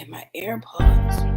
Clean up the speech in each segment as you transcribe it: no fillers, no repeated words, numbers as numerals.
And my AirPods.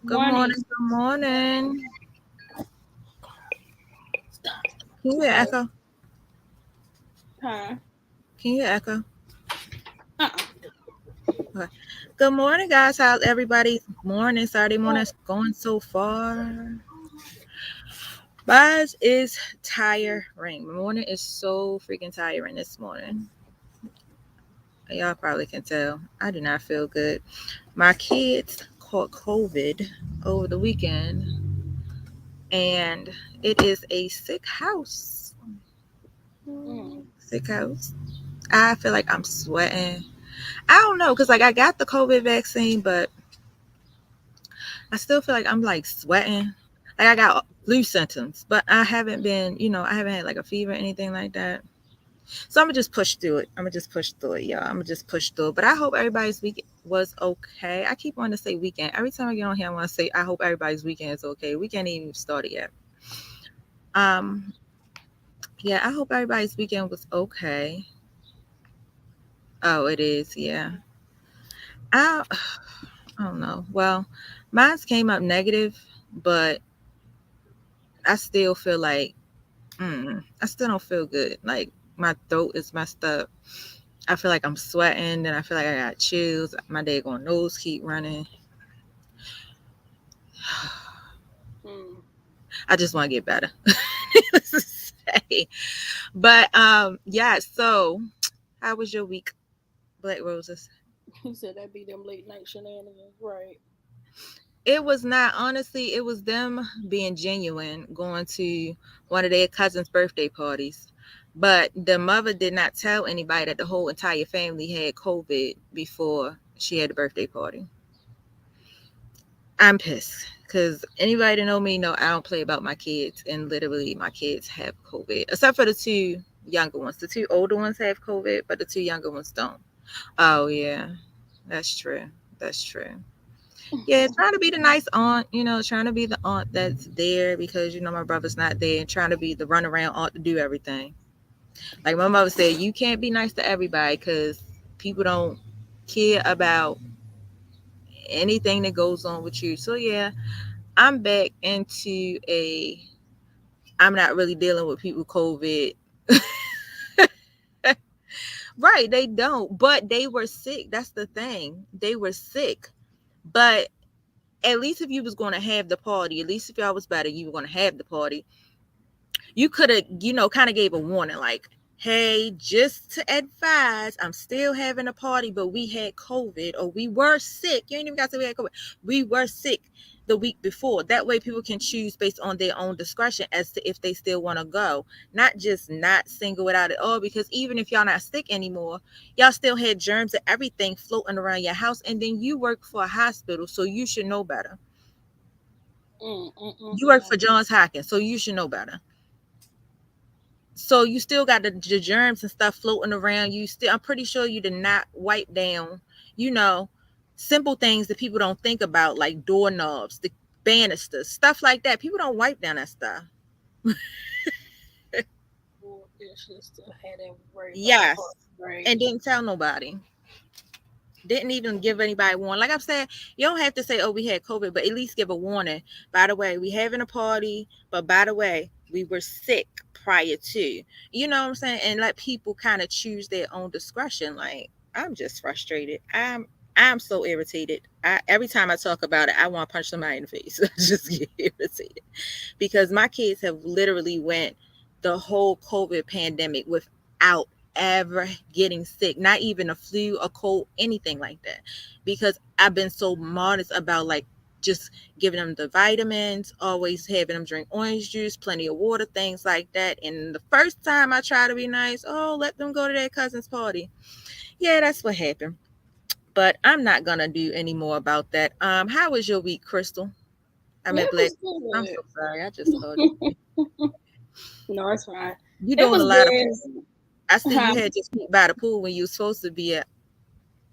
Good morning. Good morning. Can you hear echo? Huh? Can you hear echo? Uh-uh. Okay. Good morning, guys. How's everybody's morning, Saturday morning going so far? Mine is tiring. My morning is so freaking tiring this morning. Y'all probably can tell. I do not feel good. My kids caught COVID over the weekend, and it is a sick house. Sick house. I feel like I'm sweating. I don't know, because like I got the COVID vaccine, but I still feel like I'm like sweating. Like I got flu symptoms, but I haven't been, I haven't had like a fever or anything like that. So I'm gonna just push through it. Y'all. I'm gonna just push through it. But I hope everybody's week was okay. I keep wanting to say weekend. Every time I get on here, I want to say I hope everybody's weekend is okay. Weekend ain't even started yet. Yeah, I hope everybody's weekend was okay. Oh, it is, yeah. I don't know. Well, mine came up negative, but I still feel like I still don't feel good. Like my throat is messed up. I feel like I'm sweating, and I feel like I got chills. My daggone nose keep running. I just want to get better. But yeah. So, how was your week, BlackRoses? You said that'd be them late night shenanigans, right? It was not, honestly. It was them being genuine, going to one of their cousins' birthday parties. But the mother did not tell anybody that the whole entire family had COVID before she had the birthday party. I'm pissed because anybody that know me know I don't play about my kids, and literally my kids have COVID, except for the two younger ones. The two older ones have COVID, but the two younger ones don't. Oh yeah, that's true. That's true. Yeah, trying to be the nice aunt, trying to be the aunt that's there because my brother's not there, and trying to be the runaround aunt to do everything. Like my mother said, you can't be nice to everybody because people don't care about anything that goes on with you. So yeah, I'm back into I'm not really dealing with people COVID. Right, they don't, but they were sick. That's the thing. They were sick. But at least if you was going to have the party, at least if y'all was better, you were going to have the party. You could have, kind of gave a warning like, hey, just to advise, I'm still having a party, but we had COVID or we were sick. You ain't even got to say we had COVID. We were sick the week before. That way people can choose based on their own discretion as to if they still want to go. Not just not single it out at all, because even if y'all not sick anymore, y'all still had germs and everything floating around your house, and then you work for a hospital, so you should know better. You work for Johns Hopkins, so you should know better. So you still got the germs and stuff floating around. I'm pretty sure you did not wipe down, simple things that people don't think about, like doorknobs, the banisters, stuff like that. People don't wipe down that stuff. Yes. And didn't tell nobody. Didn't even give anybody a warning. Like I'm saying, you don't have to say, oh, we had COVID, but at least give a warning. By the way, we having a party, but by the way, we were sick prior to. You know what I'm saying? And let people kind of choose their own discretion. Like, I'm just frustrated. I'm so irritated. Every time I talk about it, I want to punch somebody in the face. I just get irritated. Because my kids have literally went the whole COVID pandemic without ever getting sick, not even a flu, a cold, anything like that, because I've been so modest about like just giving them the vitamins, always having them drink orange juice, plenty of water, things like that. And the first time I try to be nice, oh, let them go to their cousin's party. yeah, that's what happened. But I'm not gonna do any more about that. How was your week, Crystal? I'm at It Black. was I'm so good. sorry. I just called you. No, it's fine. You It doing a was lot of. good. I see you Huh? had your feet by the pool when you were supposed to be at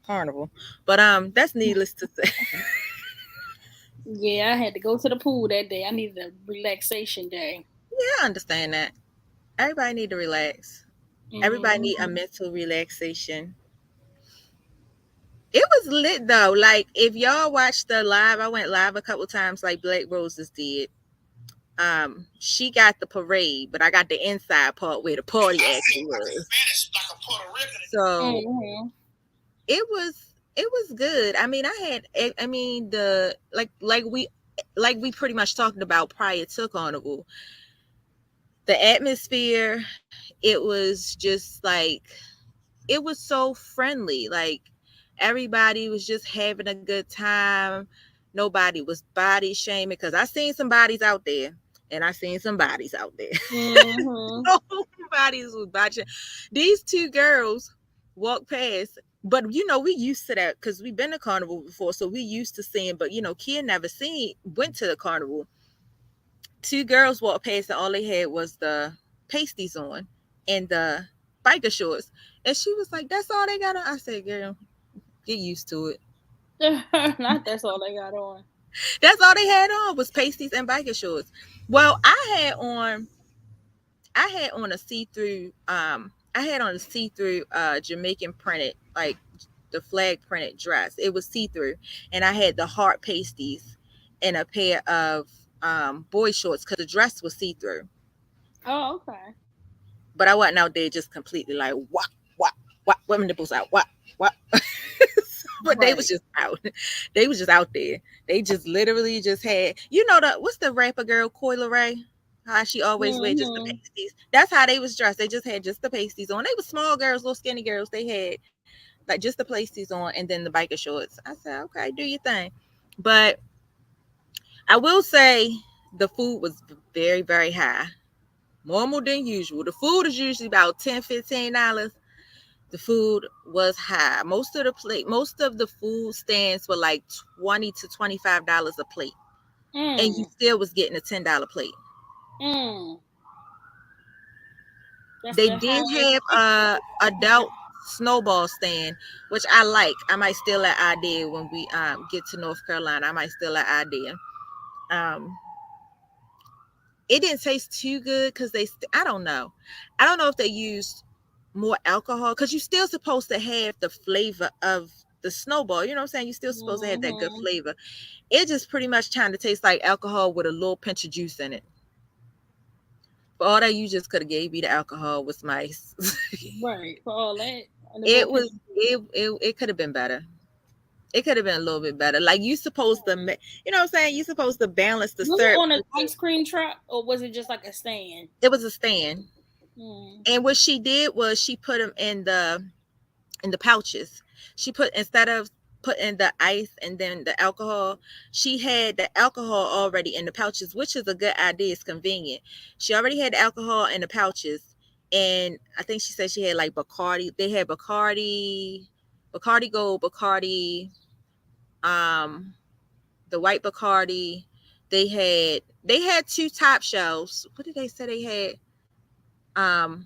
Carnival. But that's needless to say. Yeah, I had to go to the pool that day. I needed a relaxation day. Yeah, I understand that. Everybody need to relax. Everybody need a Hmm. mental relaxation. It was lit though. Like if y'all watched the live, I went live a couple times like BlackRoses did. She got the parade, but I got the inside part where the party actually was. So Hmm. it was good. I mean, I mean the like we pretty much talked about prior to Carnival. The atmosphere, it was just like it was so friendly. Like everybody was just having a good time. Nobody was body shaming because I seen some bodies out there and I seen some bodies out there. Hmm. Bodies was body shaming. These two girls walked past, but we used to that because we've been to Carnival before, so we used to seeing. But Kia never went to the Carnival. Two girls walked past and all they had was the pasties on and the biker shorts. And she was like, "That's all they got on." I said, "Girl, get used to it." Not that's all they got on. That's all they had on was pasties and biker shorts. Well, I had on a see-through Jamaican printed, like the flag printed dress. It was see-through, and I had the heart pasties and a pair of boy shorts because the dress was see-through. Oh, okay. But I wasn't out there just completely like what women nipples out what. But they was Right. just out. They was just out there. They just literally just had what's the rapper girl Coyle Ray? How she always wear just the Hmm. pasties. That's how they was dressed. They just had just the pasties on. They were small girls, little skinny girls. They had like just the pasties on and then the biker shorts. I said, okay, do your thing. But I will say the food was very, very high. More than usual. The food is usually about $10-$15. The food was high. Most of the food stands for like $20 to $25 a plate, and you Mm. still was getting a $10 plate. Mm. That's They the did highest. have a adult snowball stand, which I like. I might steal that idea when we get to North Carolina. I might steal that idea. Um, it didn't taste too good because I don't know. I don't know if they used more alcohol because you're still supposed to have the flavor of the snowball. You know what I'm saying? You're still supposed to have that good Hmm. flavor. It just pretty much trying to taste like alcohol with a little pinch of juice in it. For all that, you just could have gave me the alcohol with some ice. Right. For all that, and a little It pinch. was it could have been better. It could have been a little bit better. Like you supposed to, you know what I'm saying? You supposed to balance the Was it syrup. on an ice cream truck or was it just like a stand? It was a stand, Mm. and what she did was she put them in the pouches. She put instead of putting the ice and then the alcohol, she had the alcohol already in the pouches, which is a good idea. It's convenient. She already had the alcohol in the pouches, and I think she said she had like Bacardi. They had Bacardi Gold, Bacardi, um, the white Bacardi. They had two top shelves. What did they say they had? Um,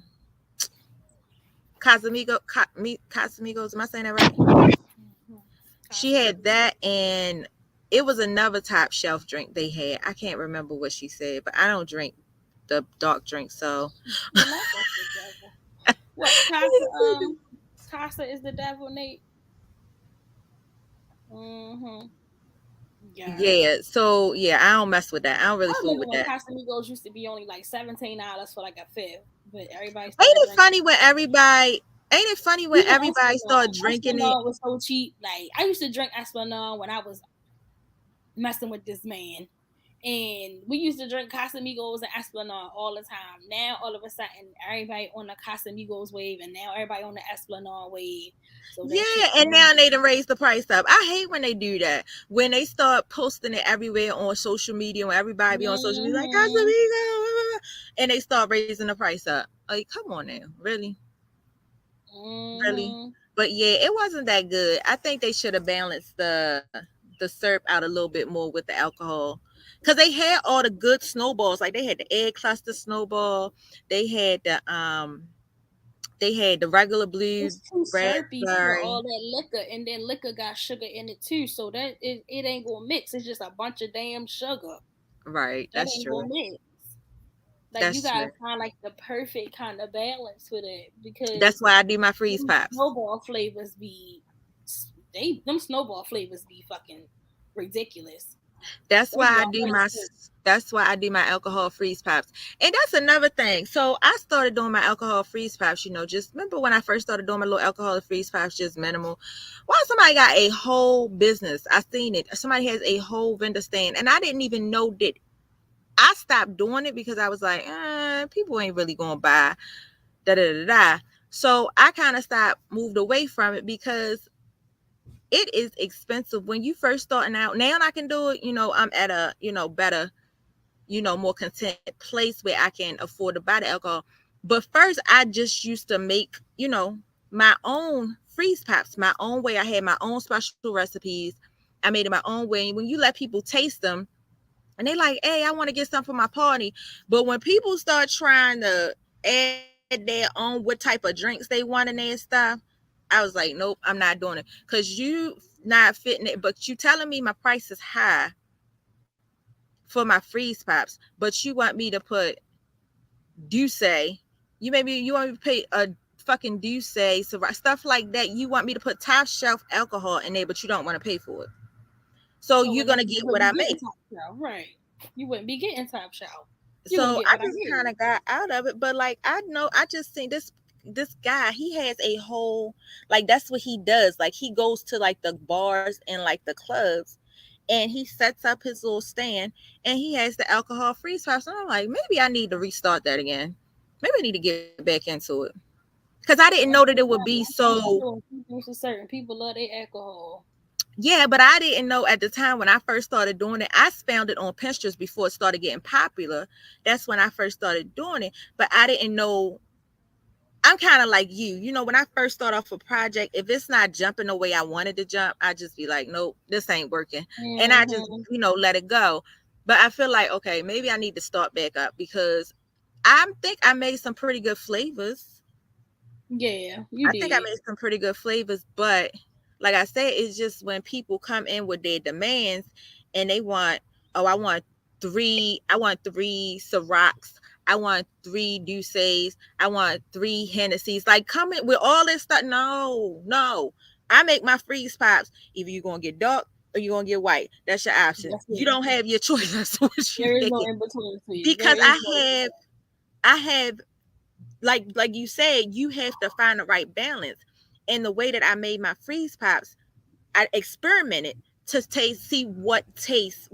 Casamigos. Am I saying that right? Mhm. She had that, and it was another top shelf drink they had. I can't remember what she said, but I don't drink the dark drink, so Well, not that's the devil. What Casa? Casa is the devil, Nate. Mm-hmm. Yeah. yeah. So yeah, I don't mess with that. I don't really I fool remember with when that. Casamigos used to be only like $17 for like a fifth, but everybody Ain't started it drinking. funny when everybody? Ain't it funny when Even everybody start Esplanade. drinking it? Esplanade was so cheap. Like I used to drink Esplanade when I was messing with this man. And we used to drink Casamigos and Esplanade all the time. Now all of a sudden everybody on the Casamigos wave and now everybody on the Esplanade wave. So that shit Yeah, and going now they done raise the price up. I hate when they do that. When they start posting it everywhere on social media, when everybody be on social media like mm-hmm. Casamigo, and they start raising the price up. Like, come on now, really, really. Mm-hmm. But yeah, it wasn't that good. I think they should have balanced the syrup out a little bit more with the alcohol. Cause they had all the good snowballs. Like they had the egg cluster snowball. They had the regular blue It's too syrupy for raspberry. all that liquor, and then liquor got sugar in it too, so that it ain't gonna mix. It's just a bunch of damn sugar. Right. That That's ain't true. gonna mix. Like you That's gotta true. find like the perfect kind of balance with it That's because why I do my freeze them pops. snowball flavors be them snowball flavors be fucking ridiculous. That's They why be I all do right my too. that's why I do my alcohol freeze pops. And that's another thing. So I started doing my alcohol freeze pops, just remember when I first started doing my little alcohol freeze pops, just minimal. Why somebody got a whole business? I seen it. Somebody has a whole vendor stand. And I didn't even know that. I stopped doing it because I was like, people ain't really gonna buy da da da da. So I kind of stopped, moved away from it because it is expensive when you first starting out. Now I can do it, I'm at a, better, more content place where I can afford to buy the alcohol. But first I just used to make, my own freeze pops, my own way. I had my own special recipes. I made it my own way. When you let people taste them and they like, hey, I want to get some for my party. But when people start trying to add their own what type of drinks they want in their stuff, I was like, nope, I'm not doing it. Because you not fitting it, but you telling me my price is high for my freeze pops, but you want me to put Douce, you want me to pay a fucking Douce, so stuff like that. You want me to put top shelf alcohol in there, but you don't want to pay for it. So So you're in that gonna you get what wouldn't I be getting make. top shelf, right? You wouldn't be getting top shelf. You gonna So get I what I just give kind you. of got out of it. But like I know, I just seen this guy. He has a whole, like, that's what he does. Like he goes to like the bars and like the clubs, and he sets up his little stand, and he has the alcohol freeze pops. And I'm like, maybe I need to restart that again. Maybe I need to get back into it because I didn't know that it would be I'm so. sure people for certain people love their alcohol. Yeah, but I didn't know at the time when I first started doing it. I found it on Pinterest before it started getting popular. That's when I first started doing it. But I didn't know. I'm kind of like you. When I first start off a project, if it's not jumping the way I wanted to jump, I just be like, nope, this ain't working. And I just, Mm-hmm. let it go. But I feel like, okay, maybe I need to start back up because I think I made some pretty good flavors. Yeah, you I think I did. made some pretty good flavors, but like I said, it's just when people come in with their demands and they want, oh, I want three Cirocs, I want three Douces, I want three Hennessy's. Like, come in with all this stuff. No, no. I make my freeze pops. Either you're gonna get dark or you're gonna get white. That's your option. That's You it. don't have your choice. That's what you There is no get. in between for you. There Because is no in between. I have like you said, you have to find the right balance. And the way that I made my freeze pops, I experimented to see what taste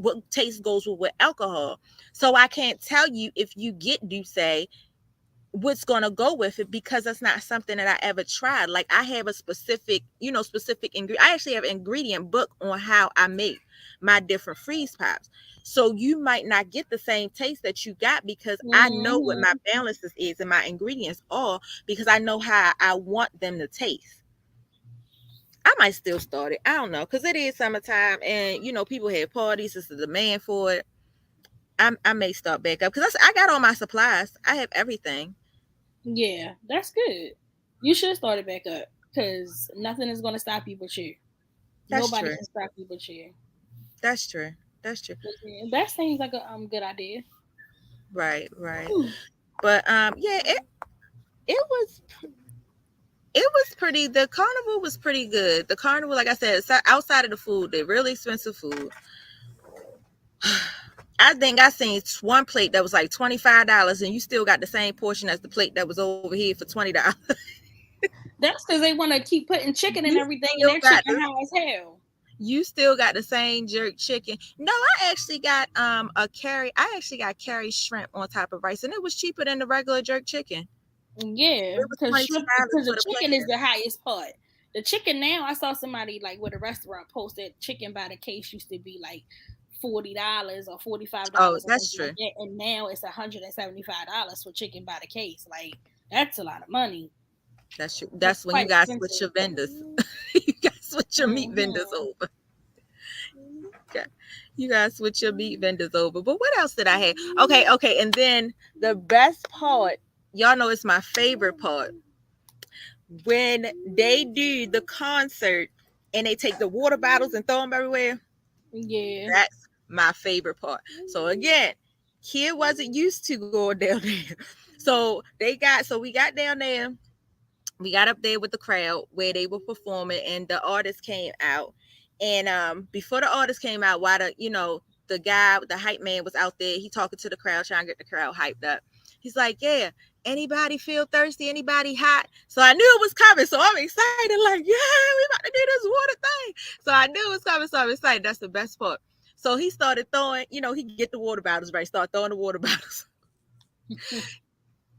goes with alcohol. So I can't tell you if you get Douce what's going to go with it because that's not something that I ever tried. Like I have a specific ingredient. I actually have an ingredient book on how I make my different freeze pops. So you might not get the same taste that you got because I know what my Mm-hmm. balances is and my ingredients are because I know how I want them to taste. I might still start it. I don't know because it is summertime and people have parties. It's a demand for it. I may start back up because I got all my supplies. I have everything. Yeah, that's good. You should start it back up because nothing is gonna stop you but you. That's Nobody true. can stop you but you. That's true. That's true. But yeah, that seems like a good idea. Right, right. Ooh. But yeah, it was pretty. The carnival was pretty good. The carnival, like I said, outside of the food, the really expensive food. I think I seen one plate that was like $25, and you still got the same portion as the plate that was over here for $20. That's because they want to keep putting chicken and You everything, and still their got chicken high as hell. the same jerk chicken. No, I actually got curry shrimp on top of rice, and it was cheaper than the regular jerk chicken. Yeah, It was because $22 shrimp, because the for the chicken is plate. the highest part. The chicken now, I saw somebody like with a restaurant post that chicken by the case used to be like $40 or $45 Oh, or that's something like true. that, and now it's $175 for chicken by the case. Like that's a lot of money. That's when you quite guys switch your expensive. vendors. You guys switch your meat vendors Mm-hmm. over. Okay. You guys switch your meat vendors over. But what else did I have? Okay. And then the best part, y'all know it's my favorite part. When they do the concert and they take the water bottles and throw them everywhere. Yeah. That's my favorite part. So again, kid wasn't used to going down there. So we got down there. We got up there with the crowd where they were performing, and the artist came out. And before the artist came out, while the guy, the hype man, was out there, he talking to the crowd, trying to get the crowd hyped up. He's like, "Yeah, anybody feel thirsty? Anybody hot?" So I knew it was coming. So I'm excited, like, "Yeah, we about to do this water thing." So I knew it was coming. So I'm excited. That's the best part. So he started throwing, he get the water bottles, right? Start throwing the water bottles.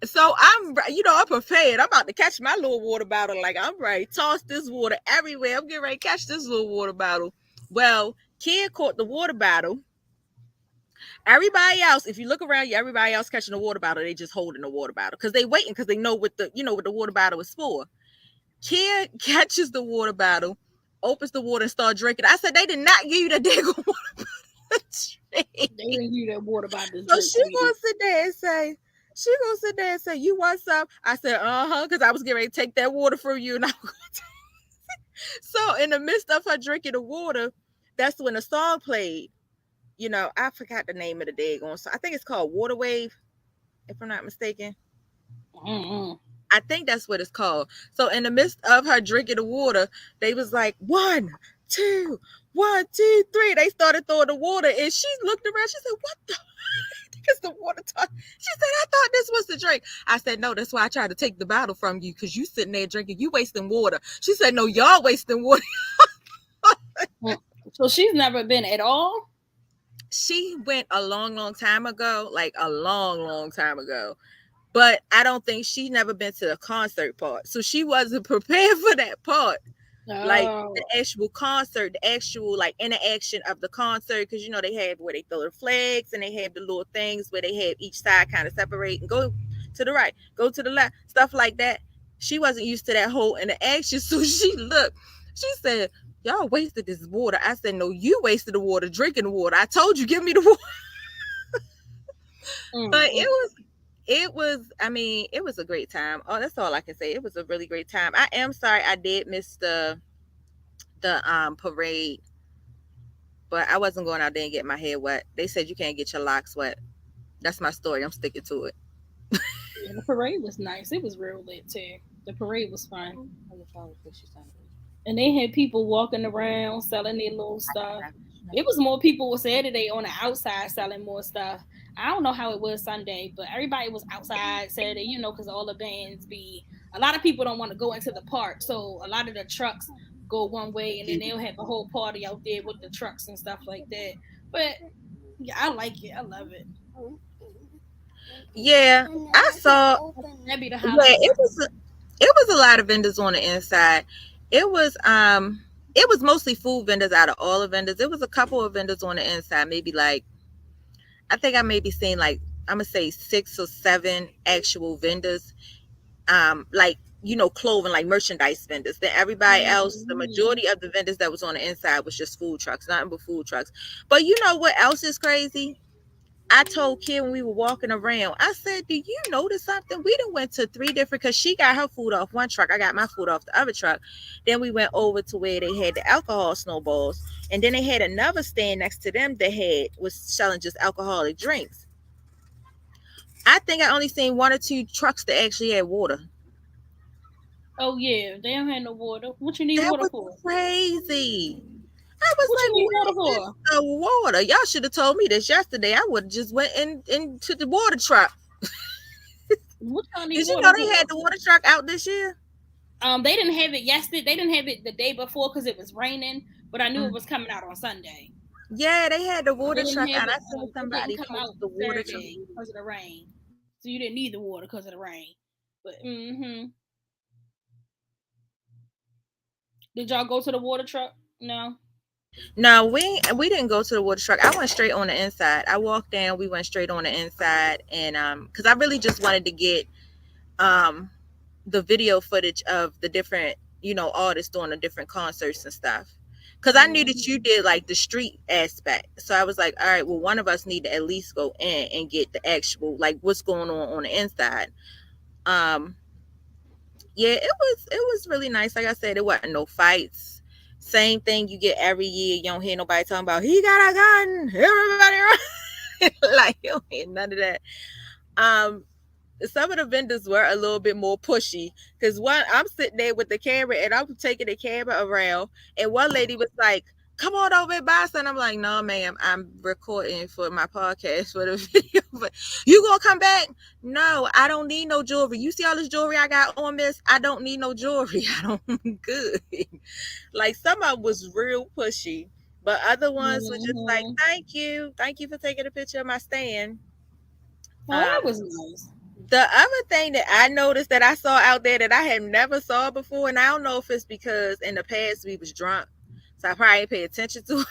So I'm prepared. I'm about to catch my little water bottle. Like, I'm ready. Toss this water everywhere. I'm getting ready to catch this little water bottle. Well, kid caught the water bottle. Everybody else, if you look around you, everybody else catching the water bottle, they just holding the water bottle because they waiting because they know what the water bottle is for. Kid catches the water bottle, opens the water and start drinking. I said, they did not give you the damn water bottle. They didn't give you that water bottle. So she gonna sit there and say, "You want some?" I said, because I was getting ready to take that water from you, and I was so in the midst of her drinking the water, that's when the song played. I forgot the name of the daggone song. I think it's called Water Wave, if I'm not mistaken. Mm-hmm. I think that's what it's called. So in the midst of her drinking the water, they was like, 1, 2, 1, 2, 3. They started throwing the water, and she looked around. She said, "What the?" Because the water talk. She said, "I thought this was the drink." I said, "No, that's why I tried to take the bottle from you, because you sitting there drinking. You wasting water." She said, "No, y'all wasting water." So she's never been at all? She went a long, long time ago, like a long, long time ago. But I don't think she's never been to the concert part. So she wasn't prepared for that part. Oh. Like the actual concert, the actual like interaction of the concert, because they have where they throw the flags, and they have the little things where they have each side kind of separate and go to the right, go to the left, stuff like that. She wasn't used to that whole interaction. So she said, "Y'all wasted this water." I said, "No, you wasted the water drinking the water. I told you, give me the water." But it was a great time. Oh, that's all I can say. It was a really great time. I am sorry I did miss the parade, but I wasn't going out there and get my hair wet. They said you can't get your locks wet. That's my story. I'm sticking to it. Yeah, the parade was nice. It was real lit too. The parade was fun. And they had people walking around selling their little stuff. It was more people Saturday on the outside selling more stuff. I don't know how it was Sunday, but everybody was outside Saturday, because all the bands be. A lot of people don't want to go into the park, so a lot of the trucks go one way, and then they'll have a whole party out there with the trucks and stuff like that. But yeah, I like it. I love it. Yeah, I saw. That'd be the Yeah, highlight. it was a lot of vendors on the inside. It was mostly food vendors out of all the vendors. It was a couple of vendors on the inside, maybe like I think I maybe seen like I'm gonna say 6 or 7 actual vendors. Like clothing, like merchandise vendors. Then everybody else, the majority of the vendors that was on the inside was just food trucks, nothing but food trucks. But you know what else is crazy? I told Kid when we were walking around, I said, "Do you notice something? We done went to 3 different," because she got her food off one truck, I got my food off the other truck. Then we went over to where they had the alcohol snowballs, and then they had another stand next to them that was selling just alcoholic drinks. I think I only seen 1 or 2 trucks that actually had water. Oh yeah, they don't have no water. What you need That water was for? crazy. I was What you need water like, for? "The water. Y'all should have told me this yesterday. I would have just went into the water truck." What y'all need Did you water know they for? had the water truck out this year? They didn't have it yesterday. They didn't have it the day before because it was raining. But I knew it was coming out on Sunday. Yeah, they had the They water didn't truck have out. I it. saw It somebody didn't come post out the water truck. Saturday because of the rain. So you didn't need the water because of the rain. But Did y'all go to the water truck? No. No, we didn't go to the water truck. I went straight on the inside. I walked down. We went straight on the inside, and because I really just wanted to get the video footage of the different, artists doing the different concerts and stuff. Because I knew that you did like the street aspect. So I was like, all right, well, one of us need to at least go in and get the actual, like, what's going on the inside. Um, yeah, it was really nice. Like I said, it wasn't no fights. Same thing you get every year. You don't hear nobody talking about he got a gun. Everybody run. Like, you don't hear none of that. Some of the vendors were a little bit more pushy because one, I'm sitting there with the camera and I'm taking the camera around, and one lady was like, "Come on over and buy some." I'm like, "No, ma'am, I'm recording for my podcast for the video." But you gonna come back? No, I don't need no jewelry. You see all this jewelry I got on, miss? I don't need no jewelry. I don't good. Like, some of them was real pushy, but other ones were just like, thank you for taking a picture of my stand. Oh, that was nice. The other thing that I noticed that I saw out there that I had never saw before, and I don't know if it's because in the past we was drunk, so I probably didn't pay attention to it.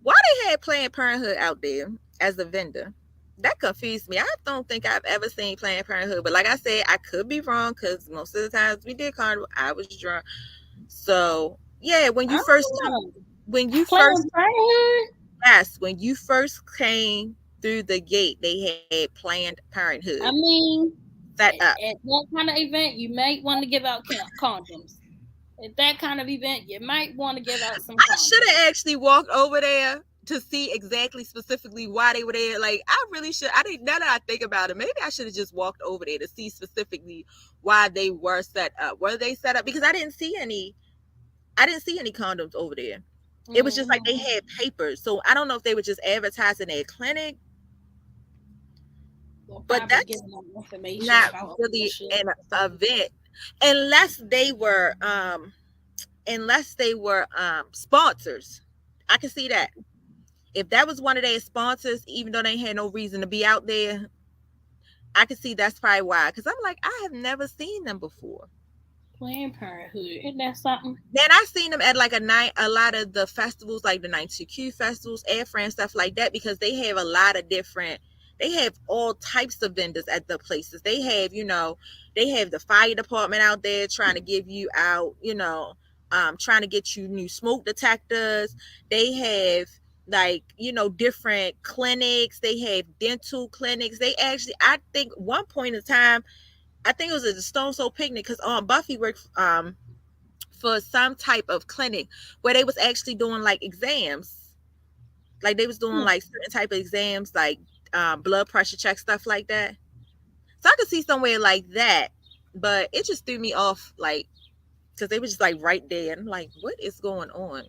Why they had Planned Parenthood out there as a vendor? That confused me. I don't think I've ever seen Planned Parenthood, but like I said, I could be wrong because most of the times we did carnival, I was drunk. So yeah, when you first came through the gate, they had Planned Parenthood. I mean, set up. At that kind of event, you might want to give out condoms. At that kind of event, you might want to give out some condoms. I should have actually walked over there to see exactly specifically why they were there. Like, I really should. I didn't. Now that I think about it, maybe I should have just walked over there to see specifically why they were set up. Were they set up? Because I didn't see any condoms over there. It was just like they had papers. So I don't know if they were just advertising their clinic. But that's not really an event unless they were sponsors. I can see that. If that was one of their sponsors, even though they had no reason to be out there, I can see that's probably why. Because I'm like, I have never seen them before. Planned Parenthood, isn't that something? Then I've seen them at like a lot of the festivals, like the 92Q festivals, Air France, stuff like that, because they have a lot of different. They have all types of vendors at the places. They have, they have the fire department out there trying to give you out, trying to get you new smoke detectors. They have like, different clinics. They have dental clinics. They actually, I think one point in time, I think it was at the Stone Soul Picnic, because Buffy worked for some type of clinic where they was actually doing like exams. Like they was doing like certain type of exams, like blood pressure check, stuff like that. So I could see somewhere like that, but it just threw me off, like, because they were just like right there, and I'm like, what is going on?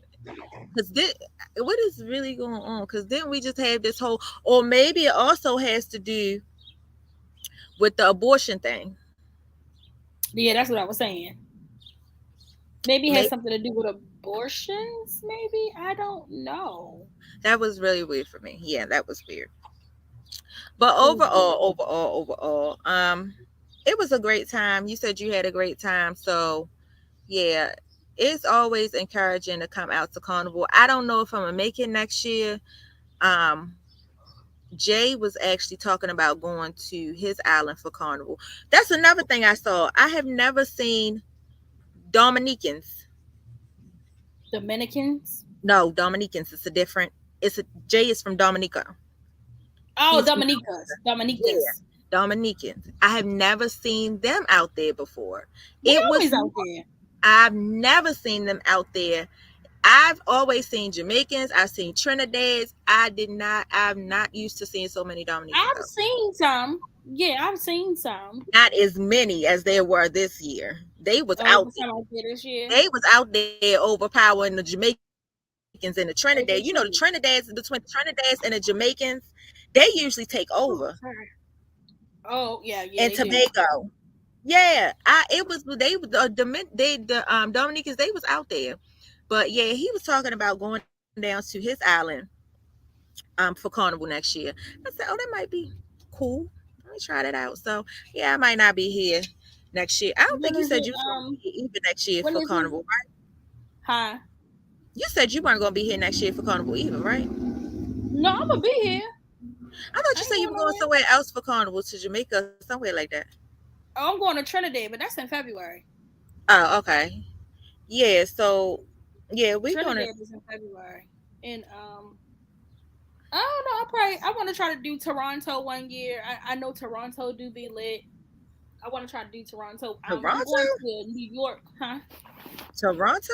Because what is really going on? Because then we just have this whole, or maybe it also has to do with the abortion thing. Yeah, that's what I was saying. Maybe it has something to do with abortions, maybe? I don't know. That was really weird for me. Yeah, that was weird. But overall, it was a great time. You said you had a great time. So, yeah, it's always encouraging to come out to Carnival. I don't know if I'm going to make it next year. Jay was actually talking about going to his island for Carnival. That's another thing I saw. I have never seen Dominicans. Dominicans? No, Dominicans. Jay is from Dominica. Oh, Dominicans. Yeah, Dominicans. I have never seen them out there before. They're always out there. I've never seen them out there. I've always seen Jamaicans. I've seen Trinidadians. I'm not used to seeing so many Dominicans. I've seen some. Yeah, I've seen some. Not as many as there were this year. They was out there. This year. They was out there overpowering the Jamaicans and the Trinidad. You know, the Trinidadians, between the Trinidadians and the Jamaicans, they usually take over. Oh yeah. And Tobago. Yeah, the Dominicans, they was out there. But yeah, he was talking about going down to his island for Carnival next year. I said, oh, that might be cool. Let me try that out. So yeah, I might not be here next year. I don't think you said you was going to be here even next year for Carnival, right? Huh? You said you weren't going to be here next year for Carnival either, right? No, I'm going to be here. I thought you said you were going somewhere else for Carnival, to Jamaica, somewhere like that. Oh, I'm going to Trinidad, but that's in February. Oh, okay. Yeah, so yeah, we're gonna Trinidad is in February. And I don't know. I want to try to do Toronto one year. I know Toronto do be lit. I want to try to do Toronto. I'm Toronto? going to New York, huh? Toronto?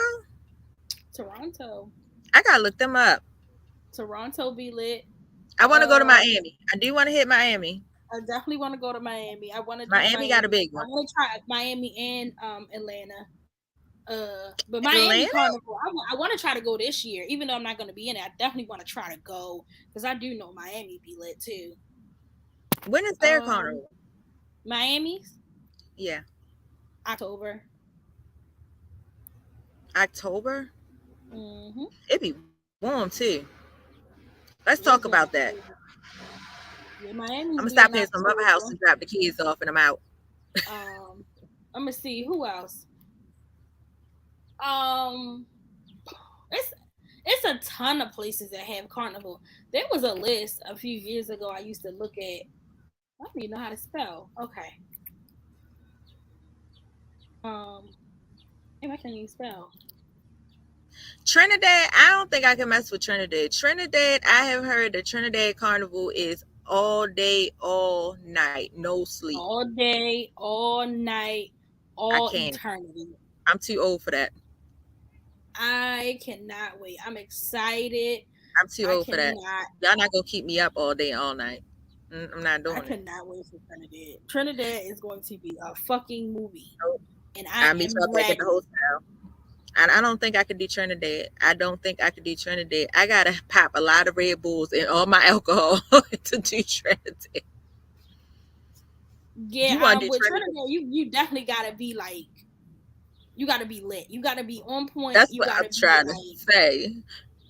Toronto. I gotta look them up. Toronto be lit. I want to go to Um, Miami. I do want to hit Miami. I definitely want to go to Miami. I want to do Miami got a Miami. big I one. want to try Miami and Atlanta. But Miami Atlanta? Carnival, I want to try to go this year, even though I'm not going to be in it. I definitely want to try to go because I do know Miami be lit too. When is their Um, carnival? Miami's Yeah, October. October. Mm-hmm. It be warm too. Let's talk about It's in that. October. Yeah, I'm gonna Miami's be stop in in some other house October. and drop the kids off, and I'm out. Um, I'm gonna see who else. Um, it's it's a ton of places that have carnival. There was a list a few years ago I used to look at. I don't even know how to spell. Okay. Um, maybe I can't even spell. Trinidad, I don't think I can mess with Trinidad. Trinidad, I have heard that Trinidad carnival is all day, all night, no sleep. All day, all night, I all can't. eternity. I'm too old for that. I cannot wait. I'm excited. I'm too I old for that. cannot. Y'all not gonna keep me up all day, all night. I'm not I doing it. cannot wait for Trinidad. Trinidad is going to be a fucking movie, Nope. and I I meet am y'all back at the ready. hotel. And I don't think I could do Trinidad. I don't think I could do Trinidad. I gotta pop a lot of Red Bulls and all my alcohol to do Trinidad. Yeah, You want to do with Trinidad? Trinidad, you definitely gotta be like, you gotta be lit. You gotta be on point. That's You what I'm gotta be trying to like, say.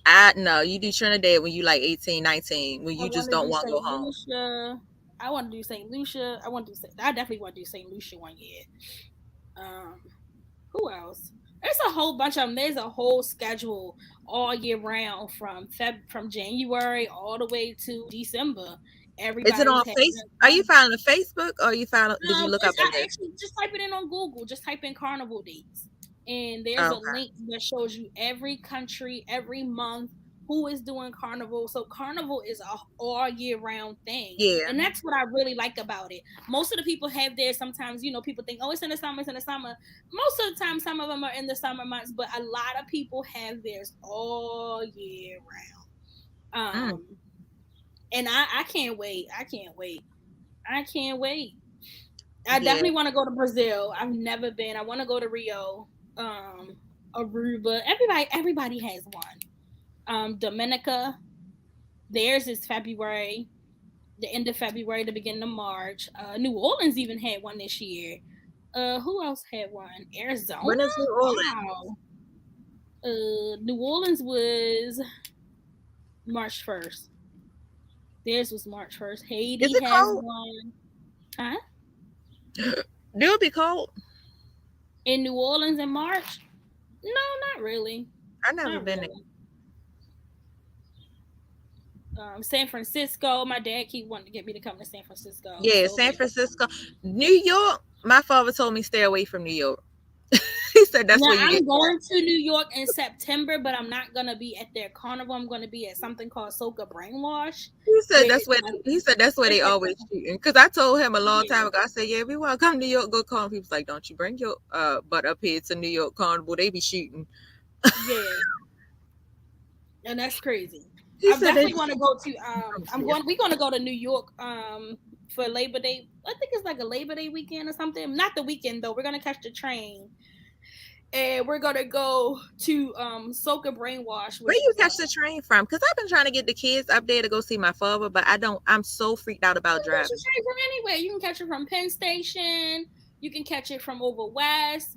I no, you do Trinidad when you like 18, 19, when I you just want to don't do want to go Saint home. Lucia. I want to do Saint Lucia. I definitely want to do Saint Lucia one year. Um, who else? There's a whole bunch of them. There's a whole schedule all year round from January all the way to December. Is it Everybody's on having Face? a Are you carnival. following Facebook or you found? Did you look up a I list? actually just type it in on Google. Just type in carnival dates, and there's Oh, a okay. link that shows you every country, every month, who is doing carnival. So carnival is a all year round thing, Yeah. and that's what I really like about it. Most of the people have theirs. Sometimes people think, oh, it's in the summer, it's in the summer. Most of the time, some of them are in the summer months, but a lot of people have theirs all year round. Mm, And I can't wait. I can't wait. I can't wait. I yeah. definitely want to go to Brazil. I've never been. I want to go to Rio, Aruba. Everybody has one. Dominica, theirs is February, the end of February, the beginning of March. New Orleans even had one this year. Who else had one? Arizona. When is New Orleans? Wow. New Orleans was March 1st. Theirs was March 1st. Is Haiti it has cold? one. Huh? Do it be cold? In New Orleans in March? No, not really. I never Not been there. really. San Francisco. My dad keep wanting to get me to come to San Francisco Yeah, so San bad. Francisco, New York. My father told me stay away from New York. He said that's Now where you get I'm caught. going to New York in September, but I'm not gonna be at their carnival. I'm gonna be at something called Soca Brainwash, He said where that's it's where like he said that's where it's they like always shooting. Because I told him a long time yeah, ago. I said, yeah, we want to come to New York, go carnival. He was like, don't you bring your butt up here to New York carnival. They be shooting. yeah, and that's crazy. He I said they definitely be want to shooting go to from I'm here. going we're gonna go to New York for Labor Day. I think it's like a Labor Day weekend or something. Not the weekend though. We're gonna catch the train and we're gonna go to Soca Brainwash, Where which you is catch the train from? Because I've been trying to get the kids up there to go see my father, but I don't. I'm so freaked out about you can catch the driving. train from anywhere. You can catch it from Penn Station. You can catch it from over west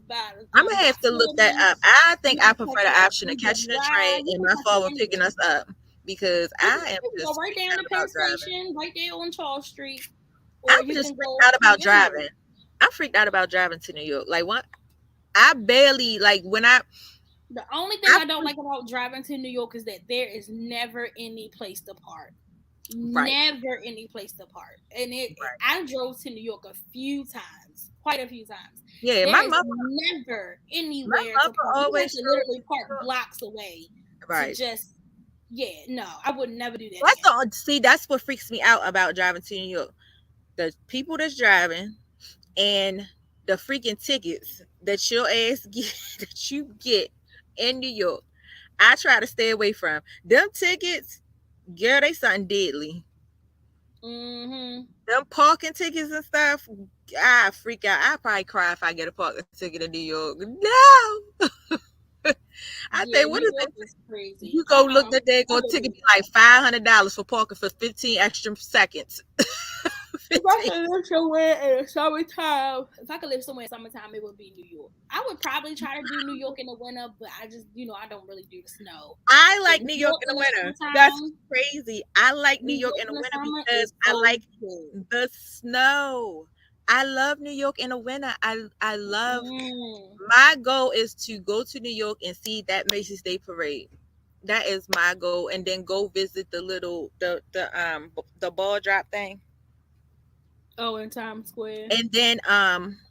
I'm gonna by have to look that Philly. up. I You think I can prefer catch the it option of through the catching a train drive. You and can my catch it father picking anywhere. us up because I am You can go just right freaked down out to Penn about driving. Station, right there on Charles Street, or I'm you just can freaked go out through about anywhere. driving. I'm freaked out about driving to New York. Like what? I barely like when The only thing I I don't like about driving to New York is that there is never any place to park. Right. Never any place to park. And Right. I drove to New York a few times, quite a few times. Yeah, There my is mother, never my anywhere to mother park. You have always to drove literally park to blocks away to right. just, yeah, no, I would never do that That's again. the see. That's what freaks me out about driving to New York. The people that's driving and the freaking tickets that your ass get that you get in New York. I try to stay away from them tickets. Girl, they something deadly. Mm-hmm. Them parking tickets and stuff. I freak out. I probably cry if I get a parking ticket in New York. No, I Yeah, think what New is York it? is crazy. You go look that day, I go wouldn't ticket do be that. like $500 for parking for 15 extra seconds. If I 15. could live somewhere in the summertime, if I could live somewhere in summertime, it would be New York. I would probably try to do New York in the winter, but I just, I don't really do the snow. I But like New New York York in in the the winter. That's summertime, crazy. I like New New York York in the in the winter summer because is I so like good. the snow. I love New York in the winter. I love Mm. my goal is to go to New York and see that Macy's Day Parade. That is my goal, and then go visit the ball drop thing. Oh, in Times Square. And then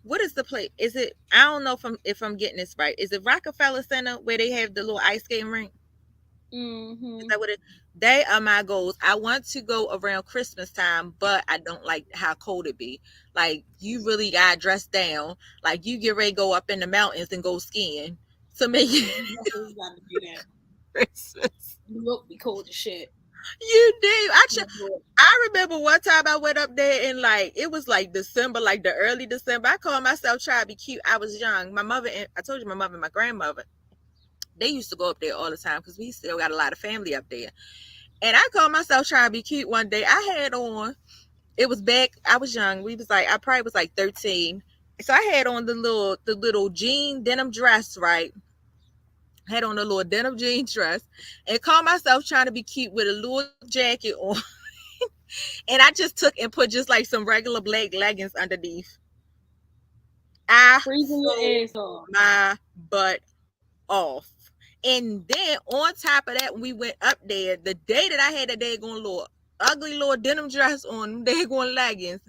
what is the place? Is it I don't know if I'm getting this right. Is it Rockefeller Center where they have the little ice skating rink? Is Mm-hmm. that what it? They are my goals. I want to go around Christmas time, but I don't like how cold it be. Like you really got dressed down. Like you get ready to go up in the mountains and go skiing to make Yeah, it you definitely got to do that. Christmas. New York be cold as shit. You do. Yeah, but I remember one time I went up there and like it was like December, like the early December. I called myself trying to be cute. I was young. My mother and I told you my mother and my grandmother, they used to go up there all the time because we still got a lot of family up there. And I called myself trying to be cute one day. I had on, it was back, I was young. We was like, I probably was like 13. So I had on the little jean denim dress, right? Had on a little denim jean dress and called myself trying to be cute with a little jacket on. And I just took and put just like some regular black leggings underneath. I freezing sold your ass off. my butt off. And then on top of that, when we went up there, the day that I had that daggone little ugly little denim dress on, daggone leggings,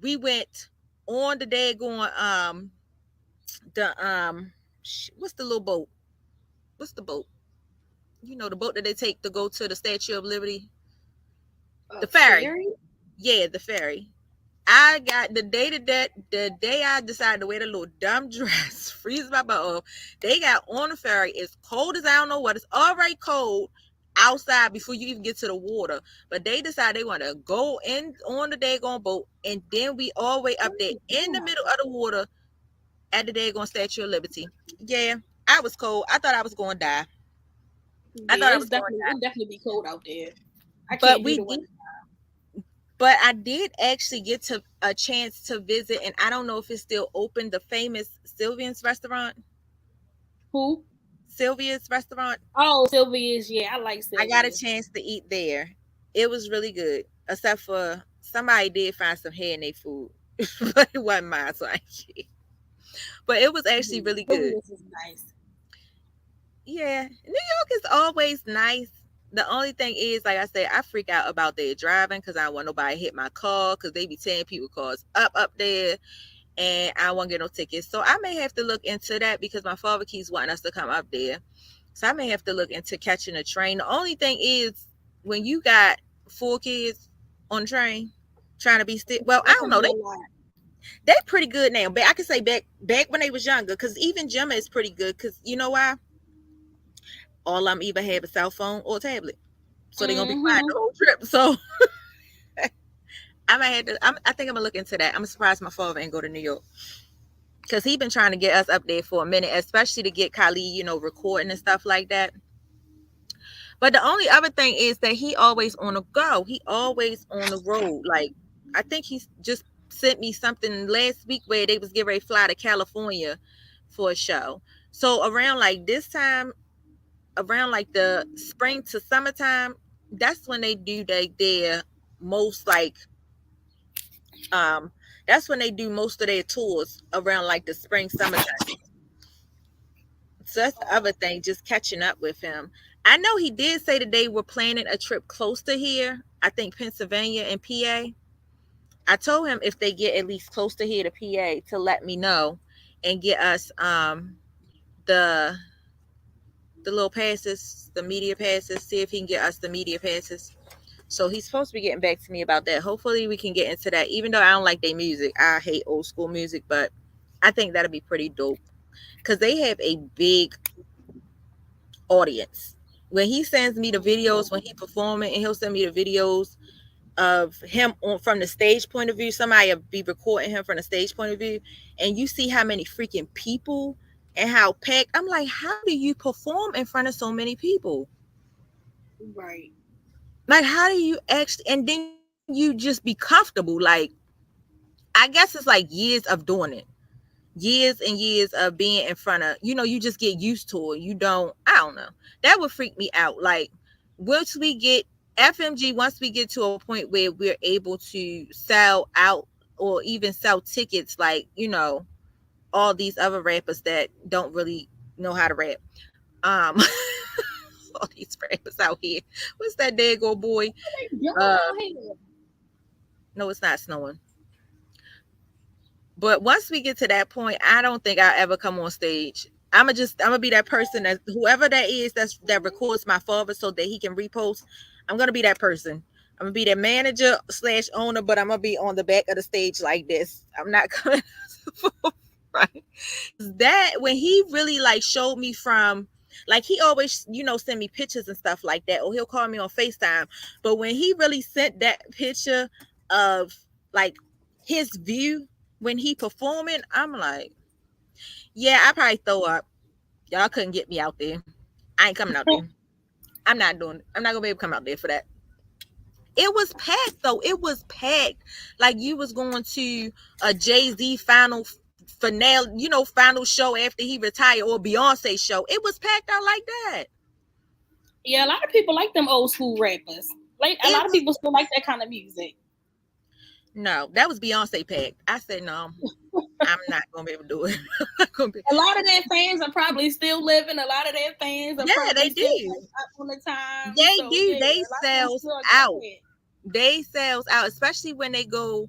we went on the daggone the what's the little boat? What's the boat? You know the boat that they take to go to the Statue of Liberty, the ferry. Fairy? Yeah, the ferry. I got the day I decided to wear the little dumb dress, freeze my butt off. They got on the ferry. It's cold as I don't know what. It's already cold outside before you even get to the water. But they decided they want to go in on the daggone boat, and then we all the way up there in the middle of the water at the daggone Statue of Liberty. Yeah, I was cold. I thought I was going to die. I thought Yeah, I was going to die. it definitely be cold out there. I But can't do we the did winter. But I did actually get to a chance to visit, and I don't know if it's still open. The famous Sylvian's restaurant, Who? Sylvia's restaurant. Oh, Sylvia's. Yeah, I like I got a Sylvia's. chance to eat there. It was really good, except for somebody did find some hair in their food, but it wasn't mine, so I can't. But it was actually Yeah, really good. Sylvia's is nice. Yeah, New York is always nice. The only thing is, like I said, I freak out about their driving because I don't want nobody to hit my car because they be tearing people cars up there. And I won't get no tickets. So I may have to look into that because my father keeps wanting us to come up there. So I may have to look into catching a train. The only thing is when you got 4 kids on the train trying to be still, well, I That don't can know. be a They lot. they pretty good now. But I can say back when they was younger, because even Gemma is pretty good. Because you know why? All I'm either have a cell phone or a tablet. So they're gonna be quiet Mm-hmm. the whole trip. So I might have to I think I'm gonna look into that. I'm surprised my father ain't go to New York. Because he been trying to get us up there for a minute, especially to get Kylie, recording and stuff like that. But the only other thing is that he always on the go. He always on the road. Like, I think he just sent me something last week where they was getting ready to fly to California for a show. So around like this time, around like the spring to summertime, that's when they do their most like um that's when they do most of their tours around like the spring summertime. So that's the other thing, just catching up with him. I know he did say that they were planning a trip close to here. I think Pennsylvania and PA. I told him if they get at least close to here to PA to let me know and get us the little passes, the media passes, see if he can get us the media passes. So he's supposed to be getting back to me about that. Hopefully we can get into that. Even though I don't like their music. I hate old school music, but I think that'll be pretty dope. Because they have a big audience. When he sends me the videos, when he performing, and he'll send me the videos of him from the stage point of view, somebody will be recording him from the stage point of view, and you see how many freaking people and how packed. I'm like, how do you perform in front of so many people? Right. Like, how do you actually, and then you just be comfortable? Like, I guess it's like years of doing it, years and years of being in front of, you just get used to it. I don't know. That would freak me out. Like, once we get FMG, once we get to a point where we're able to sell out or even sell tickets, like, all these other rappers that don't really know how to rap. Um, all these rappers out here. What's that dago boy? No, it's not snowing. But once we get to that point, I don't think I'll ever come on stage. I'm gonna be that person, that whoever that is that records my father so that he can repost. I'm gonna be that person. I'm gonna be the manager / owner, but I'm gonna be on the back of the stage like this. I'm not coming right. That when he really like showed me from, like, he always send me pictures and stuff like that, or he'll call me on FaceTime. But when he really sent that picture of like his view when he performing, I'm like, yeah, I probably throw up. Y'all couldn't get me out there. I ain't coming out there. I'm not doing it. I'm not gonna be able to come out there for that. It was packed though. It was packed. Like you was going to a Jay-Z final finale, final show after he retired, or Beyonce show. It was packed out like that. Yeah, a lot of people like them old school rappers. Like a lot of people still like that kind of music. No, that was Beyonce packed. I said no. I'm not gonna be able to do it. A lot of their fans are probably still living. A lot of their fans are probably they still do. Up on the time. They so, do. Yeah, they sells out. They sells out, especially when they go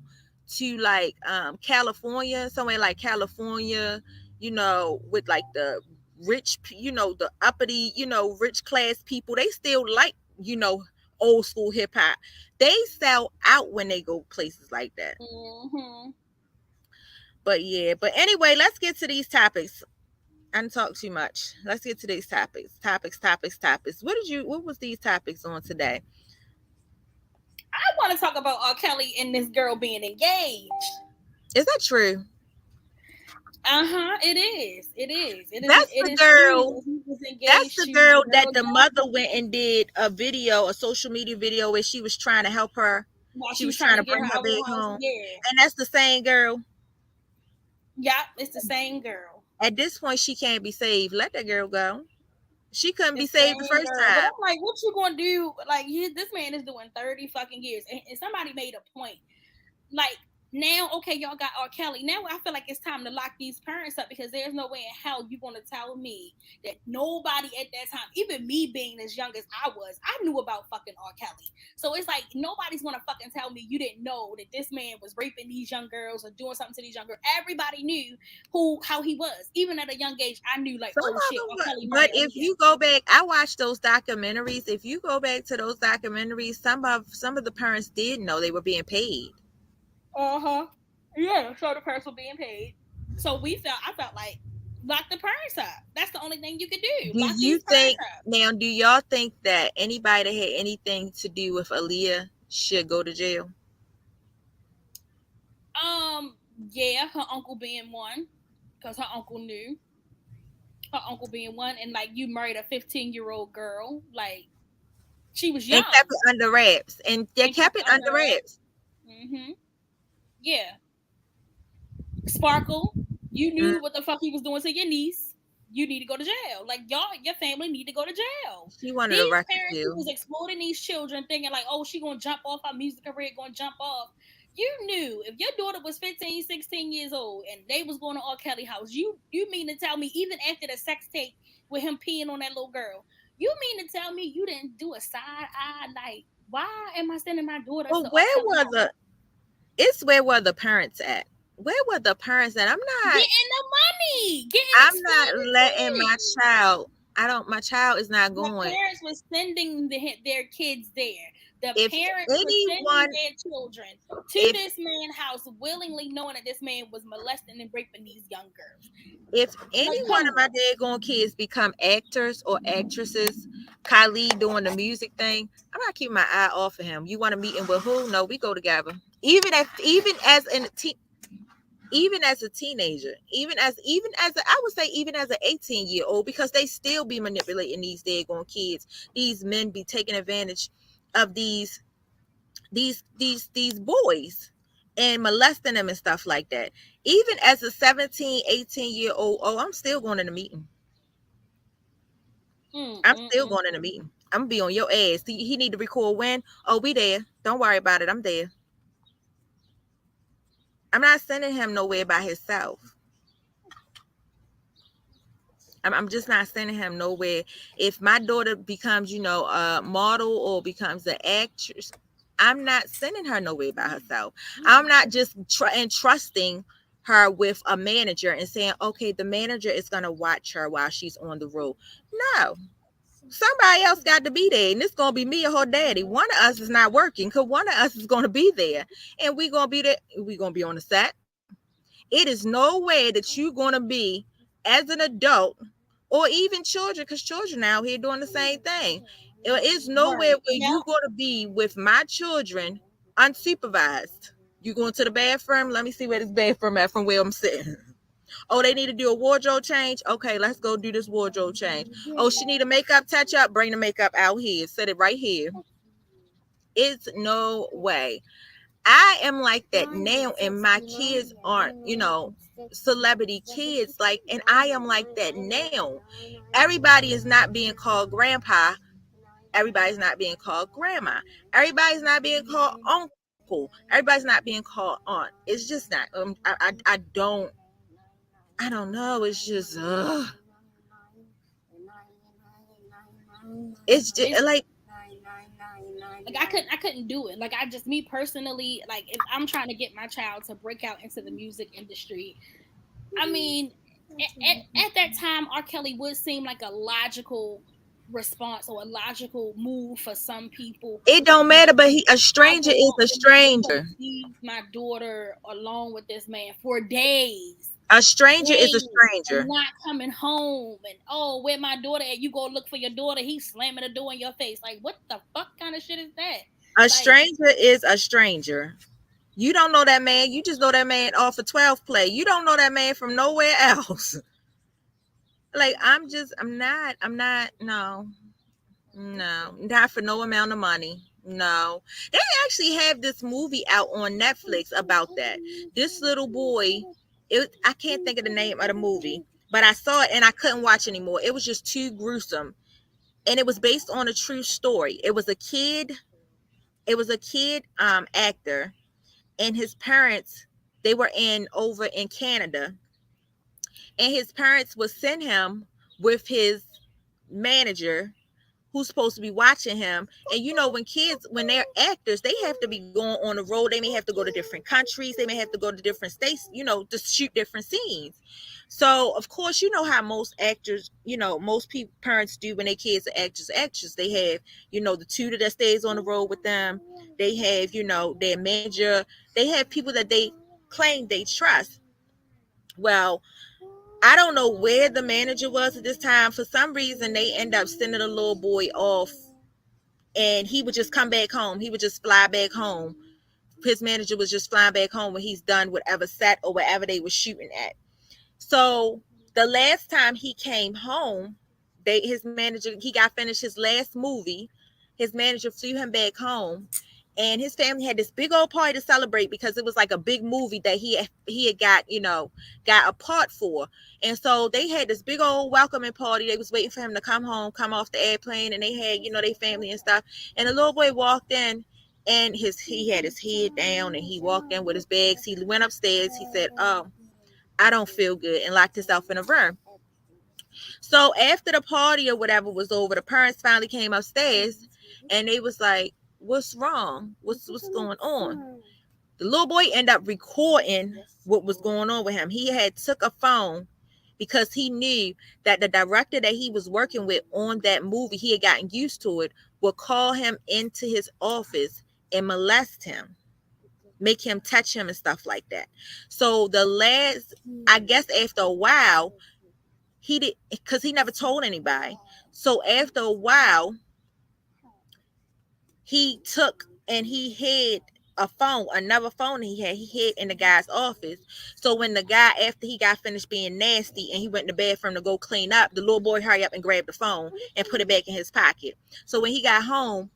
to like California, somewhere like California, with like the rich, the uppity, rich class people. They still like, old school hip hop. They sell out when they go places like that. Mm-hmm. But anyway, let's get to these topics. I didn't talk too much. Let's get to these topics. What was these topics on today? I want to talk about R. Kelly and this girl being engaged. Is that true? It is. That's the girl. That's the girl that the mother went and did a social media video where she was trying to help her. She was trying to bring her back home. Yeah. And that's the same girl. Yeah, it's the same girl. At this point, she can't be saved. Let that girl go. She couldn't be saved the first time. But I'm like, what you gonna do? Like, this man is doing 30 fucking years, and somebody made a point. Like, now, okay, y'all got R. Kelly. Now I feel like it's time to lock these parents up, because there's no way in hell you're going to tell me that nobody at that time, even me being as young as I was, I knew about fucking R. Kelly. So it's like, nobody's going to fucking tell me you didn't know that this man was raping these young girls or doing something to these young girls. Everybody knew how he was. Even at a young age, I knew, like, oh shit, R. Kelly. But if you go back, I watched those documentaries. If you go back to those documentaries, some of the parents did know they were being paid. Yeah, so the parents were being paid. So I felt like, lock the parents up. That's the only thing you could do. Do y'all think that anybody that had anything to do with Aaliyah should go to jail? Yeah, her uncle being one, because her uncle knew. Her uncle being one, and like, you married a 15-year-old girl, like, she was young. And kept it under wraps. And they kept it under wraps. Mm-hmm. Yeah. Sparkle, you knew what the fuck he was doing to your niece. You need to go to jail. Like, your family need to go to jail. She wanted to arrest parents who was exploiting these children, thinking like, oh, she gonna jump off her music career, gonna jump off. You knew if your daughter was 15, 16 years old and they was going to R. Kelly house, you mean to tell me, even after the sex tape with him peeing on that little girl, you mean to tell me you didn't do a side eye, like, Why am I sending my daughter Well, to R. Kelly house? where were the parents at? Where were the parents at? Getting the money, getting I'm not letting experience. my child. My child is not The going. parents were sending their kids there. The If parents were sending anyone, their children to if this man's house willingly, knowing that this man was molesting and raping these young girls. if any Like, one come of my on. daggone kids become actors or actresses, Kylie doing the music thing, I'm not keeping my eye off of him. You want to meet him with who? No, we go together. Even as a teenager, even as I would say even as an 18-year-old, because they still be manipulating these daggone kids. These men be taking advantage of these boys and molesting them and stuff like that. Even as a 17, 18-year-old, I'm still going in the meeting. I'm still going in the meeting. I'm gonna be on your ass. He need to record when? Oh, we there. Don't worry about it. I'm there. I'm not sending him nowhere by himself. I'm just not sending him nowhere. If my daughter becomes, a model or becomes an actress, I'm not sending her nowhere by herself. I'm not just entrusting her with a manager and saying, okay, the manager is going to watch her while she's on the road. No, somebody else got to be there, and it's going to be me or her daddy. One of us is not working because one of us is going to be there, and we're going to be there. We're going to be on the set. It is no way that you're going to be as an adult or even children, because children out here doing the same thing. It's nowhere where you're going to be with my children unsupervised. You going to the bathroom? Let me see where this bathroom at from where I'm sitting. Oh, they need to do a wardrobe change? Okay, let's go do this wardrobe change. Oh, she need a makeup touch up? Bring the makeup out here. Set it right here. It's no way. I am like that now, and my kids aren't, celebrity kids. Like, and I am like that now. Everybody is not being called grandpa. Everybody's not being called grandma. Everybody's not being called uncle. Everybody's not being called aunt. It's just not. I don't know. It's just, it's just like I couldn't do it. Like, me personally, like, if I'm trying to get my child to break out into the music industry, I mean, at that time, R. Kelly would seem like a logical response or a logical move for some people. It don't matter, but a stranger is a stranger. Leave my daughter alone with this man for days. A stranger is a stranger. Not coming home, and where my daughter at? You go look for your daughter. He's slamming the door in your face. Like, what the fuck kind of shit is that? A stranger is a stranger. You don't know that man. You just know that man off of 12 play. You don't know that man from nowhere else. Like, I'm not, no, not for no amount of money. No. They actually have this movie out on Netflix about that. This little boy, I can't think of the name of the movie, but I saw it and I couldn't watch anymore. It was just too gruesome. And it was based on a true story. It was a kid actor, and his parents, they were over in Canada, and his parents would send him with his manager who's supposed to be watching him. And when kids, when they're actors, they have to be going on the road. They may have to go to different countries. They may have to go to different states, to shoot different scenes. So, of course, you know how most actors, most parents do when their kids are actors. They have, the tutor that stays on the road with them. They have, their manager. They have people that they claim they trust. Well, I don't know where the manager was at this time. For some reason, they end up sending a little boy off, and he would just come back home. He would just fly back home. His manager was just flying back home when he's done whatever set or whatever they were shooting at. So the last time he came home, he got finished his last movie. His manager flew him back home, and his family had this big old party to celebrate because it was like a big movie that he had got a part for. And so they had this big old welcoming party. They was waiting for him to come home, come off the airplane, and they had, their family and stuff. And the little boy walked in, and he had his head down, and he walked in with his bags. He went upstairs. He said, "Oh, I don't feel good," and locked himself in a room. So after the party or whatever was over, the parents finally came upstairs, and they was like, what's wrong? What's going on? The little boy ended up recording what was going on with him. He had took a phone because he knew that the director that he was working with on that movie, he had gotten used to it, would call him into his office and molest him, make him touch him and stuff like that. So the last, I guess after a while, he did, because he never told anybody. So after a while, he took and he hid a phone, another phone he hid in the guy's office. So when the guy, after he got finished being nasty and he went in the bathroom to go clean up, the little boy hurry up and grabbed the phone and put it back in his pocket. So when he got home,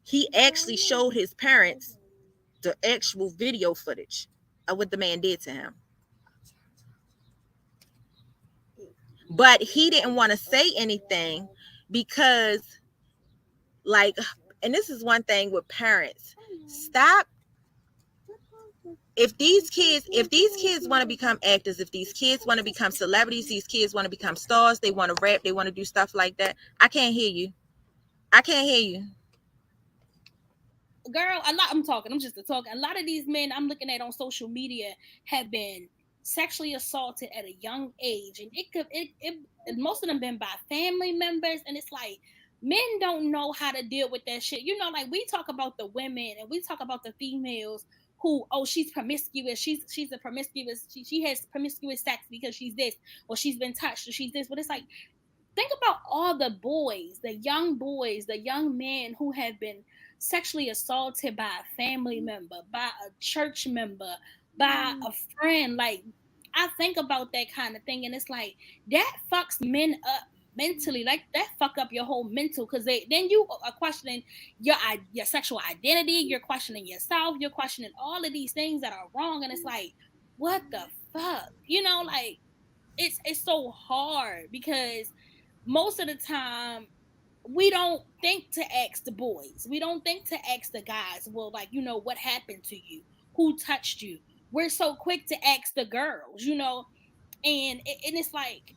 he actually showed his parents the actual video footage of what the man did to him. But he didn't want to say anything because, like, and this is one thing with parents, stop. If these kids want to become actors, if these kids want to become celebrities, these kids want to become stars, they want to rap, they want to do stuff like that. I can't hear you. Girl, I'm just talking. A lot of these men I'm looking at on social media have been sexually assaulted at a young age, and most of them been by family members, and it's like, men don't know how to deal with that shit. You know, like, we talk about the women and we talk about the females who, oh, she's promiscuous, she's a promiscuous, she has promiscuous sex because she's this, or she's been touched, or she's this. But it's like, think about all the boys, the young men who have been sexually assaulted by a family member, by a church member, by a friend. Like, I think about that kind of thing, and it's like, that fucks men up mentally. Like, that fuck up your whole mental, because then you are questioning your sexual identity, you're questioning yourself, you're questioning all of these things that are wrong, and it's like, what the fuck? You know, like, it's so hard because most of the time we don't think to ask the boys. We don't think to ask the guys, well, like, you know, what happened to you? Who touched you? We're so quick to ask the girls, you know? And it's like,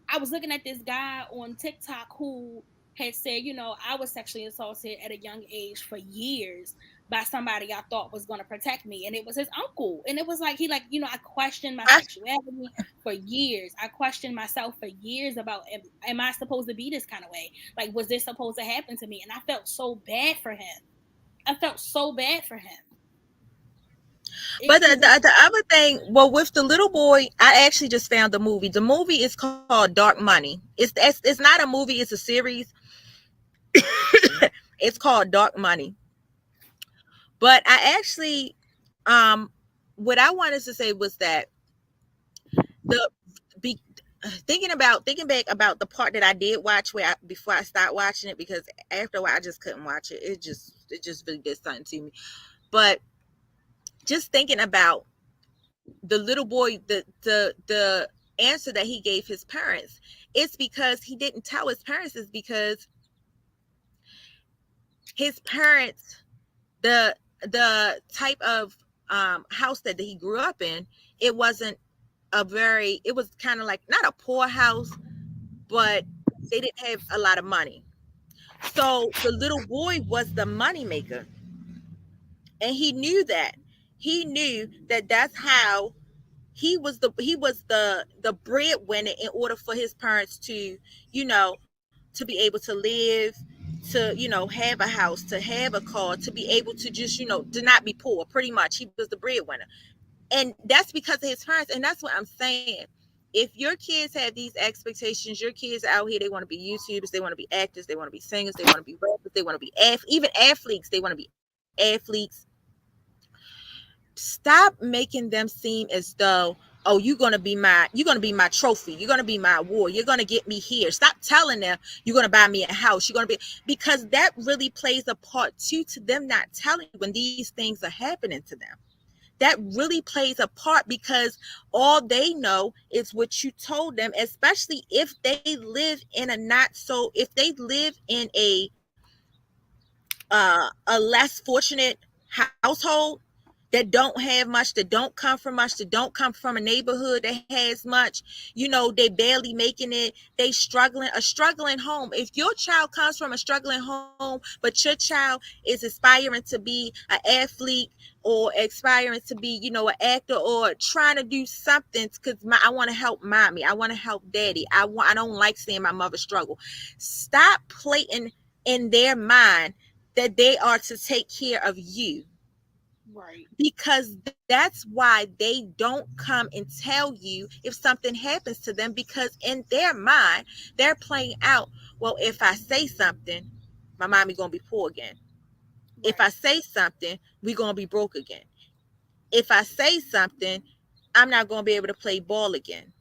I was looking at this guy on TikTok who had said, you know, I was sexually assaulted at a young age for years by somebody I thought was going to protect me, and it was his uncle. And it was like, he, like, you know, I questioned my sexuality for years. I questioned myself for years about, am I supposed to be this kind of way? Like, was this supposed to happen to me? And I felt so bad for him. But the other thing, well, with the little boy, I actually just found the movie. The movie is called Dark Money. It's not a movie, it's a series. It's called Dark Money. But I actually, what I wanted to say was that thinking back about the part that I did watch before I started watching it, because after a while I just couldn't watch it. It just really did something to me. But just thinking about the little boy, the answer that he gave his parents, it's because he didn't tell his parents, is because his parents, the type of house that he grew up in, it was kind of like, not a poor house, but they didn't have a lot of money. So the little boy was the money maker, and he knew that. That's how he was the breadwinner in order for his parents to, you know, to be able to live, to, you know, have a house, to have a car, to be able to just, you know, to not be poor. Pretty much, he was the breadwinner. And that's because of his parents. And that's what I'm saying. If your kids have these expectations, your kids out here, they want to be YouTubers, they want to be actors, they want to be singers, they want to be rappers, they want to be even athletes, they want to be athletes. Stop making them seem as though, oh, you're gonna be my trophy, you're gonna be my award, you're gonna get me here. Stop telling them you're gonna buy me a house, you're gonna be, because that really plays a part too to them not telling when these things are happening to them. That really plays a part, because all they know is what you told them, especially if they live in a less fortunate household. that don't have much, that don't come from much, that don't come from a neighborhood that has much, they barely making it, they struggling, a struggling home. If your child comes from a struggling home, but your child is aspiring to be an athlete or aspiring to be, an actor or trying to do something because I want to help mommy, I want to help daddy, I don't like seeing my mother struggle. Stop playing in their mind that they are to take care of you. Right. Because that's why they don't come and tell you if something happens to them, because in their mind, they're playing out, well, if I say something, my mommy gonna be poor again. If I Right. say something, we gonna be broke again. If I say something, I'm not gonna be able to play ball again.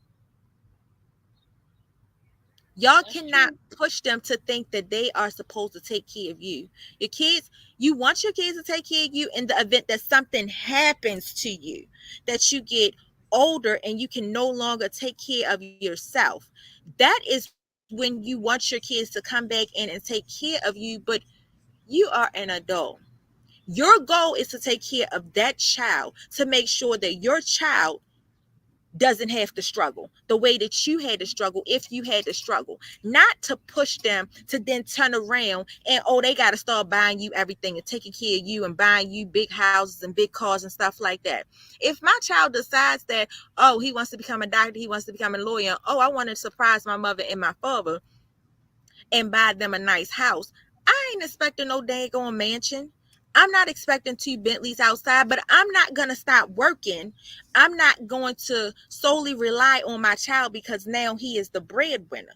Y'all That's cannot true. push them to think that they are supposed to take care of you. Your kids, you want your kids to take care of you in the event that something happens to you, that you get older and you can no longer take care of yourself. That is when you want your kids to come back in and take care of you, but you are an adult. Your goal is to take care of that child, to make sure that your child doesn't have to struggle the way that you had to struggle, if you had to struggle, not to push them to then turn around and, oh, they got to start buying you everything and taking care of you and buying you big houses and big cars and stuff like that. If my child decides that, oh, he wants to become a doctor, he wants to become a lawyer, oh, I want to surprise my mother and my father and buy them a nice house, I ain't expecting no daggone mansion. I'm not expecting 2 Bentleys outside, but I'm not going to stop working. I'm not going to solely rely on my child because now he is the breadwinner.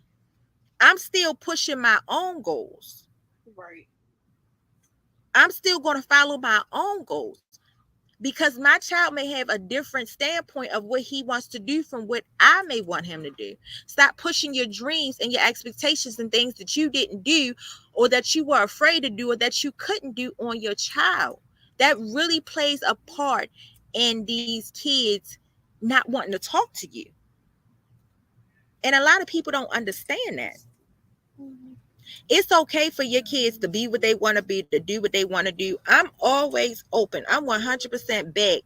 I'm still pushing my own goals. Right. I'm still going to follow my own goals, because my child may have a different standpoint of what he wants to do from what I may want him to do. Stop pushing your dreams and your expectations and things that you didn't do, or that you were afraid to do, or that you couldn't do on your child. That really plays a part in these kids not wanting to talk to you. And a lot of people don't understand that. Mm-hmm. It's okay for your kids to be what they want to be, to do what they want to do. I'm always open. I'm 100% back.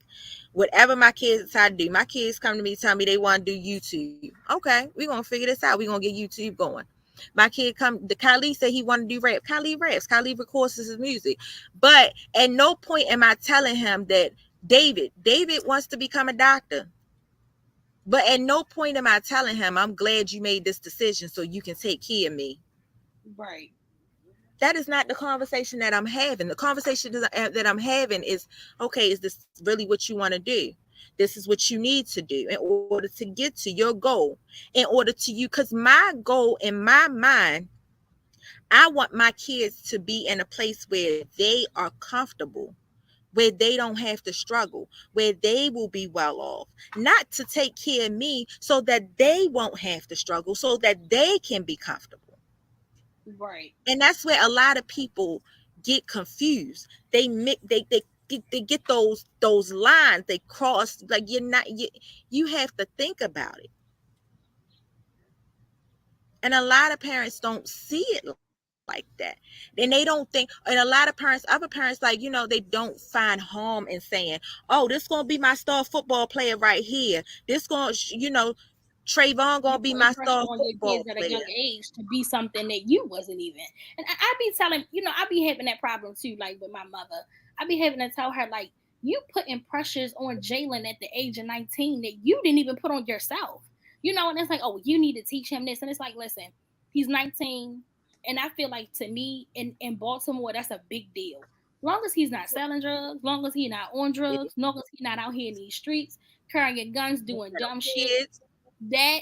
Whatever my kids decide to do. My kids come to me, tell me they want to do YouTube. Okay, we're going to figure this out. We're going to get YouTube going. My kid the Kylie said he wanted to do rap. Kylie raps. Kylie records his music. But at no point am I telling him that David wants to become a doctor. But at no point am I telling him, I'm glad you made this decision so you can take care of me. Right. That is not the conversation that I'm having. The conversation that I'm having is, okay, is this really what you want to do? This is what you need to do in order to get to your goal, in order to you, because my goal in my mind, I want my kids to be in a place where they are comfortable, where they don't have to struggle, where they will be well off, not to take care of me so that they won't have to struggle, so that they can be comfortable. Right. And that's where a lot of people get confused. They get those lines, they cross, like you have to think about it. And a lot of parents don't see it like that. And they don't think, and a lot of parents, other parents, like, they don't find harm in saying, oh, this gonna be my star football player right here. This gonna, Trayvon gonna You're be putting my pressure star on your football kids at a player. young age to be something that you wasn't even. And I be telling, I be having that problem too, like with my mother. I be having to tell her, like, you putting pressures on Jalen at the age of 19 that you didn't even put on yourself. And it's like, oh, you need to teach him this. And it's like, listen, he's 19. And I feel like, to me, in Baltimore, that's a big deal. Long as he's not selling drugs, long as he's not on drugs, long as he's not out here in these streets carrying guns, doing dumb shit, Kids. that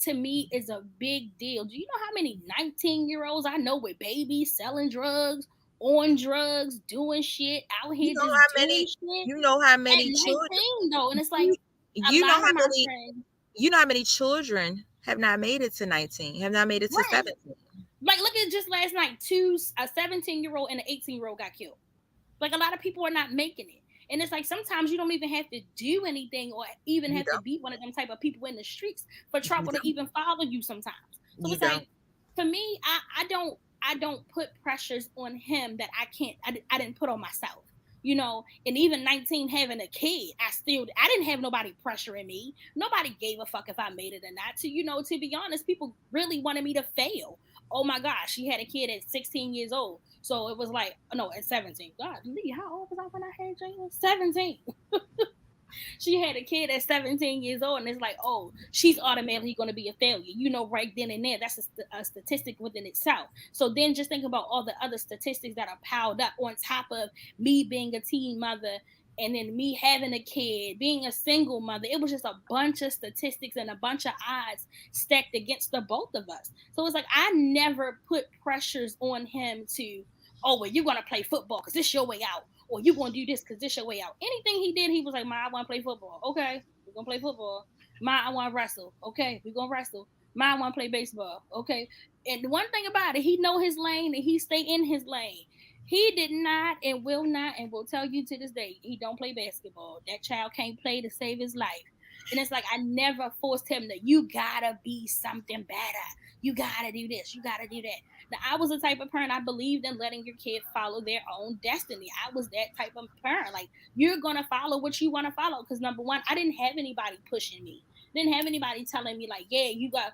to me is a big deal. Do you know how many 19-year-olds I know with babies selling drugs, on drugs, doing shit, out You here know just how doing many, shit you know how at many children, 19 though? And it's like you, a you know lot how of my many, friends, children have not made it to 19, have not made it to right? 17. Like, look at just last night, a 17-year-old and an 18-year-old got killed. Like, a lot of people are not making it. And it's like, sometimes you don't even have to do anything or even You have to don't. be one of them type of people in the streets for You trouble to don't. even follow you sometimes. So You it's don't. like, for me, I don't put pressures on him that I didn't put on myself. And even 19 having a kid, I didn't have nobody pressuring me. Nobody gave a fuck if I made it or not. To be honest, people really wanted me to fail. Oh my gosh, she had a kid at 16 years old. So it was like, no, at 17. God, Lee, how old was I when I had Jalen? 17. She had a kid at 17 years old, and it's like, oh, she's automatically going to be a failure. Right then and there, that's a statistic within itself. So then just think about all the other statistics that are piled up on top of me being a teen mother, and then me having a kid, being a single mother. It was just a bunch of statistics and a bunch of odds stacked against the both of us. So it's like I never put pressures on him to, oh, well, you're going to play football because it's your way out, or you gonna do this because this your way out. Anything he did, he was like, Ma, I want to play football. Okay, we're gonna play football. Ma, I want to wrestle. Okay, we're gonna wrestle. Ma, I want to play baseball. Okay. And the one thing about it, he know his lane and he stay in his lane. He did not and will tell you to this day, he don't play basketball. That child can't play to save his life. And it's like I never forced him to, you gotta be something better. You gotta do this. You gotta do that. Now, I was the type of parent, I believed in letting your kid follow their own destiny. I was that type of parent. Like, you're going to follow what you want to follow. Because, number one, I didn't have anybody pushing me. Didn't have anybody telling me, like, yeah, you got,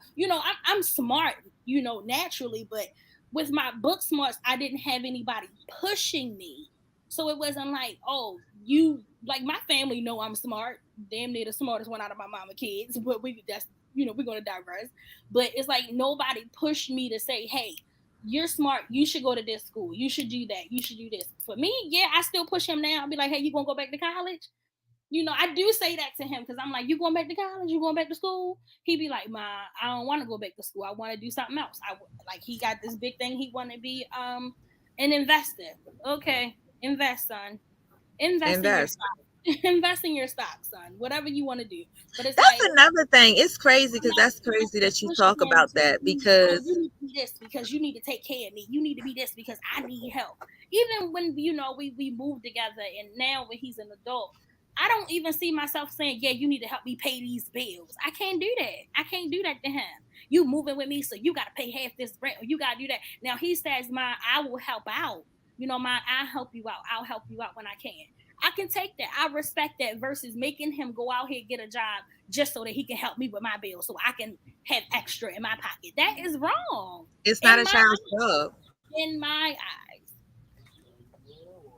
I'm smart, naturally. But with my book smarts, I didn't have anybody pushing me. So it wasn't like, oh, my family know I'm smart. Damn near the smartest one out of my mama kids. But we're going to digress. But it's like nobody pushed me to say, hey, you're smart. You should go to this school. You should do that. You should do this. For me, yeah, I still push him now. I'll be like, hey, you going to go back to college? I do say that to him because I'm like, you going back to college? You going back to school? He be like, Ma, I don't want to go back to school. I want to do something else. He got this big thing. He want to be an investor. Okay, invest, son. Invest in your stock. Invest in your stock, son. Whatever you want to do. But that's like, another thing. It's crazy because that's crazy that you talk about that because you need to be this because you need to take care of me. You need to be this because I need help. Even when we moved together and now when he's an adult, I don't even see myself saying, yeah, you need to help me pay these bills. I can't do that. I can't do that to him. You moving with me, so you got to pay half this rent or you got to do that. Now he says, Ma, I will help out. Ma, I'll help you out. I'll help you out when I can. I can take that. I respect that versus making him go out here and get a job just so that he can help me with my bills so I can have extra in my pocket. That is wrong. It's not a child's job. In my eyes.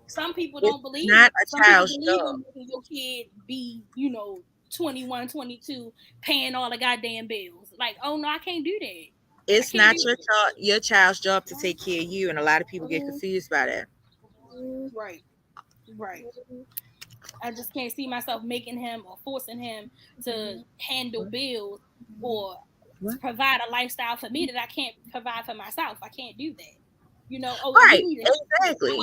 Some people don't believe not a child's job. Your kid be, 21, 22, paying all the goddamn bills. Like, oh no, I can't do that. It's not your child's job to take care of you, and a lot of people get confused by that. Right. I just can't see myself making him or forcing him to handle bills or provide a lifestyle for me that I can't provide for myself. I can't do that. Right, exactly.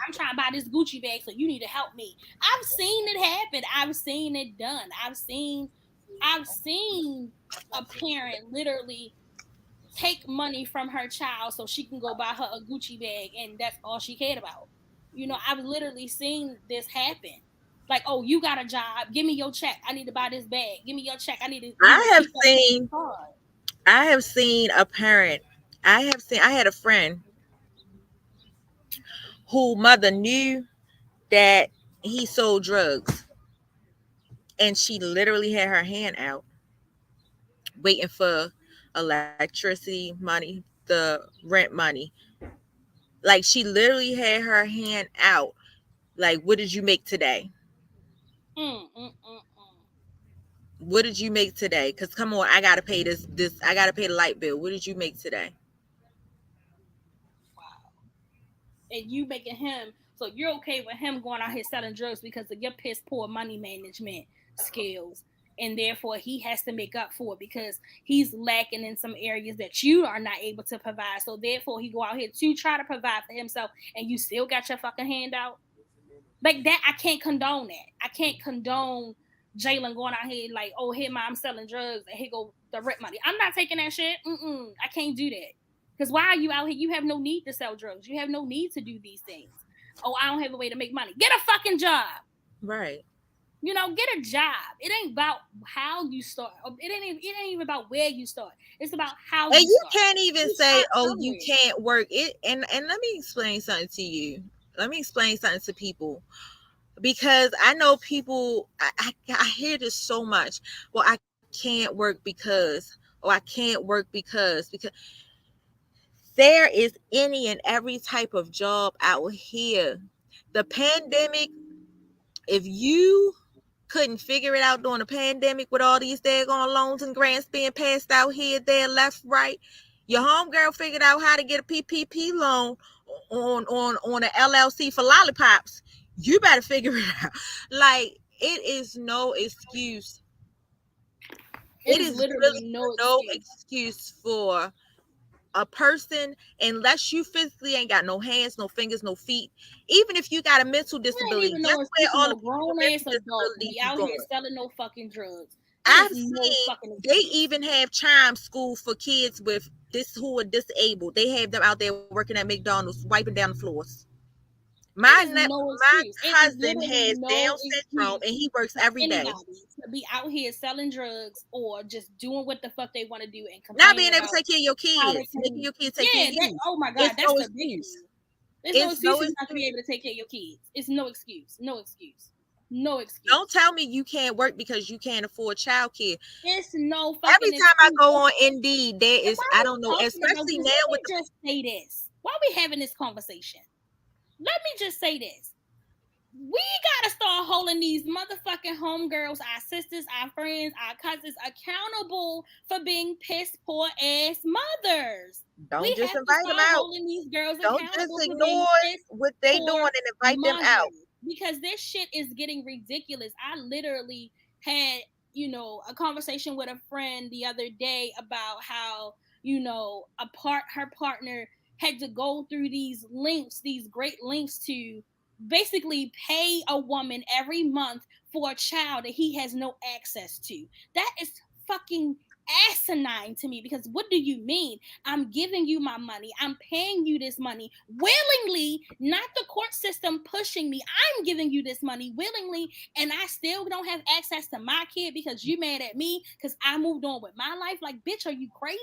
I'm trying to buy this Gucci bag, so you need to help me. I've seen it happen. I've seen it done. I've seen a parent literally take money from her child so she can go buy her a Gucci bag, and that's all she cared about. I've literally seen this happen. Like, oh, you got a job. Give me your check. I need to buy this bag. Give me your check. I have seen a parent. I had a friend whose mother knew that he sold drugs. And she literally had her hand out waiting for electricity money, the rent money. Like, she literally had her hand out. Like, what did you make today? What did you make today? Because come on, I gotta pay this. I gotta pay the light bill. What did you make today? Wow. And you making him, so you're okay with him going out here selling drugs because of your piss poor money management skills, and therefore he has to make up for it because he's lacking in some areas that you are not able to provide. So therefore he go out here to try to provide for himself, and you still got your fucking hand out. Like that, I can't condone that. I can't condone Jalen going out here like, oh, here, mom selling drugs, and here go the rent money. I'm not taking that shit. I can't do that. Because why are you out here? You have no need to sell drugs. You have no need to do these things. Oh, I don't have a way to make money. Get a fucking job. Right. Get a job. It ain't about how you start. It ain't even about where you start. It's about how you start. Can't even say, oh, you can't work it. And let me explain something to you. let me explain something to people, because I know people, I hear this so much. Well, I can't work because, or I can't work because there is any and every type of job out here. The pandemic, if you couldn't figure it out during the pandemic with all these daggone loans and grants being passed out here, there, left, right, your homegirl figured out how to get a PPP loan on an LLC for lollipops. You better figure it out. Like, it is no excuse. It It is is literally really no no excuse. excuse for a person, unless you physically ain't got no hands, no fingers, no feet. Even if you got a mental It ain't disability, even guess no where excuse for all the no people with grown mental ass adult to disabilities be is out here going? selling no fucking drugs. It is I've no seen fucking they excuse. even have chime school for kids with this who are disabled. They have them out there working at McDonald's, wiping down the floors. It My is no my excuse. It is cousin literally has Down no syndrome, excuse and he works for every day. anybody to be out here selling drugs or just doing what the fuck they want to do and Not complaining being able to about take care of your how they kids, making can. your kids take care Yeah, of that. you. Oh my god, It's that's no the biggest excuse. thing. There's no It's excuse no for you not to excuse. be able to take care of your kids. It's no excuse. No excuse. No Don't excuse. tell me you can't work because you can't afford childcare. It's no Every fucking time I excuse. go on Indeed, there And is, while I we don't know, talking about especially this, now let me with the, just say this. While we having this conversation, let me just say this. We gotta start holding these motherfucking homegirls, our sisters, our friends, our cousins accountable for being piss poor ass mothers. We don't just have to invite them start out. holding these girls Don't just accountable for being ignore piss what they doing poor and invite them out. mothers. Because this shit is getting ridiculous. I literally had, a conversation with a friend the other day about how, her partner had to go through these great lengths to basically pay a woman every month for a child that he has no access to. That is fucking asinine to me, because what do you mean? I'm giving you my money, I'm paying you this money willingly, not the court system pushing me. I'm giving you this money willingly, and I still don't have access to my kid because you mad at me because I moved on with my life. Like, bitch, are you crazy?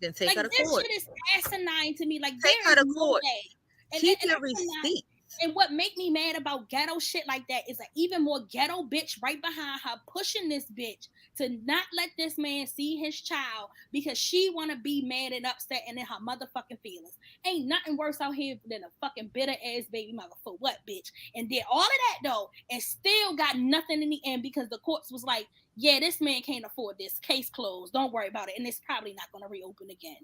Then take Like, her to this court. shit is asinine to me. Like, Take there her is to no court. way. Keep And your I cannot. receipts. And what make me mad about ghetto shit like that is an even more ghetto bitch right behind her pushing this bitch to not let this man see his child because she want to be mad and upset and in her motherfucking feelings. Ain't nothing worse out here than a fucking bitter ass baby mother. For what, bitch? And did all of that though and still got nothing in the end because the courts was like, yeah, this man can't afford this. Case closed. Don't worry about it. And it's probably not going to reopen again.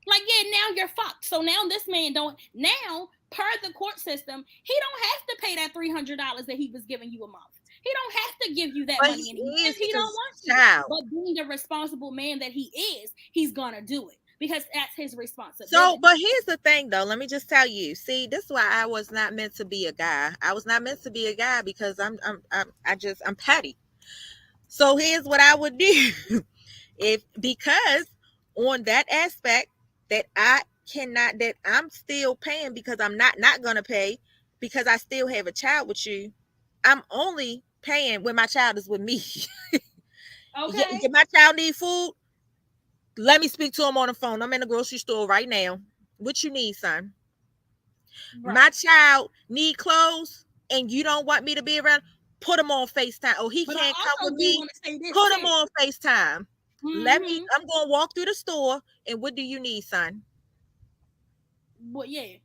Like, yeah, now you're fucked. So now this man don't, now per the court system, he don't have to pay that $300 that he was giving you a month. He don't have to give you that But money anymore he if is he don't his want to. child. But being the responsible man that he is, he's gonna do it because that's his responsibility. So, but here's the thing though. Let me just tell you. See, this is why I was not meant to be a guy. I was not meant to be a guy because I'm petty. So here's what I would do. Because on that aspect that I cannot, that I'm still paying because I'm not gonna pay because I still have a child with you. I'm only paying when my child is with me. Okay. My child need food. Let me speak to him on the phone. I'm in the grocery store right now. What you need, son? Right. My child need clothes and you don't want me to be around. Put him on FaceTime. Oh, he can't come with me. Put him on FaceTime. Mm-hmm. I'm going to walk through the store. And what do you need, son? Well, yeah.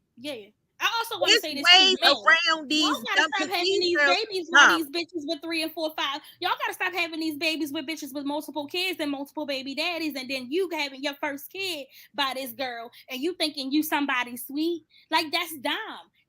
I also want to say this ways too, around these. Y'all gotta stop having these babies with these bitches with 3 and 4, 5. Y'all gotta stop having these babies with bitches with multiple kids and multiple baby daddies, and then you having your first kid by this girl, and you thinking you somebody sweet. Like, that's dumb.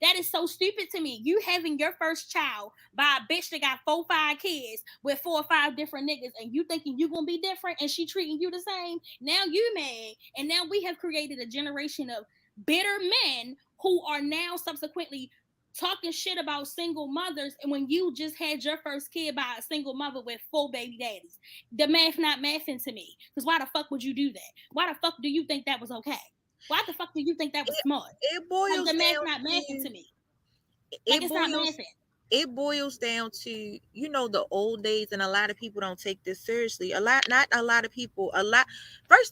That is so stupid to me. You having your first child by a bitch that got 4, 5 kids with 4 or 5 different niggas, and you thinking you gonna be different, and she treating you the same. Now you mad, and now we have created a generation of bitter men who are now subsequently talking shit about single mothers, and when you just had your first kid by a single mother with 4 baby daddies. The math not mathing to me. Because why the fuck would you do that? Why the fuck do you think that was okay? Why the fuck do you think that was smart? It boils like, the math down not mathing to me. Like, it's not mathing. It boils down to, the old days, and a lot of people don't take this seriously. First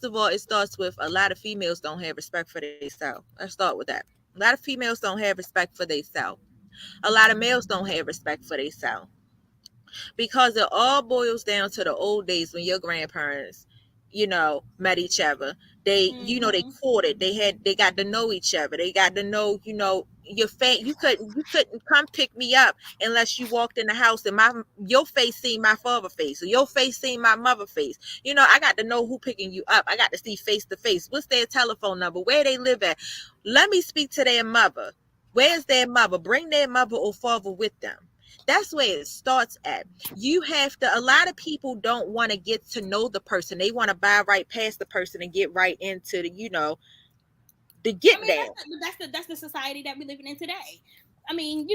of all, it starts with a lot of females don't have respect for themselves. Let's start with that. A lot of females don't have respect for themselves. A lot of males don't have respect for themselves, because it all boils down to the old days when your grandparents, met each other. They, they Mm-hmm. courted. They got to know each other. They got to know, you couldn't come pick me up unless you walked in the house and your face seen my father face, or your face seen my mother face. I got to know who picking you up. I got to see face to face. What's their telephone number? Where they live at? Let me speak to their mother. Where's their mother? Bring their mother or father with them. That's where it starts at. You have to, a lot of people don't want to get to know the person. They want to buy right past the person and get right into the I get mean, down. that's the society that we're living in today. I mean,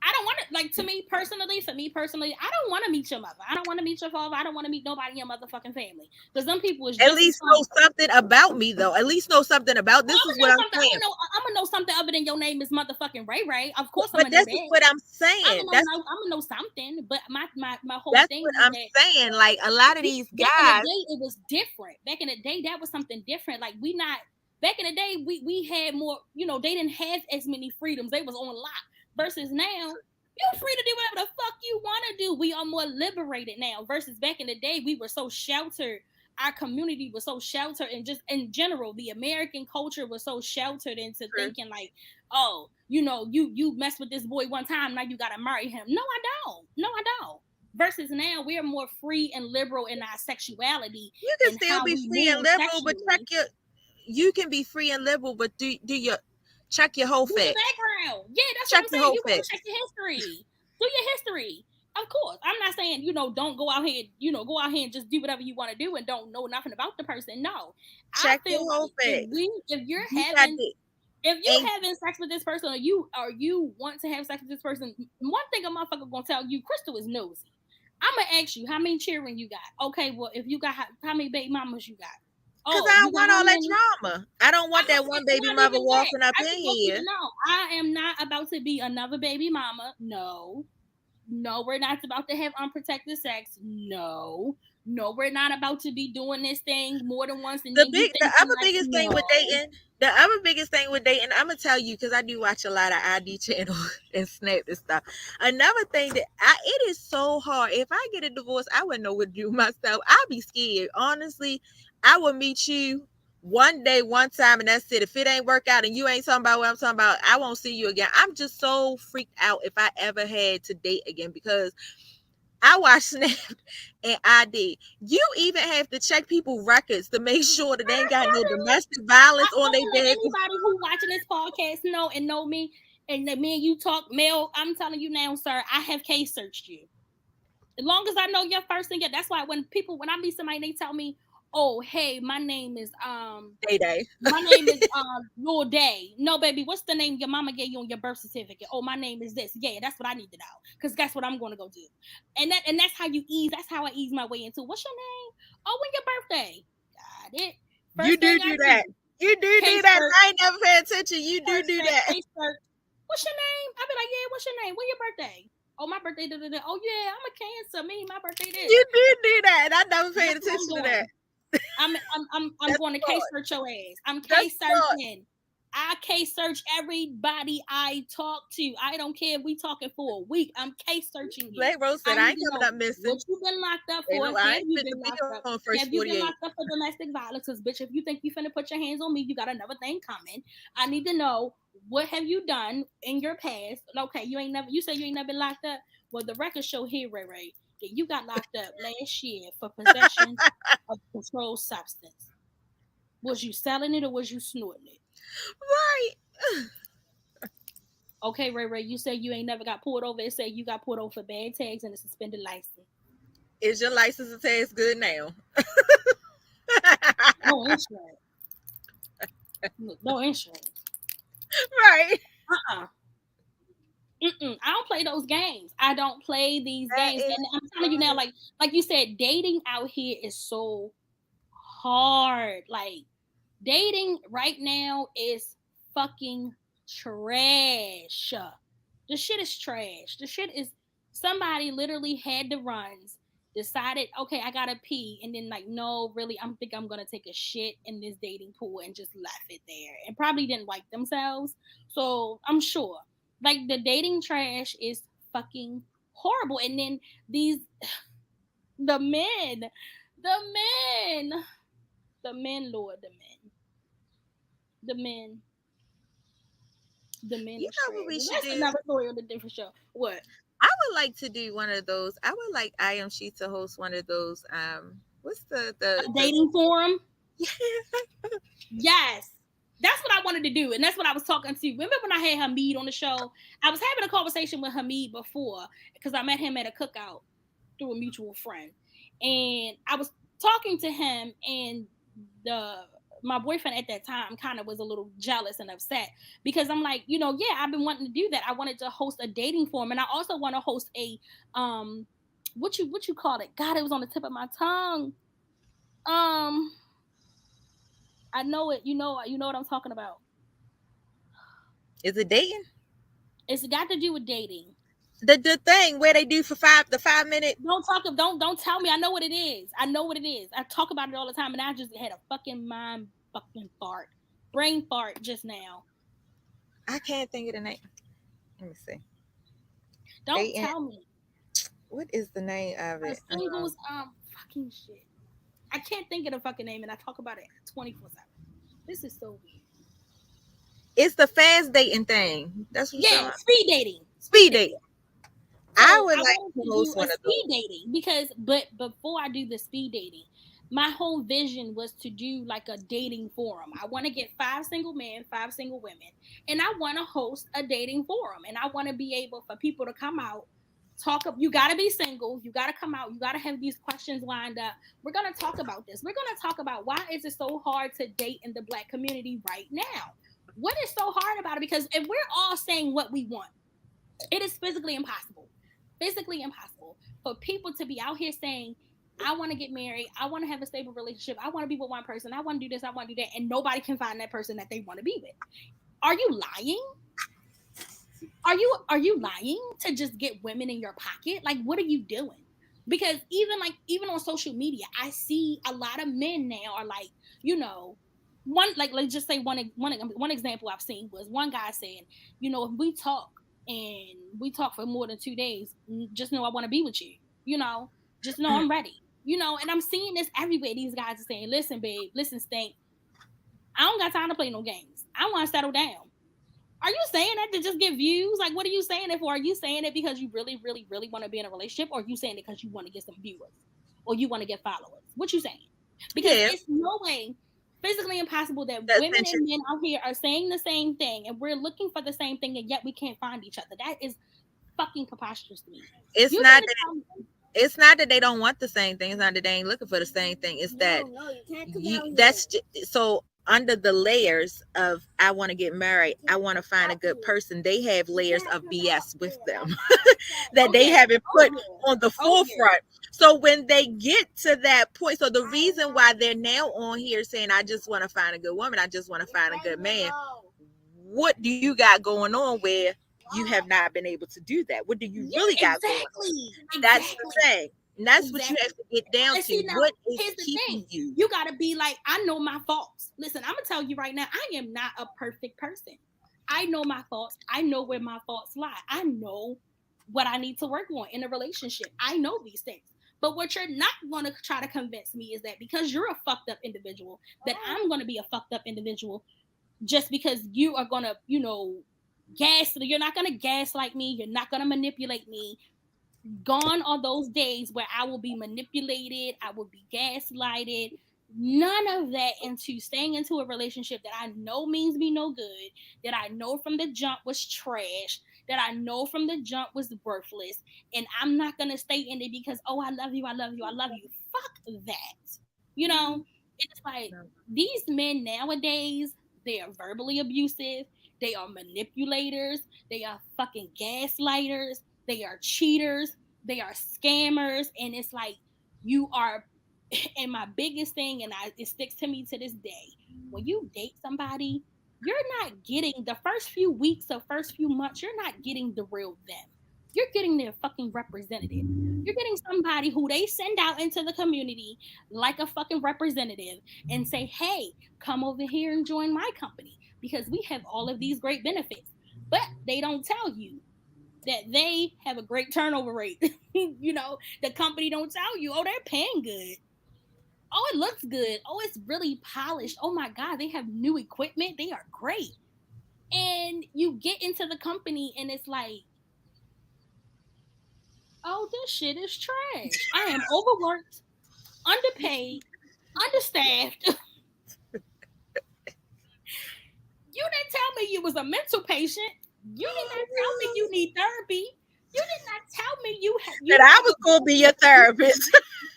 I don't want to, like, for me personally, I don't want to meet your mother. I don't want to meet your father. I don't want to meet nobody in your motherfucking family. Because some people is At just as least know something about me, though. At least know something about, Well, this I'm is gonna what know I'm something. saying. I'm gonna know something other than your name is motherfucking Ray Ray. Of course, I'm But gonna know this is that. what I'm I'm saying. gonna know. I'm gonna know something. But my whole That's thing what was I'm that saying. Like, a lot of these back in the guys. day, it was different. Back in the day, that was something different. Like, we not back in the day, we had more. They didn't have as many freedoms. They was on lock. Versus now, you're free to do whatever the fuck you want to do. We are more liberated now. Versus back in the day, we were so sheltered. Our community was so sheltered, and just in general, the American culture was so sheltered into True. thinking like, oh, you messed with this boy one time, now you gotta marry him. No, I don't. No, I don't. Versus now, we're more free and liberal in our sexuality You can and still how be we free and move liberal, but check sexually. your. You can be free and liberal, but do your check your whole Do your facts. background. Yeah, that's what Check I'm your saying. whole You gotta facts. check your history. Do your history. Of course. I'm not saying, don't go out here, go out here and just do whatever you want to do and don't know nothing about the person. No. I Check your feel whole like facts. if you're You got having to. if you And having sex with this person, or you want to have sex with this person, one thing a motherfucker gonna tell you, Crystal is nosy. I'm gonna ask you how many children you got. Okay, well, if you got how many baby mamas you got? because Oh, I you don't got want how all that many? drama. I don't want that one baby Not mother even that. walking up I in just want you here. to know, I am not about to be another baby mama. No, no, we're not about to have unprotected sex. No, no, we're not about to be doing this thing more than once, and then you The thinking other like, biggest thing with no. dating, I'm gonna tell you, because I do watch a lot of ID channel and Snap and stuff. Another thing it is so hard. If I get a divorce, I wouldn't know what to do myself. I'd be scared. Honestly, I would meet you one day, one time, and that's it. If it ain't work out and you ain't talking about what I'm talking about, I won't see you again. I'm just so freaked out if I ever had to date again, because I watch Snap and ID. You even have to check people's records to make sure that they ain't got no domestic violence I'm on their gonna let back. anybody who watching this podcast know me, and that me and you talk, Mel. I'm telling you now, sir, I have case searched you. As long as I know your first and that's why when I meet somebody, they tell me, "Oh, hey, Day day. my name is Lil Day." No, baby, what's the name your mama gave you on your birth certificate? Oh, my name is this. Yeah, that's what I need to know, because that's what I'm going to go do. And that's how you ease. That's how I ease my way into, what's your name? Oh, when your birthday? Got it. You First thing do I do that. do, You do case that. search. I ain't never paid attention. You do First do thing, that. case search. What's your name? I be like, yeah, what's your name? When your birthday? Oh, my birthday. Da, da, da. Oh, yeah, I'm a Cancer. Me, my birthday this. You do that. And I never paid That's what I'm attention to that. doing. I'm That's going to case smart. search your ass. I'm That's case smart. searching. I case search everybody I talk to. I don't care if we talking for a week. I'm case searching you. BlackRoses said I I need ain't to coming know up missing. what you've been locked up They for. know Have I ain't you fit to been be locked up? on first Have you been 48. locked up for domestic violence? Because, bitch, if you think you finna put your hands on me, you got another thing coming. I need to know, what have you done in your past? Okay, you say you ain't never been locked up. Well, the records show here, Ray Ray, that you got locked up last year for possession of controlled substance. Was you selling it or was you snorting it? Right. Okay, Ray Ray, you say you ain't never got pulled over. It say you got pulled over for bad tags and a suspended license. Is your license and tags good now? No insurance. No insurance. Right. Uh-uh. I don't play those games. I don't play these That games. is And I'm telling you now, like you said, dating out here is so hard. Like, dating right now is fucking trash. The shit is trash. The shit is, somebody literally had the runs decided, okay, I gotta pee, and then like, no, really, I'm gonna take a shit in this dating pool and just left it there, and probably didn't wipe themselves. So I'm sure, like, the dating trash is fucking horrible. And then these the men, the men, the men, Lord, the men, the men You is know trash. what we And should that's do? another story on a different show. What? I would like to do one of those. I would like I.Am.She to host one of those. What's A dating forum? Yeah. Yes. That's what I wanted to do. And that's what I was talking to. Remember when I had Hamid on the show? I was having a conversation with Hamid before because I met him at a cookout through a mutual friend. And I was talking to him, and the my boyfriend at that time kind of was a little jealous and upset because I'm like, yeah, I've been wanting to do that. I wanted to host a dating forum, and I also want to host a what you call it? God, it was on the tip of my tongue. Um I know it. You know what I'm talking about. Is it dating? It's got to do with dating. The thing where they do for the 5 minute. Don't tell me. I know what it is. I know what it is. I talk about it all the time, and I just had a fucking mind fucking fart, brain fart just now. I can't think of the name. Let me see. Don't Dating. tell me. What is the name of it? Singles fucking shit. I can't think of the fucking name, and I talk about it 24/7. This is so weird. It's the fast dating thing. That's what. Yeah, speed dating. Speed dating. So I would I like wanted to to host do a one of speed those. dating because, but before I do the speed dating, my whole vision was to do like a dating forum. I want to get 5 single men, 5 single women, and I want to host a dating forum. And I want to be able for people to come out, talk. You got to be single. You got to come out. You got to have these questions lined up. We're gonna talk about this. We're gonna talk about why is it so hard to date in the Black community right now. What is so hard about it? Because if we're all saying what we want, it is physically impossible for people to be out here saying, I want to get married, I want to have a stable relationship, I want to be with one person, I want to do this, I want to do that, and nobody can find that person that they want to be with. Are you lying? Are you lying to just get women in your pocket? Like, what are you doing? Because even on social media, I see a lot of men now are like, one, like, let's just say one example I've seen was one guy saying, if we talk and we talk for more than 2 days, just know I want to be with you. Just know I'm ready. And I'm seeing this everywhere. These guys are saying, listen, babe, listen, Stink, I don't got time to play no games. I want to settle down. Are you saying that to just get views? Like, what are you saying it for? Are you saying it because you really, really, really want to be in a relationship, or are you saying it because you want to get some viewers, or you want to get followers? What you saying? Because it's no way physically impossible that women and men out here are saying the same thing, and we're looking for the same thing, and yet we can't find each other. That is fucking preposterous to me. It's not that they don't want the same thing. It's not that they ain't looking for the same thing. It's that so under the layers of I want to get married, I want to find a good person, they have layers of BS with them that they haven't put on the forefront. So when they get to that point, so the reason why they're now on here saying, I just want to find a good woman, I just want to find a good man, what do you got going on where you have not been able to do that? What do you really got going on? That's the thing. And that's what you have to get down to. Now, what is keeping you? You got to be like, I know my faults. Listen, I'm going to tell you right now, I am not a perfect person. I know my faults. I know where my faults lie. I know what I need to work on in a relationship. I know these things. But what you're not going to try to convince me is that because you're a fucked up individual, that I'm going to be a fucked up individual just because you are going to, you're not going to gaslight me. You're not going to manipulate me. Gone are those days where I will be manipulated, I will be gaslighted. None of that into staying into a relationship that I know means me no good, that I know from the jump was trash, that I know from the jump was worthless, and I'm not going to stay in it because, oh, I love you, I love you, I love you. Fuck that. It's like these men nowadays, they are verbally abusive, they are manipulators, they are fucking gaslighters, they are cheaters, they are scammers, and it's like you are. And my biggest thing, and it sticks to me to this day, when you date somebody, you're not getting the first few weeks or first few months, you're not getting the real them. You're getting their fucking representative. You're getting somebody who they send out into the community like a fucking representative and say, hey, come over here and join my company because we have all of these great benefits. But they don't tell you that they have a great turnover rate. You know, the company don't tell you, oh, they're paying good. Oh, it looks good. Oh, it's really polished. Oh my God, they have new equipment. They are great. And you get into the company and it's like, oh, this shit is trash. I am overworked, underpaid, understaffed. You didn't tell me you was a mental patient. You did not tell me you need therapy. You did not tell me that I was going to be your therapist.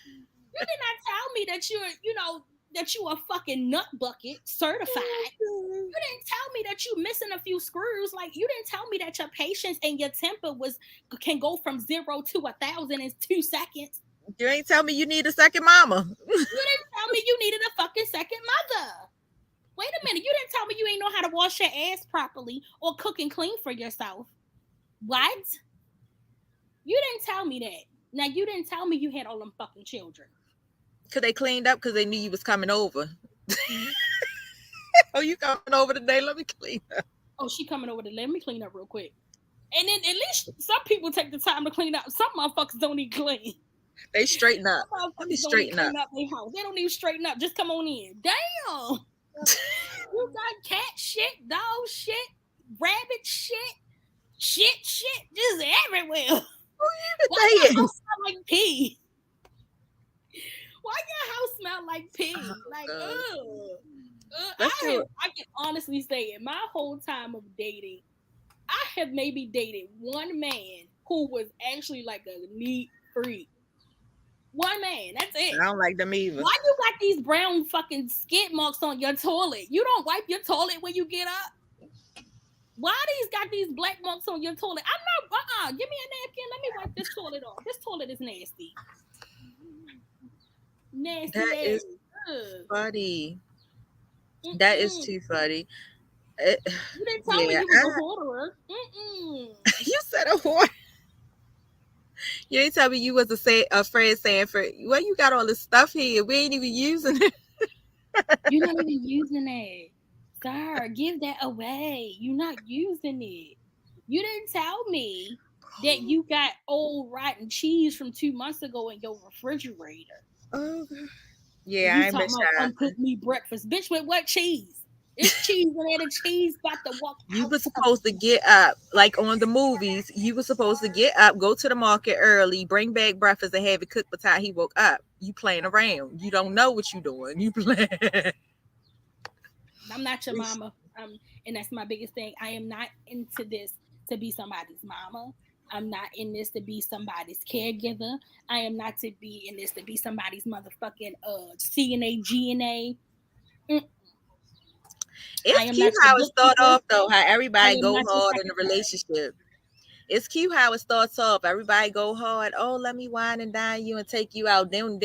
You did not tell me that you're, that you a fucking nut bucket certified. You didn't tell me that you missing a few screws. Like, you didn't tell me that your patience and your temper can go from 0 to 1,000 in 2 seconds. You ain't tell me you need a second mama. You didn't tell me you needed a fucking second mother. Wait a minute. You didn't tell me you ain't know how to wash your ass properly or cook and clean for yourself. What? You didn't tell me that. Now, you didn't tell me you had all them fucking children. Because they cleaned up because they knew you was coming over. Oh, you coming over today? Let me clean up. Oh, she coming over today. Let me clean up real quick. And then at least some people take the time to clean up. Some motherfuckers don't need clean. They straighten up. They straighten up. Their house. They don't need to straighten up. Just come on in. Damn. You got cat shit, dog shit, rabbit shit, just everywhere. Why your house smell like pee? Why your house smell like pee? Like, I can honestly say in my whole time of dating, I have maybe dated one man who was actually like a neat freak. One man, that's it. I don't like them either. Why you got these brown fucking skid marks on your toilet? You don't wipe your toilet when you get up? Why these got these black marks on your toilet? I'm not, give me a napkin. Let me wipe this toilet off. This toilet is nasty. Nasty. That is funny. Mm-mm. That is too funny. You didn't tell me you was a hoarder. You said a whore. You ain't tell me you was a Fred Sanford. Well, you got all this stuff here. We ain't even using it. You're not even using it. Sir, give that away. You're not using it. You didn't tell me that you got old rotten cheese from 2 months ago in your refrigerator. Oh, yeah, I ain't been shy. Come cook me breakfast. Bitch, with what cheese? It's cheese in there. The cheese about to walk out. You were supposed to get up, like on the movies. You were supposed to get up, go to the market early, bring back breakfast, and have it cooked by the time he woke up. You playing around. You don't know what you doing. You playing. I'm not your mama. And that's my biggest thing. I am not into this to be somebody's mama. I'm not in this to be somebody's caregiver. I am not to be in this to be somebody's motherfucking CNA, GNA. It's cute how it starts off, though, how everybody go hard in a relationship. It's cute how it starts off. Everybody go hard. Oh, let me wine and dine you and take you out. Then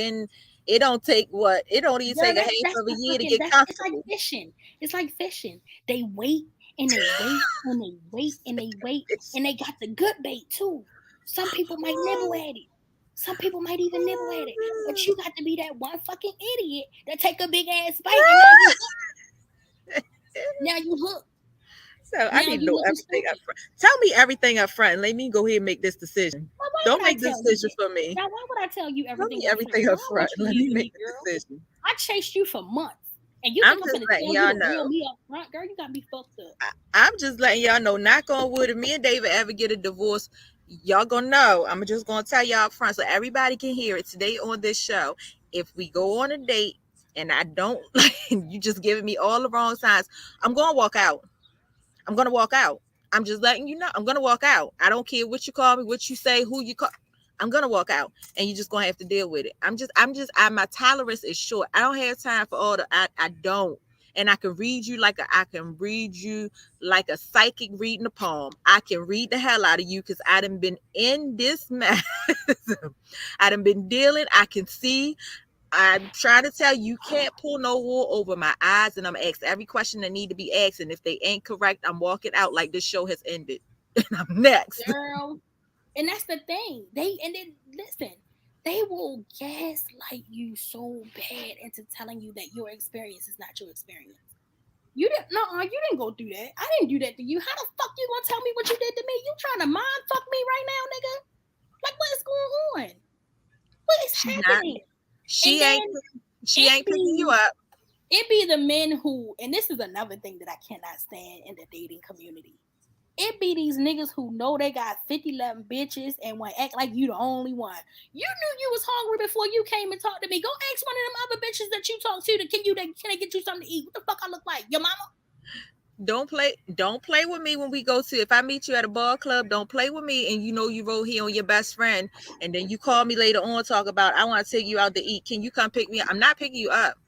it don't take what? It don't even take a half of a year to get comfortable. It's like fishing. They wait and they wait and they wait and they wait. And they got the good bait, too. Some people might nibble at it. Some people might even nibble at it. But you got to be that one fucking idiot that take a big ass bite. Now you hook. So I need to know everything up front. Tell me everything up front and let me go ahead and make this decision. Well, don't make the decision for me. Now, why would I tell you everything? Tell me everything up front. Let me make the decision. I chased you for months. And you I'm just letting y'all know. Me up front, girl, you got me fucked up. I'm just letting y'all know, knock on wood, if me and David ever get a divorce, y'all gonna know. I'm just gonna tell y'all up front so everybody can hear it today on this show. If we go on a date and I don't, you just giving me all the wrong signs, I'm going to walk out. I'm just letting you know. I'm going to walk out. I don't care what you call me, what you say, who you call. I'm going to walk out and you're just going to have to deal with it. My tolerance is short. I don't have time for all the, I don't. And I can read you like a psychic reading a poem. I can read the hell out of you because I done been in this mess. I done been dealing. I can see. I'm trying to tell you, you can't pull no wool over my eyes, and I'm asking every question that need to be asked. And if they ain't correct, I'm walking out like this show has ended. And I'm next. Girl, And that's the thing. They will gaslight you so bad into telling you that your experience is not your experience. You didn't go through that. I didn't do that to you. How the fuck you gonna tell me what you did to me? You trying to mind fuck me right now, nigga? Like, what is going on? What is happening? She ain't picking you up. It be the men who, and this is another thing that I cannot stand in the dating community. It be these niggas who know they got 50-11 bitches and want to act like you the only one. You knew you was hungry before you came and talked to me. Go ask one of them other bitches that you talk to. Can they get you something to eat? What the fuck I look like? Your mama? Don't play with me when we go to, if I meet you at a bar club, don't play with me and you know you roll here on your best friend and then you call me later on talk about I want to take you out to eat. Can you come pick me up? I'm not picking you up.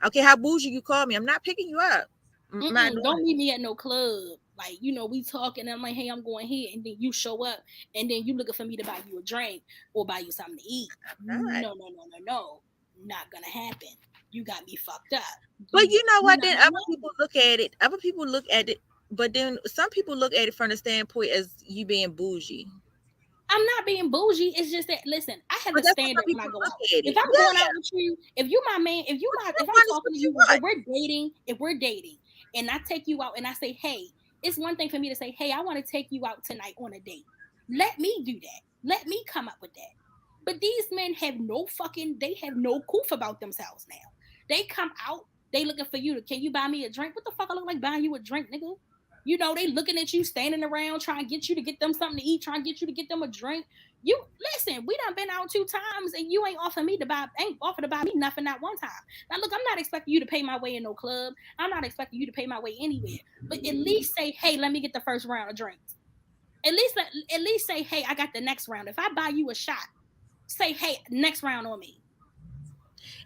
Okay, how bougie you call me. I'm not picking you up. Don't meet me at no club. Like, we talking and I'm like, hey, I'm going here, and then you show up and then you looking for me to buy you a drink or buy you something to eat. No. Not gonna happen. You got me fucked up. But you know what? Then other people look at it, but then some people look at it from the standpoint as you being bougie. I'm not being bougie. It's just that, listen, I have a standard when I go out. If I'm going out with you, if you my man, if I'm talking to you, if we're dating, and I take you out and I say, hey, it's one thing for me to say, hey, I want to take you out tonight on a date. Let me do that. Let me come up with that. But these men have no coof about themselves now. They come out, they looking for you. Can you buy me a drink? What the fuck I look like buying you a drink, nigga? They looking at you, standing around, trying to get you to get them something to eat, trying to get you to get them a drink. You listen, we done been out 2 times and you ain't offered to buy me nothing that one time. Now look, I'm not expecting you to pay my way in no club. I'm not expecting you to pay my way anywhere. But at least say, hey, let me get the first round of drinks. At least say, hey, I got the next round. If I buy you a shot, say, hey, next round on me.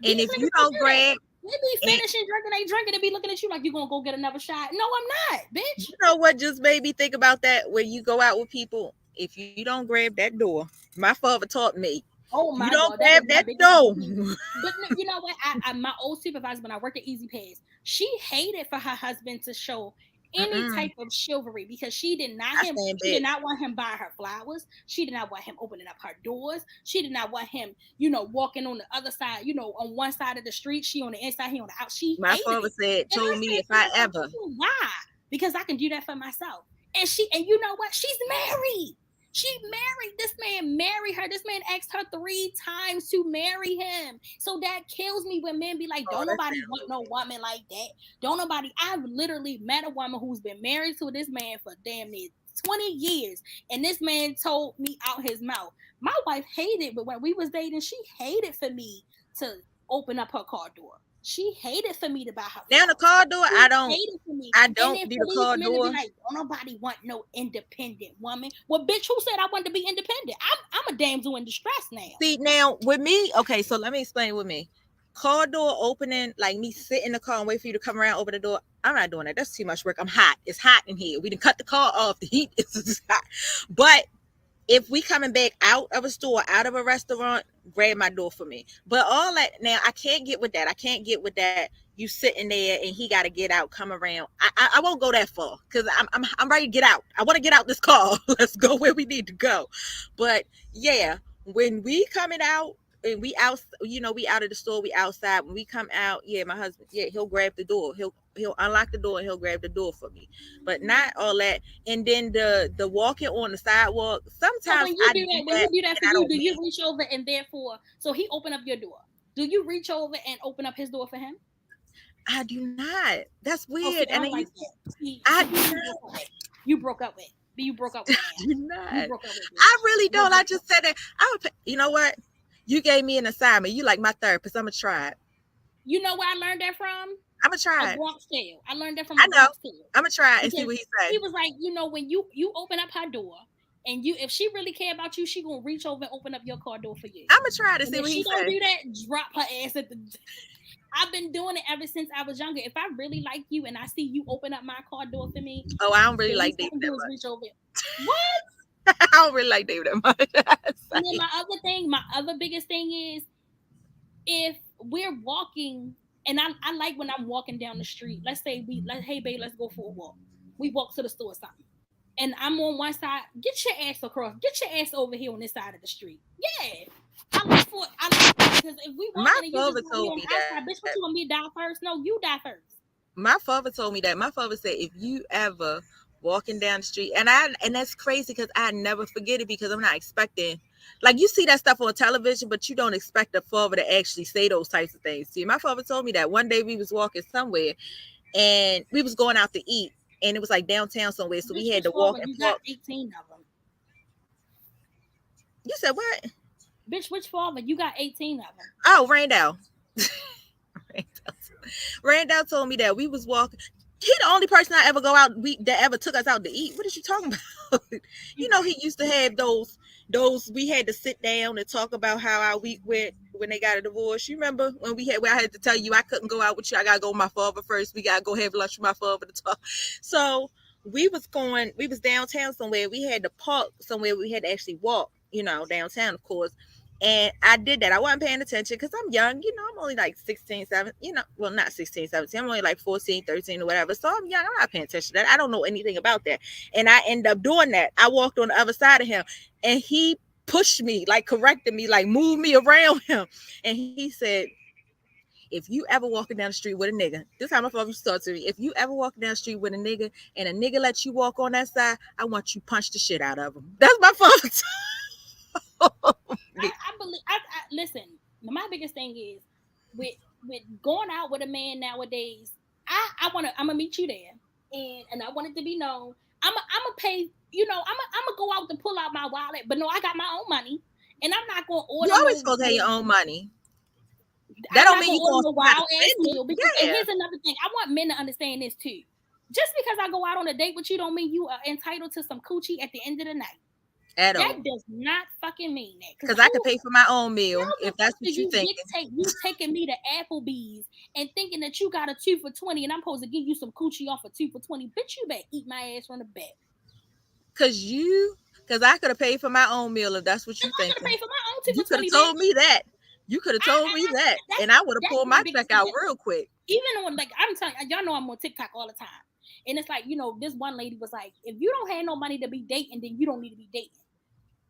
And if you don't grab, they be finishing drinking, and be looking at you like you gonna go get another shot. No, I'm not, bitch. You know what just made me think about that? When you go out with people, if you don't grab that door, my father taught me. Oh my you don't God, grab that door. But you know what? I my old supervisor when I worked at Easy Pass, she hated for her husband to show any type of chivalry because she did not want him buying her flowers. She did not want him opening up her doors. She did not want him, walking on the other side, on one side of the street. She on the inside, he on the out. My father told me if I ever. Why? Because I can do that for myself. And you know what? She's married. She married this man, married her. This man asked her 3 times to marry him. So that kills me when men be like, don't nobody want no woman like that. I've literally met a woman who's been married to this man for damn near 20 years. And this man told me out his mouth. My wife hated, but when we was dating, she hated for me to open up her car door. She hated for me to buy her flowers. Now the car door, I don't do the car door. Like, don't nobody want no independent woman. Well, bitch, who said I wanted to be independent? I'm a damsel in distress now. See, now with me, okay, so let me explain with me. Car door opening, like me sit in the car and wait for you to come around, open the door. I'm not doing that. That's too much work. I'm hot. It's hot in here. We didn't cut the car off. The heat is hot. But if we coming back out of a store, out of a restaurant, grab my door for me. But all that, now I can't get with that. You sitting there and he got to get out, come around. I won't go that far because I'm ready to get out. I want to get out this car. Let's go where we need to go. But yeah, when we coming out and we out, we out of the store, we outside. When we come out, yeah, my husband, yeah, he'll grab the door. He'll unlock the door and he'll grab the door for me. But not all that. And then the walking on the sidewalk. Sometimes when you do that for you, do you reach over and therefore, so he open up your door? Do you reach over and open up his door for him? I do not. That's weird. And like that. You broke up with. You broke up with. I do not. I really don't. I just said that. You know what? You gave me an assignment. You like my therapist. I'm gonna try it. You know where I learned that from? I'm gonna try it. Bronx Tale. I learned that from. I know. I'm gonna try it and see what he said. He was like, when you open up her door. And if she really care about you, she gonna reach over and open up your car door for you. I'm gonna try to see what he said. She don't do that. Drop her ass at the. I've been doing it ever since I was younger. If I really like you and I see you open up my car door for me, I don't really like David that much. Reach over. What? I don't really like David that much. And then my other biggest thing is if we're walking, and I like when I'm walking down the street. Let's say hey babe, let's go for a walk. We walk to the store or something. and I'm on one side, get your ass across. Get your ass over here on this side of the street. Yeah. I like because if we My walking and you father just right here told on me the that. outside, bitch, what you want me to die first? No, you die first. My father told me that. My father said if you ever walking down the street, and that's crazy because I never forget it because I'm not expecting, like, you see that stuff on television, but you don't expect a father to actually say those types of things. See, my father told me that one day we was walking somewhere and we was going out to eat, and it was like downtown somewhere, so we Bitch, had which to walk father? and You got park. 18 of them. You said what? Bitch, which father? You got 18 of them. Oh, Randall. Randall told me that we was walking. He the only person I ever go out that ever took us out to eat. What is you talking about? You know, he used to have those we had to sit down and talk about how our week went when they got a divorce. You remember when where I had to tell you I couldn't go out with you. I gotta go with my father first. We gotta go have lunch with my father to talk. So we was downtown somewhere. We had to park somewhere. We had to actually walk, downtown, of course. And I did that. I wasn't paying attention because I'm young. I'm only like 16, 17, well, not 16, 17. I'm only like 14, 13 or whatever. So I'm young. I'm not paying attention to that. I don't know anything about that. And I end up doing that. I walked on the other side of him and he pushed me, like corrected me, like moved me around him. And he said, if you ever walking down the street with a nigga, this time my father used to talk to me. If you ever walking down the street with a nigga and a nigga lets you walk on that side, I want you punch the shit out of him. That's my father. I believe. Listen. My biggest thing is with going out with a man nowadays. I'm gonna meet you there, and I want it to be known. I'm gonna pay. I'm gonna go out to pull out my wallet, but no, I got my own money, and I'm not gonna You order always no. supposed to have your own money. That I'm don't not mean gonna you order going no to try to wild ass spend it. meal because. And Yeah. here's another thing. I want men to understand this too. Just because I go out on a date with you, don't mean you are entitled to some coochie at the end of the night. At That all. does not fucking mean that. Because I could pay for my own meal How the if fuck that's do what you you thinking. dictate you taking me to Applebee's and thinking that you got a 2 for $20 and I'm supposed to give you some coochie off a 2 for $20? Bitch, you better eat my ass from the back. Because I could have paid for my own meal if that's what And you I gotta thinking. pay for my own 2 You for could have 20, told bitch. me that. You could have told me that. And I would have That's pulled my my check biggest out thing. real quick. Even when, like, I'm telling y'all know I'm on TikTok all the time. And it's like, this one lady was like, if you don't have no money to be dating, then you don't need to be dating.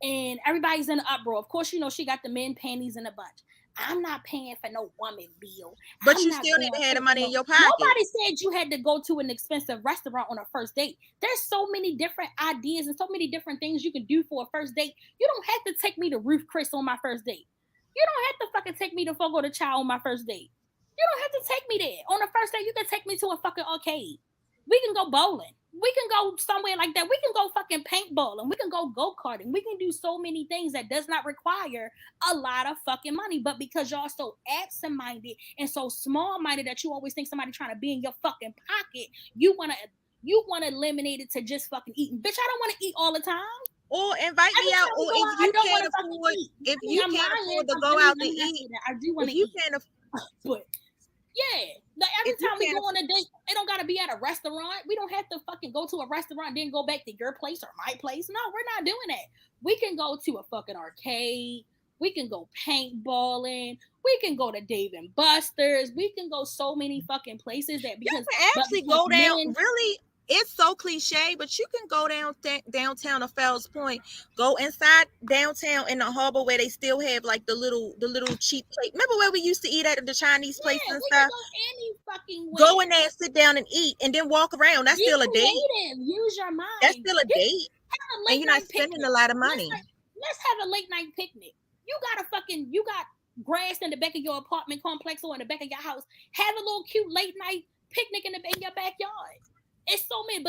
And everybody's in an uproar. Of course, she got the men panties in a bunch. I'm not paying for no woman bill. But I'm you not still going need to to have pay the for money in no. your pocket. Nobody said you had to go to an expensive restaurant on a first date. There's so many different ideas and so many different things you can do for a first date. You don't have to take me to Ruth Chris on my first date. You don't have to fucking take me to Fogo de Chao on my first date. You don't have to take me there. On the first date, you can take me to a fucking arcade. We can go bowling. We can go somewhere like that. We can go fucking paintballing. We can go karting. We can do so many things that does not require a lot of fucking money. But because y'all so absent-minded and so small-minded that you always think somebody trying to be in your fucking pocket, you wanna eliminate it to just fucking eating. Bitch, I don't want to eat all the time. Or invite me Every out. time we Or go if out, I you don't want can't to fucking afford, eat. if I mean, you I'm can't lying. afford to go out to Let me not eat, say that. I do want if to you eat. can't, But yeah, like every if you time we can't, go on a date, it don't gotta be at a restaurant. We don't have to fucking go to a restaurant, then go back to your place or my place. No, we're not doing that. We can go to a fucking arcade. We can go paintballing. We can go to Dave and Buster's. We can go so many fucking places that you because can actually because go down. men. Really, it's so cliche, but you can go downtown to Fells Point. Go inside downtown in the harbor where they still have like the little cheap plate. Remember where we used to eat at the Chinese places Yeah, and we can stuff? go any fucking Go in where. there and sit down and eat, and then walk around. That's Be still a date. creative. Use your That's mind. still a date, Have a and late you're not night spending a picnic. lot of money. Let's have a late night picnic. You got grass in the back of your apartment complex or in the back of your house. Have a little cute late night picnic in your backyard. It's so many,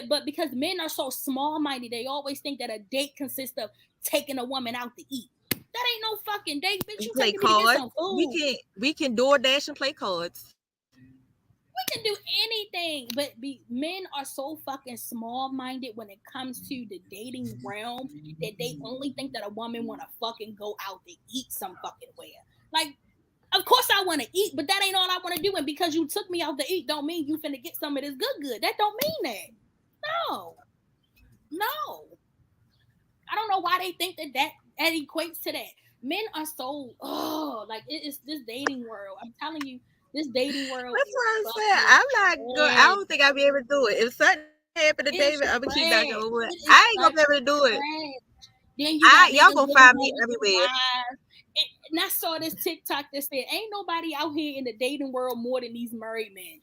but because men are so small minded, they always think that a date consists of taking a woman out to eat. That ain't no fucking date, bitch. We You play taking me to get cards. some food. We can DoorDash and play cards. We can do anything, but men are so fucking small minded when it comes to the dating realm that they only think that a woman want to fucking go out to eat some fucking where. Like, of course I want to eat, but that ain't all I want to do. And because you took me out to eat, don't mean you finna get some of this good. That don't mean that. No. I don't know why they think that equates to that. Men are so like it's this dating world. I'm telling you, this dating world That's is what I said. fucking I'm not good. I bad. don't think I'll be able to do it. If something happened to It's David, I'm gonna keep knocking trash. over it. It is I ain't gonna be such able to do it. trash. Then you got Y'all niggas gonna living find home me with their everywhere. wives. And I saw this TikTok that said, "Ain't nobody out here in the dating world more than these married men."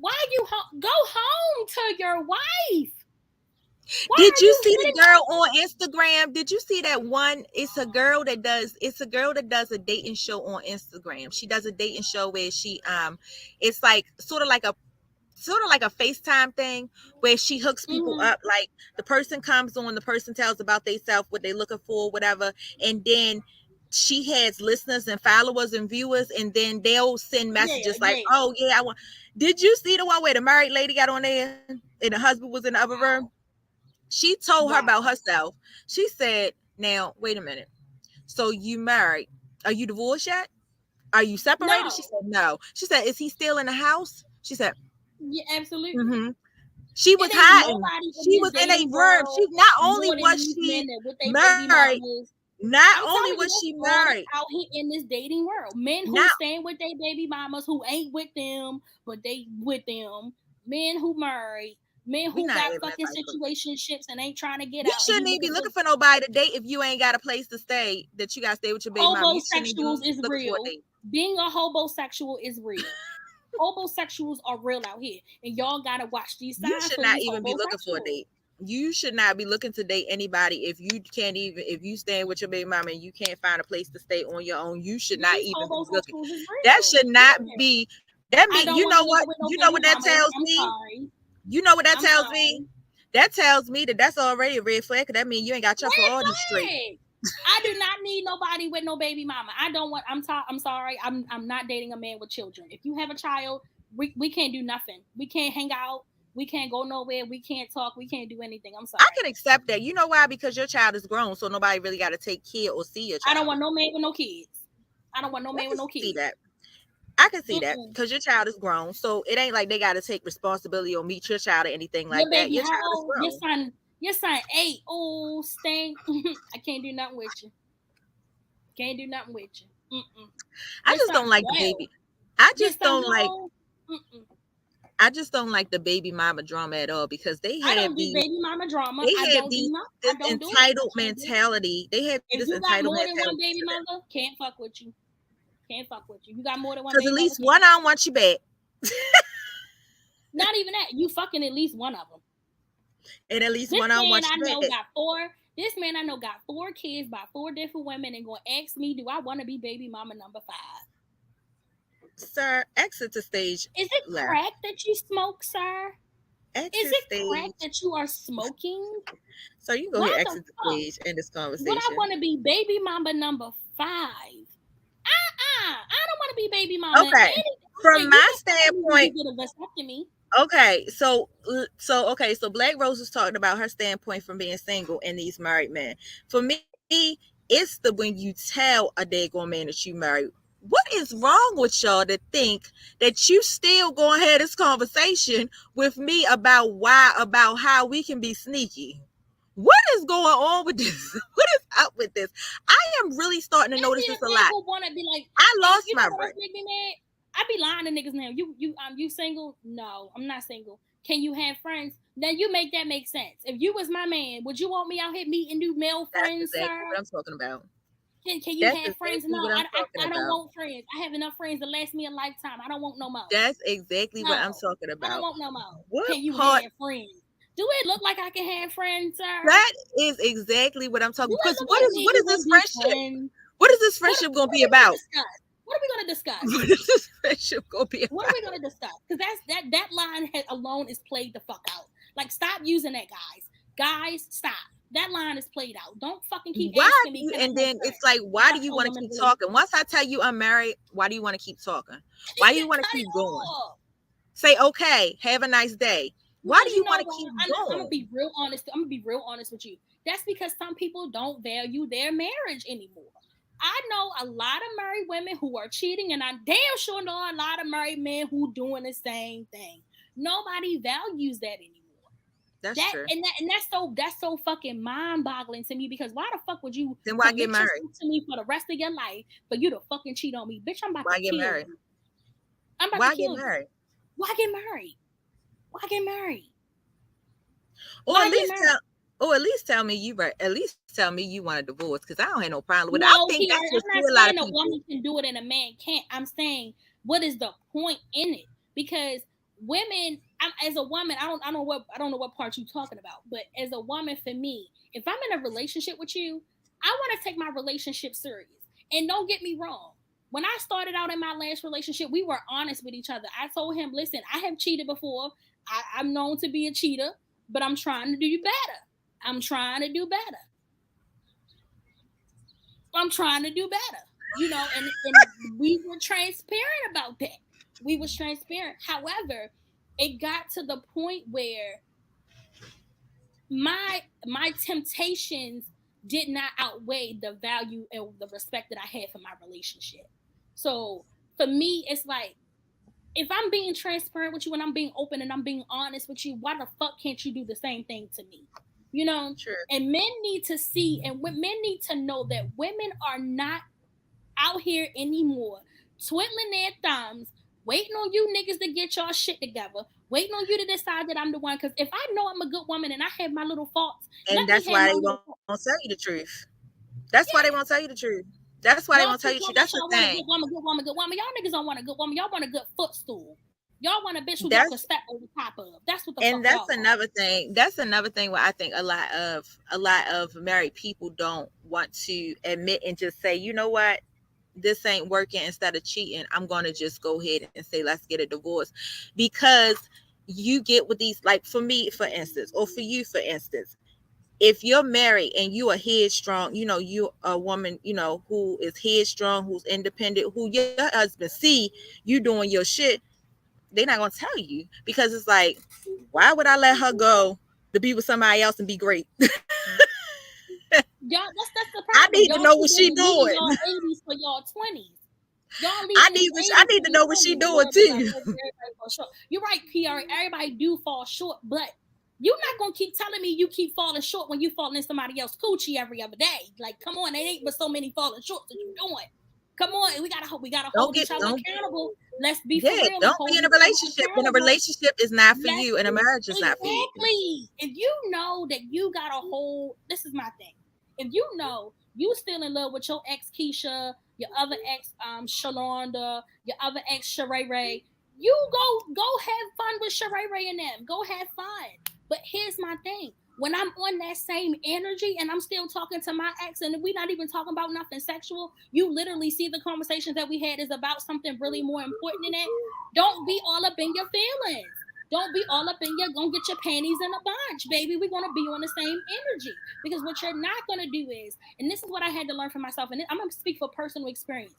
Why you go home to your wife? Why Did are you you see the hitting girl on Instagram? Did you see that one? It's a girl that does a dating show on Instagram. She does a dating show where it's like sort of like a FaceTime thing where she hooks people up. Like the person comes on, the person tells about themselves, what they're looking for, whatever, and then she has listeners and followers and viewers, and then they'll send messages like, "Oh yeah, I want." Did you see the one where the married lady got on there and the husband was in the other room? She told her about herself. She said, "Now wait a minute. So you married? Are you divorced yet? Are you separated?" No. She said, "No." She said, "Is he still in the house?" She said, "Yeah, absolutely." Mm-hmm. She was It ain't hiding. nobody She was in a room. She not only was she married, not only was she married out here in this dating world. Men who stand with their baby mamas who ain't with them, but they with them. Men who married. Men who got fucking situationships and ain't trying to get out. You shouldn't even be looking for nobody to date if you ain't got a place to stay. That you got to stay with your baby mama. Homosexuals is real. Being a homosexual is real. Homosexuals are real out here, and y'all gotta watch these signs. You should not even be looking for a date. You should not be looking to date anybody if you stand with your baby mama and you can't find a place to stay on your own. You should not even be looking. That should not be. That means you know what that tells me. You know what that tells me. That tells me that that's already a red flag. That means you ain't got your priorities straight. I do not need nobody with no baby mama. I don't want. I'm sorry. I'm not dating a man with children. If you have a child, we can't do nothing. We can't hang out. We can't go nowhere. We can't talk. We can't do anything. I'm sorry. I can accept that. You know why? Because your child is grown, so nobody really got to take care or see your child. I don't want no man with no kids. I don't want no man with no kids. See that. I can see that because your child is grown, so it ain't like they got to take responsibility or meet your child or anything like that. Your child is grown. Your son 8. Oh, stink. I can't do nothing with you. Can't do nothing with you. I just don't like the baby. I just don't like. I just don't like the baby mama drama at all because they have I don't do baby mama drama. They have this entitled mentality. They have this entitled mentality. If you got more than one baby mother, can't fuck with you. Can't fuck with you. You got more than one. Because at least one I don't want you back. Not even that. You fucking at least one of them. And at least one I want you back. This man I know got 4 kids by 4 different women and gonna ask me, do I want to be baby mama number 5? Sir, exit the stage. Is it crack that you smoke, sir? Exit Is it stage. crack that you are smoking? So you go ahead, exit the stage in this conversation. Would I want to be baby mama number 5? I don't want to be baby mama. Okay. From my standpoint, okay, so BlackRoses talking about her standpoint from being single and these married men. For me, it's when you tell a daggone man that you married. What is wrong with y'all to think that you still going to have this conversation with me about how we can be sneaky? What is going on with this? What is up with this? I am really starting to notice this a lot. Be like, I lost my right. I be lying to niggas now. You single? No, I'm not single. Can you have friends? Then you make that make sense. If you was my man, would you want me out here meeting new male friends, That's exactly sir? what I'm talking about. Can you have friends? No, I don't want friends. I have enough friends to last me a lifetime. I don't want no more. That's exactly what I'm talking about. I don't want no more. Can you have friends? Do it look like I can have friends, sir? That is exactly what I'm talking about. Because what is this friendship? What is this friendship going to be about? What are we going to discuss? What is this friendship going to be about? What are we going to discuss? Because that line alone is played the fuck out. Like, stop using that, guys. Guys, stop. That line is played out. Don't fucking keep asking me. And then it's like, why do you want to keep talking? Once I tell you I'm married, why do you want to keep talking? Why do you want to keep going? Say, okay, have a nice day. Why do you want to keep going? I'm gonna be real honest. I'm gonna be real honest with you. That's because some people don't value their marriage anymore. I know a lot of married women who are cheating, and I damn sure know a lot of married men who doing the same thing. Nobody values that anymore. That's true. And that's so fucking mind-boggling to me, because why the fuck would you then why get married to me for the rest of your life for you to fucking cheat on me? Bitch, I'm about to kill you. I'm about to kill you. Why get married? Why get married? Or at least tell me you want a divorce, because I don't have no problem with it. I No, think here, that's just I'm not a lot saying of a people. woman can do it and a man can't. I'm saying, what is the point in it? Because women, as a woman, I don't know what part you're talking about, but as a woman, for me, if I'm in a relationship with you, I want to take my relationship serious. And don't get me wrong. When I started out in my last relationship, we were honest with each other. I told him, listen, I have cheated before. I'm known to be a cheater, but I'm trying to do better. I'm trying to do better. I'm trying to do better, and we were transparent about that. We was transparent. However, it got to the point where my temptations did not outweigh the value and the respect that I had for my relationship. So for me, it's like, if I'm being transparent with you and I'm being open and I'm being honest with you, why the fuck can't you do the same thing to me? Sure. And men need to see, and men need to know that women are not out here anymore twiddling their thumbs, waiting on you niggas to get y'all shit together, waiting on you to decide that I'm the one. Because if I know I'm a good woman and I have my little faults, and that's why they won't tell you the truth. That's why they won't tell you the truth. That's why they won't tell you the truth. That's the thing. Good woman. Y'all niggas don't want a good woman. Y'all want a good footstool. Y'all want a bitch who y'all can step over top of. That's what the fuck. And that's another thing. That's another thing where I think a lot of married people don't want to admit and just say, you know what, this ain't working. Instead of cheating, I'm gonna just go ahead and say, let's get a divorce. Because you get with these, like for me, for instance, or for you, for instance, if you're married and you are headstrong, you a woman, who is headstrong, who's independent, who your husband see you doing your shit, they're not gonna tell you, because it's like, why would I let her go to be with somebody else and be great? Y'all, that's the problem. I need to know what she doing. Y'all 80s for y'all 20s. I need to know what she doing too. You're right, PR. Everybody do fall short, but you're not gonna keep telling me you keep falling short when you falling in somebody else's coochie every other day. Like, come on, it ain't but so many falling shorts that you're doing. Come on, we gotta hold each other accountable. Let's be for real. Don't be in a relationship when a relationship is not for you and a marriage is not for you. Exactly. If you know that you got a whole, this is my thing. If you know you still in love with your ex Keisha, your other ex Shalonda, your other ex Sheree Ray, you go have fun with Sheree Ray and them. Go have fun. But here's my thing. When I'm on that same energy and I'm still talking to my ex and we're not even talking about nothing sexual, you literally see the conversations that we had is about something really more important than that. Don't be all up in your feelings. Don't be all up in your, gonna get your panties in a bunch, baby. We're gonna be on the same energy. Because what you're not gonna do is, and this is what I had to learn for myself, and I'm gonna speak for personal experience.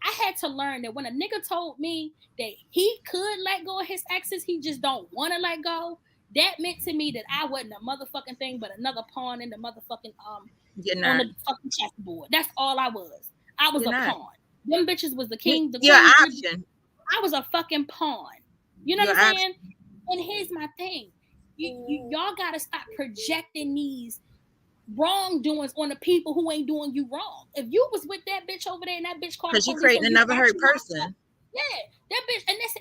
I had to learn that when a nigga told me that he could let go of his exes, he just don't want to let go. That meant to me that I wasn't a motherfucking thing but another pawn in the motherfucking on the fucking chessboard. That's all I was. I was pawn. Them bitches was the king. Your option. I was a fucking pawn. You know what I'm saying? And here's my thing. Y'all gotta stop projecting these wrongdoings on the people who ain't doing you wrong. If you was with that bitch over there and that bitch called, because you creating another hurt person. Yeah, that bitch, and this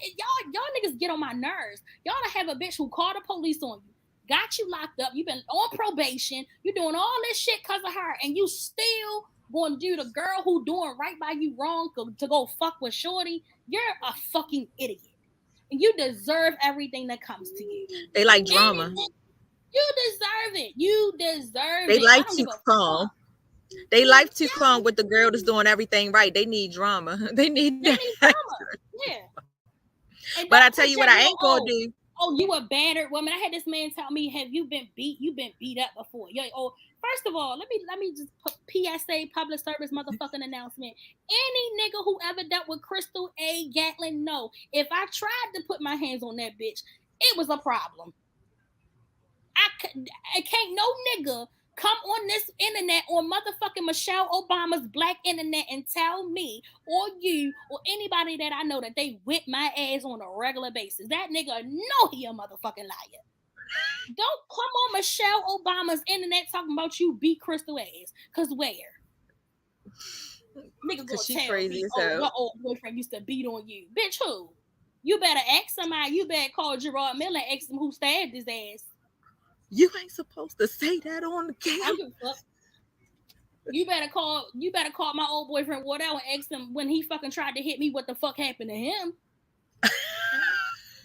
y'all niggas get on my nerves. Y'all to have a bitch who called the police on you, got you locked up, you've been on probation, you doing all this shit because of her, and you still going to do the girl who doing right by you wrong to go fuck with shorty. You're a fucking idiot, and you deserve everything that comes to you. They like drama. You deserve it. You deserve it. They like to calm. They like to come with the girl that's doing everything right. They need drama. They need drama. Yeah. But I tell you what, I ain't gonna do. Oh, you a battered woman. I had this man tell me, "Have you been beat? You've been beat up before." Yo, first of all, let me just put PSA, public service motherfucking announcement. Any nigga who ever dealt with Crystal A. Gatlin, no. If I tried to put my hands on that bitch, it was a problem. I can't no nigga come on this internet or motherfucking Michelle Obama's black internet and tell me or you or anybody that I know that they whip my ass on a regular basis. That nigga know he a motherfucking liar. Don't come on Michelle Obama's internet talking about you beat Crystal ass. Cause where? Nigga gonna tell crazy me, your old boyfriend used to beat on you. Bitch, who? You better ask somebody. You better call Gerard Miller and ask him who stabbed his ass. You ain't supposed to say that on the camera. I don't give a fuck. You better call my old boyfriend Wardell and ask him when he fucking tried to hit me what the fuck happened to him.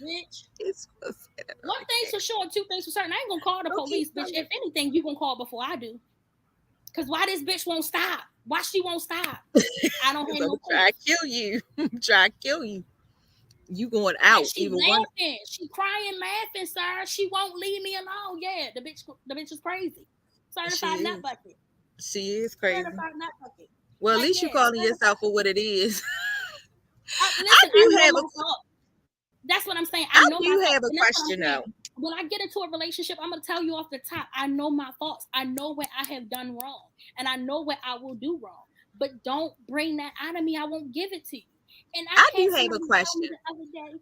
Bitch. One thing's for sure, two things for certain. I ain't gonna call the police, bitch. If anything, you gonna call before I do. Cause why this bitch won't stop? Why she won't stop? I don't have no try to kill you. Try to kill you. You going out. She laughing. She crying, laughing, sir. She won't leave me alone. Yeah, the bitch is crazy. Certified nut bucket. She is crazy. Certified nut bucket. Well, at least you calling yourself for what it is. I do have that's what I'm saying. I do have a question though. When I get into a relationship, I'm gonna tell you off the top. I know my faults. I know what I have done wrong, and I know what I will do wrong. But don't bring that out of me. I won't give it to you. And I do have a question. The other day,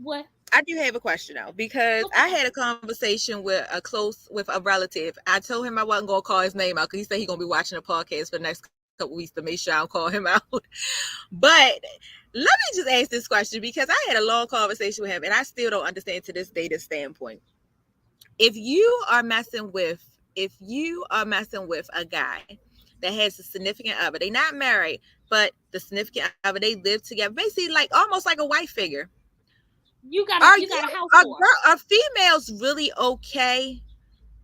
what? I do have a question though, because I had a conversation with a relative. I told him I wasn't gonna call his name out because he said he's gonna be watching the podcast for the next couple weeks to make sure I'll call him out. But let me just ask this question, because I had a long conversation with him and I still don't understand to this day the standpoint. If you are messing with a guy that has a significant other, they're not married, but the significant other, they live together, basically like almost like a wife figure. You got a house. Are females really okay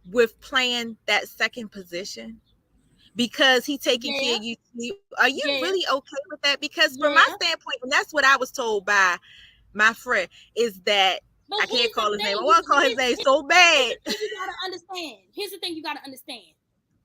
with playing that second position? Because he taking care of you. Are you really okay with that? Because from my standpoint, and that's what I was told by my friend, is that I can't call his name. I want to call his name so bad. You gotta understand. Here's the thing you gotta understand.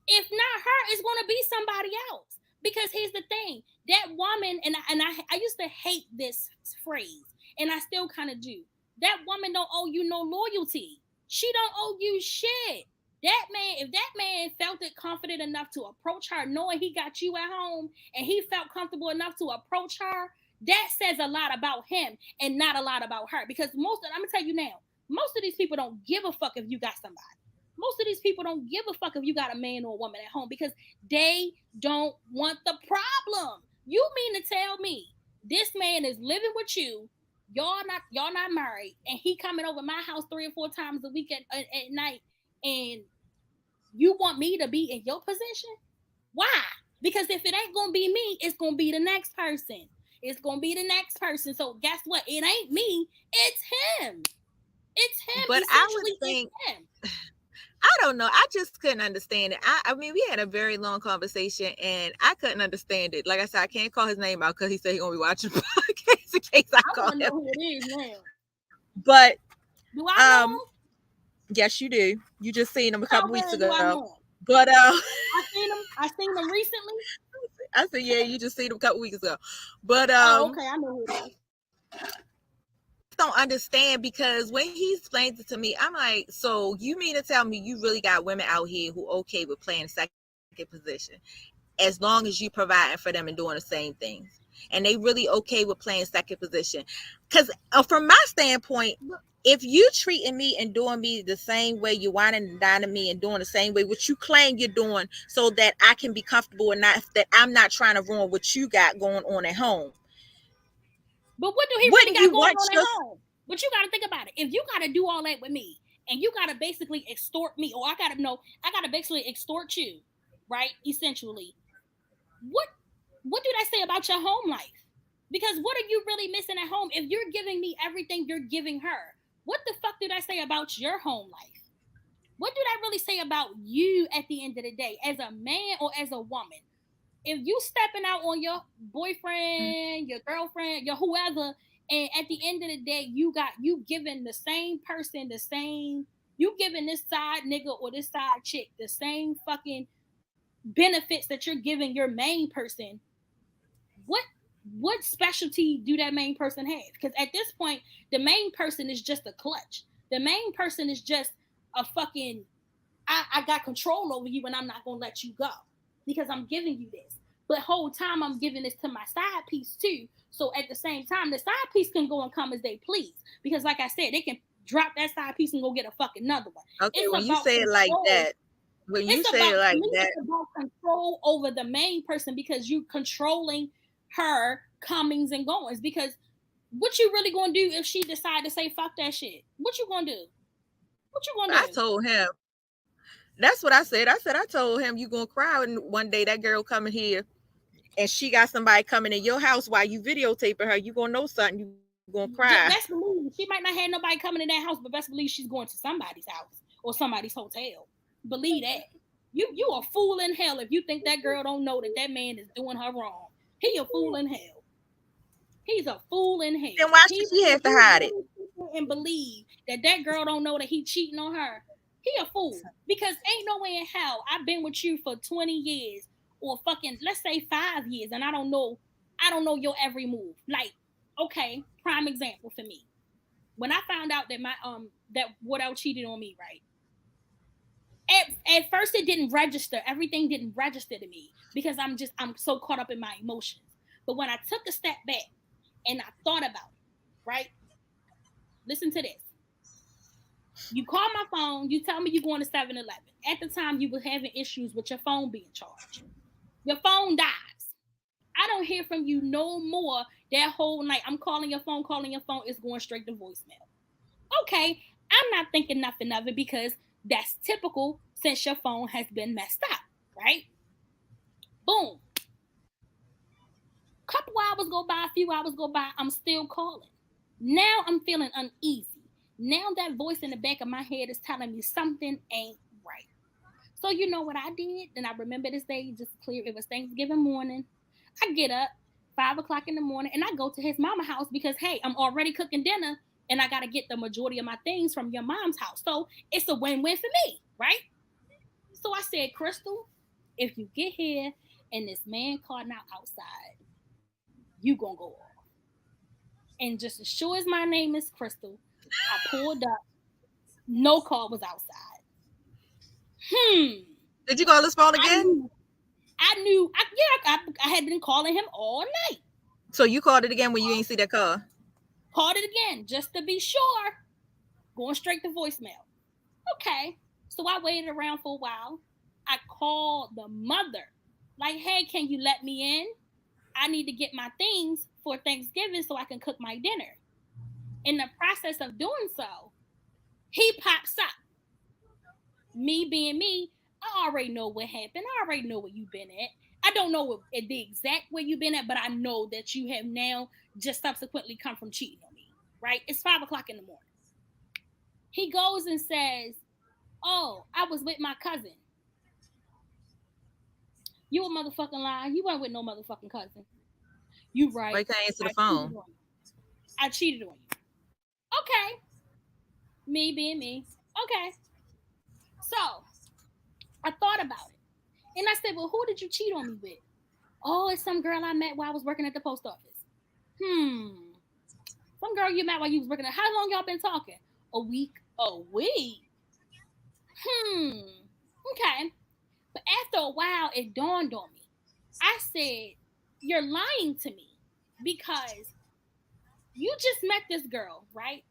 If not her, it's gonna be somebody else. Because here's the thing. That woman, and I used to hate this phrase, and I still kind of do. That woman don't owe you no loyalty. She don't owe you shit. If that man felt it confident enough to approach her, knowing he got you at home, and he felt comfortable enough to approach her, that says a lot about him and not a lot about her. Because I'm gonna tell you now, most of these people don't give a fuck if you got somebody. Most of these people don't give a fuck if you got a man or a woman at home, because they don't want the problem. You mean to tell me this man is living with you, y'all not married, and he coming over my house 3 or 4 times a week at night, and you want me to be in your position? Why? Because if it ain't gonna be me, it's gonna be the next person. It's gonna be the next person. So guess what? It ain't me. It's him. It's him. But I would think, I don't know. I just couldn't understand it. I mean, we had a very long conversation and I couldn't understand it. Like I said, I can't call his name out because he said he's gonna be watching the podcast in case I call him. I don't know who it is now. But do I know? Yes, you do. You just seen him a couple weeks ago. But I seen him recently. I said, yeah, you just seen him a couple weeks ago. But okay, I know who it is. I don't understand, because when he explains it to me, I'm like, so you mean to tell me you really got women out here who okay with playing second position as long as you providing for them and doing the same things, and they really okay with playing second position? Because from my standpoint, if you treating me and doing me the same way, you whining and dining me and doing the same way, what you claim you're doing, so that I can be comfortable and not that I'm not trying to ruin what you got going on at home. But what do he really got going on at home? But you got to think about it. If you got to do all that with me, and you got to basically extort me, or I got to basically extort you, right? Essentially, what do that say about your home life? Because what are you really missing at home? If you're giving me everything you're giving her, what the fuck did I say about your home life? What did I really say about you at the end of the day, as a man or as a woman? If you stepping out on your boyfriend, your girlfriend, your whoever, and at the end of the day, you giving the same person you giving this side nigga or this side chick the same fucking benefits that you're giving your main person, what specialty do that main person have? Because at this point, the main person is just a clutch. The main person is just a fucking, I got control over you and I'm not going to let you go because I'm giving you this. But whole time I'm giving this to my side piece too. So at the same time, the side piece can go and come as they please. Because like I said, they can drop that side piece and go get a fucking another one. Okay, when you say it like that, it's about control over the main person, because you controlling her comings and goings. Because what you really gonna do if she decide to say fuck that shit? What you gonna do? What you gonna I do? told him. That's what I said. I told him you gonna cry when one day that girl coming here and she got somebody coming in your house while you videotaping her. You gonna know something. You gonna cry. Best believe she might not have nobody coming in that house, but best believe she's going to somebody's house or somebody's hotel. Believe that. You a fool in hell if you think that girl don't know that that man is doing her wrong. He a fool in hell. He's a fool in hell. Then why He should she have to hide it? and believe that that girl don't know that he cheating on her. He a fool because ain't no way in hell I've been with you for 20 years or fucking let's say 5 years and I don't know your every move. Like, okay, prime example for me. When I found out that my that Wardell cheated on me, right? At first it didn't register. Everything didn't register to me because I'm so caught up in my emotions. But when I took a step back and I thought about it, right? Listen to this. You call my phone, you tell me you're going to 7-Eleven. At the time, you were having issues with your phone being charged. Your phone dies. I don't hear from you no more that whole night. I'm calling your phone, it's going straight to voicemail. Okay, I'm not thinking nothing of it because that's typical since your phone has been messed up, right? Boom. Couple hours go by, a few hours go by, I'm still calling. Now I'm feeling uneasy. Now that voice in the back of my head is telling me something ain't right. So you know what I did? And I remember this day just clear. It was Thanksgiving morning. I get up 5 o'clock in the morning and I go to his mama house because hey, I'm already cooking dinner and I gotta get the majority of my things from your mom's house. So it's a win-win for me, right? So I said, Crystal, if you get here and this man caught out outside, you gonna go off. And just as sure as my name is Crystal, I pulled up. No car was outside. Did you call his phone again? I had been calling him all night. So you called it again when you ain't see that car? Called it again, just to be sure. Going straight to voicemail. Okay. So I waited around for a while. I called the mother. Like, hey, can you let me in? I need to get my things for Thanksgiving so I can cook my dinner. In the process of doing so, he pops up. Me being me, I already know what happened. I already know where you've been at. I don't know the exact where you've been at, but I know that you have now just subsequently come from cheating on me, right? It's 5 o'clock in the morning. He goes and says, oh, I was with my cousin. You a motherfucking lie. You weren't with no motherfucking cousin. You right. Why can't answer the phone? I cheated on you. Okay. Me being me. Okay. So, I thought about it. And I said, well, who did you cheat on me with? Oh, it's some girl I met while I was working at the post office. Some girl you met while you was working at. How long y'all been talking? A week. A week? Okay. But after a while, it dawned on me. I said, you're lying to me because you just met this girl, right?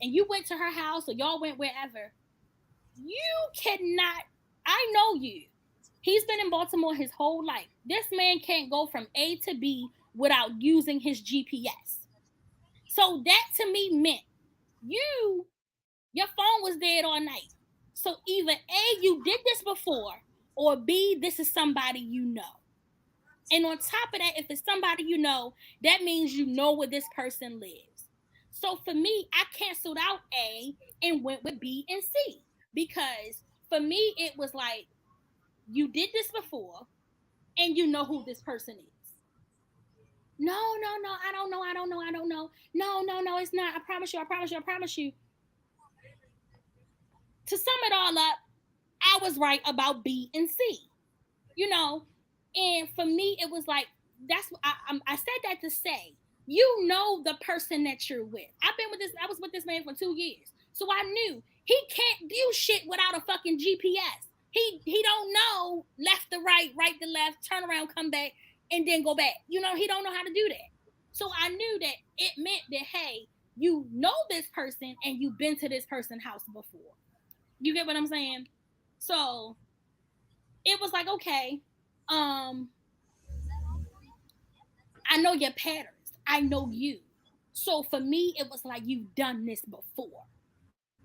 And you went to her house or y'all went wherever. You cannot, I know you. He's been in Baltimore his whole life. This man can't go from A to B without using his GPS. So that to me meant your phone was dead all night. So either A, you did this before, or B, this is somebody you know. And on top of that, if it's somebody you know, that means you know where this person lives. So for me, I canceled out A and went with B and C. Because for me, it was like, you did this before, and you know who this person is. No, I don't know. No, it's not. I promise you. To sum it all up, I was right about B and C. And for me, it was like, I said that to say, you know the person that you're with. I was with this man for 2 years. So I knew he can't do shit without a fucking GPS. He don't know left to right to left, turn around, come back, and then go back. He don't know how to do that. So I knew that it meant that, hey, you know this person and you've been to this person's house before. You get what I'm saying? So it was like, okay, I know your patterns. I know you. So for me, it was like, you've done this before.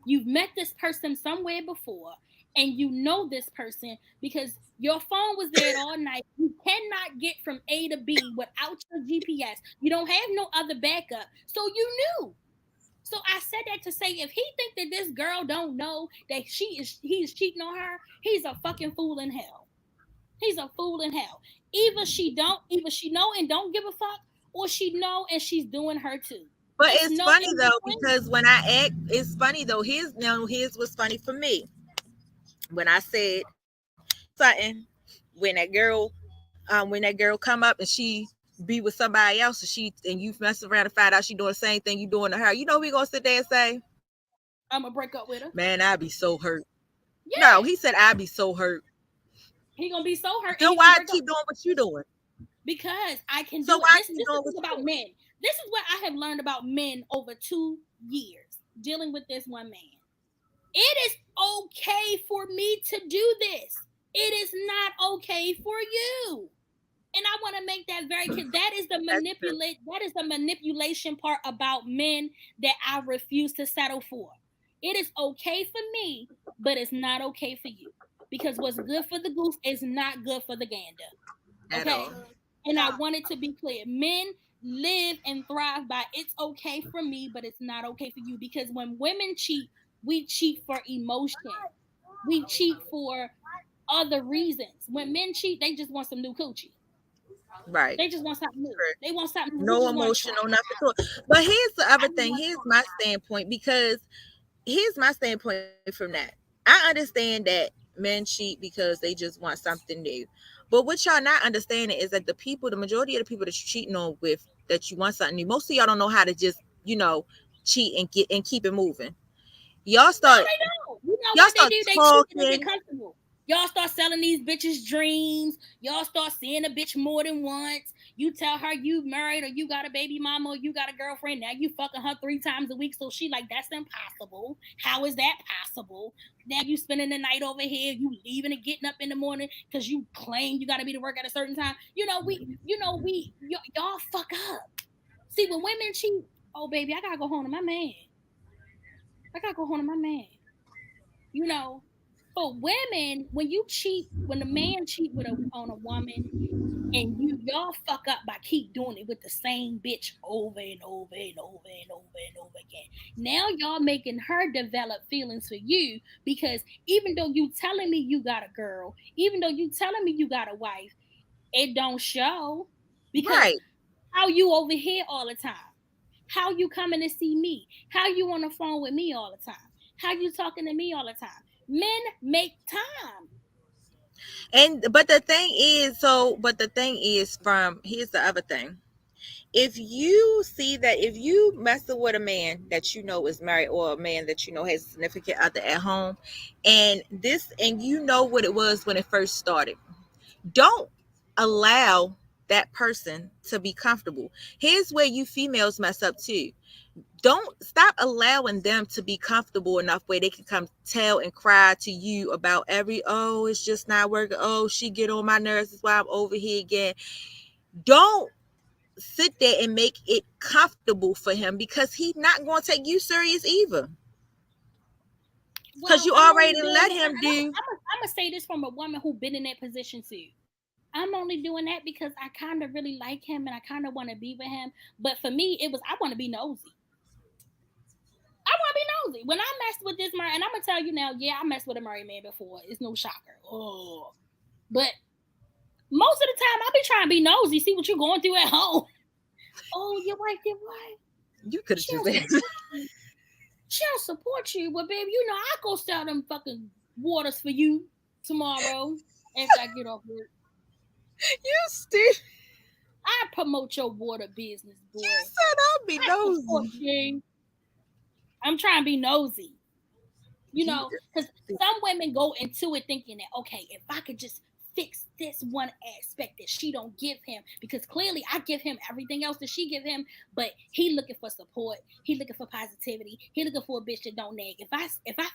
You've met this person somewhere before, and you know this person because your phone was dead all night. You cannot get from A to B without your GPS. You don't have no other backup. So you knew. So I said that to say if he think that this girl don't know that he's cheating on her, he's a fucking fool in hell. He's a fool in hell. Either she know and don't give a fuck, or she know and she's doing her too. But it's funny though, because when I act, it's funny though. His was funny for me. When I said something, when that girl come up and she be with somebody else, and you mess around and find out she doing the same thing you doing to her, you know we gonna sit there and say, I'm gonna break up with her. Man, I'd be so hurt. Yeah. No, he said I'd be so hurt. He gonna be so hurt. So why keep doing what you doing? Because I can do so why this. This is about men. This is what I have learned about men over 2 years dealing with this one man. It is okay for me to do this. It is not okay for you. And I want to make that very clear. That is the manipulation part about men that I refuse to settle for. It is okay for me, but it's not okay for you. Because what's good for the goose is not good for the gander. Okay? And I want it to be clear. Men live and thrive by it's okay for me, but it's not okay for you. Because when women cheat, we cheat for emotion. We cheat for other reasons. When men cheat, they just want some new coochie. Right. They just want something new. They want something new. No emotion, no nothing to it. But here's the other thing. Here's my standpoint from that. I understand that men cheat because they just want something new. But what y'all not understanding is that the majority of the people that you're cheating on with, that you want something new, most of y'all don't know how to just, cheat and keep it moving. Y'all start. No, they don't. You know y'all what they do? They cheat and get comfortable. Y'all start selling these bitches dreams. Y'all start seeing a bitch more than once. You tell her you married or you got a baby mama or you got a girlfriend. Now you fucking her 3 times a week. So she like, that's impossible. How is that possible? Now you spending the night over here. You leaving and getting up in the morning because you claim you got to be to work at a certain time. Y'all fuck up. See, when women cheat, oh baby, I gotta go home to my man. For women, when the man cheat on a woman, and y'all fuck up by keep doing it with the same bitch over and over and over and over and over again. Now y'all making her develop feelings for you because even though you telling me you got a girl, even though you telling me you got a wife, it don't show because how you over here all the time, how you coming to see me, how you on the phone with me all the time, how you talking to me all the time. Men make time. But the thing is, here's the other thing. If you see that, if you messing with a man that you know is married or a man that you know has a significant other at home, and you know what it was when it first started, don't allow that person to be comfortable. Here's where you females mess up too. Don't stop allowing them to be comfortable enough where they can come tell and cry to you about it's just not working. Oh, she get on my nerves. That's why I'm over here again. Don't sit there and make it comfortable for him because he's not going to take you serious either. Because you already let him do. I'm going to say this from a woman who's been in that position too. I'm only doing that because I kind of really like him and I kind of want to be with him. But for me, I want to be nosy. When I messed with this man, and I'm going to tell you now, yeah, I messed with a married man before. It's no shocker. Oh. But most of the time, I be trying to be nosy, see what you're going through at home. Oh, your wife did what? You could have just answered. She don't support you. Well, baby, I go sell them fucking waters for you tomorrow after I get off work. You stupid. I promote your water business, boy. You said I'll be nosy. I'm trying to be nosy. Because some women go into it thinking that, okay, if I could just fix this one aspect that she don't give him, because clearly I give him everything else that she give him, but he looking for support, he looking for positivity, he looking for a bitch that don't nag. If I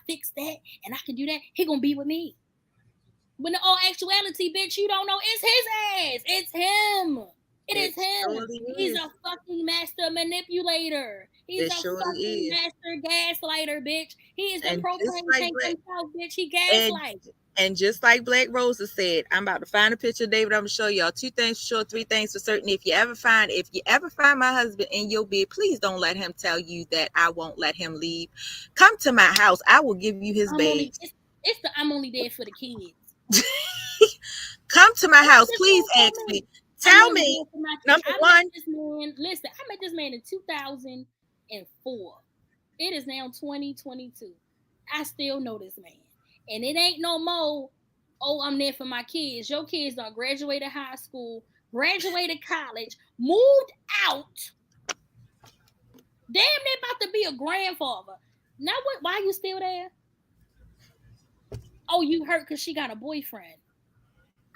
fix that and I can do that, he gonna be with me. When in all actuality, bitch, you don't know, it's his ass, it's him. It is him. He's a fucking master manipulator. He's a fucking master gaslighter, bitch. He is the propane tank himself, bitch. He gaslights. And just like BlackRoses said, I'm about to find a picture of David. I'm gonna show y'all 2 things for sure, 3 things for certain. If you ever find my husband in your bed, please don't let him tell you that I won't let him leave. Come to my house. I will give you his bag. I'm only there for the kids. Come to my house. Please ask me. Tell me. Number one. I met this man in 2004. It is now 2022. I still know this man. And it ain't no more, oh, I'm there for my kids. Your kids done graduated high school, graduated college, moved out. Damn, they're about to be a grandfather. Now what? Why are you still there? Oh, you hurt because she got a boyfriend.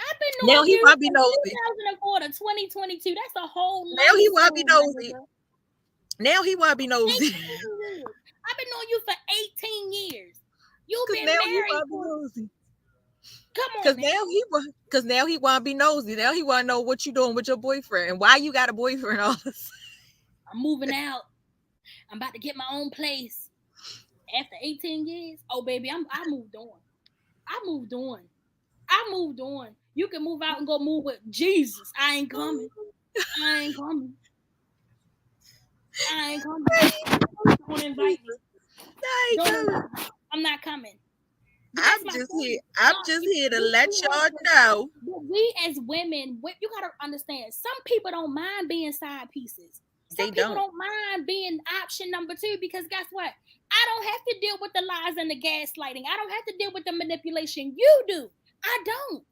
I've been knowing you from 2004 to 2022. That's a whole lot. Now he want to be nosy. Now he want to be nosy. I've been knowing you for 18 years. You've been married for... Come on, because now he want to be nosy. Now he want to know what you doing with your boyfriend and why you got a boyfriend. All this. I'm moving out. I'm about to get my own place. After 18 years, oh baby, I moved on. I moved on. You can move out and go move with Jesus. I ain't coming. Don't invite me. I'm not coming. I'm just here to let y'all know. We as women, you gotta understand. Some people don't mind being side pieces. Some people don't mind being option number 2 because guess what? I don't have to deal with the lies and the gaslighting. I don't have to deal with the manipulation. You do. I don't.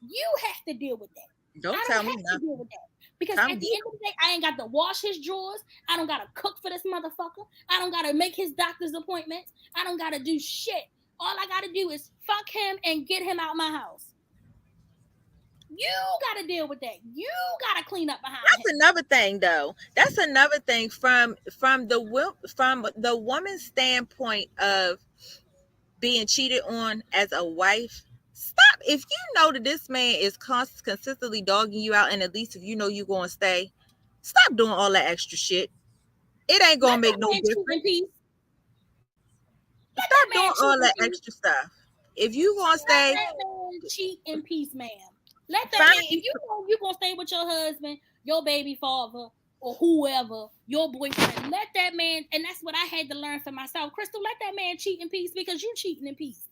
You have to deal with that. Don't tell me nothing. Deal with that. Because at the end of the day, I ain't got to wash his drawers. I don't got to cook for this motherfucker. I don't got to make his doctor's appointments. I don't got to do shit. All I got to do is fuck him and get him out my house. You got to deal with that. You got to clean up behind him. That's another thing, though. That's another thing from the woman's standpoint of being cheated on as a wife. Stop. If you know that this man is consistently dogging you out, and at least if you know you're going to stay, stop doing all that extra shit. It ain't going to make no difference. Stop doing all that extra stuff. If you going to stay, let that man cheat in peace, ma'am. Let that man, if you know you're going to stay with your husband, your baby father, or whoever, your boyfriend, let that man, and that's what I had to learn for myself. Crystal, let that man cheat in peace because you cheating in peace.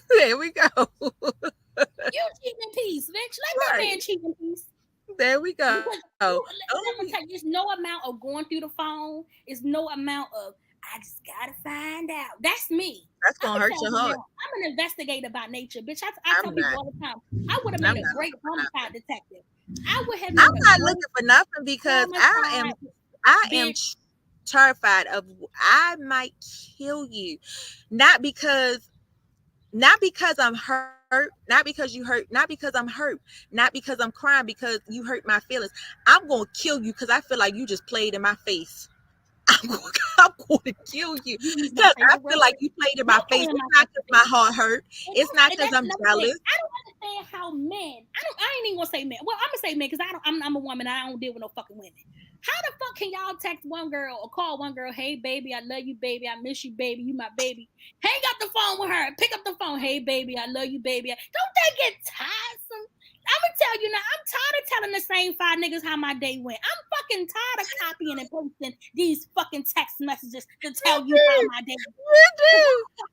There we go. You cheating in peace, bitch. Let that man cheat in peace. There we go. Let me tell you, there's no amount of going through the phone. It's no amount of, I just gotta find out. That's me. That's gonna hurt your heart. I'm an investigator by nature, bitch. I tell people all the time. I would have made a great homicide detective. I'm not looking for nothing because I am terrified of. I might kill you, not because I'm hurt, not because you hurt, not because I'm hurt, not because I'm crying because you hurt my feelings. I'm gonna kill you because I feel like you just played in my face. I'm going to kill you because I feel like you played in my face. It's not because my heart hurt. It's not because I'm jealous. I don't understand how men. I ain't even gonna say men. Well, I'm gonna say men because I'm a woman. I don't deal with no fucking women. How the fuck can y'all text one girl or call one girl? Hey baby, I love you, baby. I miss you, baby. You my baby. Hang up the phone with her. Pick up the phone. Hey baby, I love you, baby. Don't that get tiresome? I'm gonna tell you now, I'm tired of telling the same 5 niggas how my day went. I'm fucking tired of copying and posting these fucking text messages to tell you how my day went.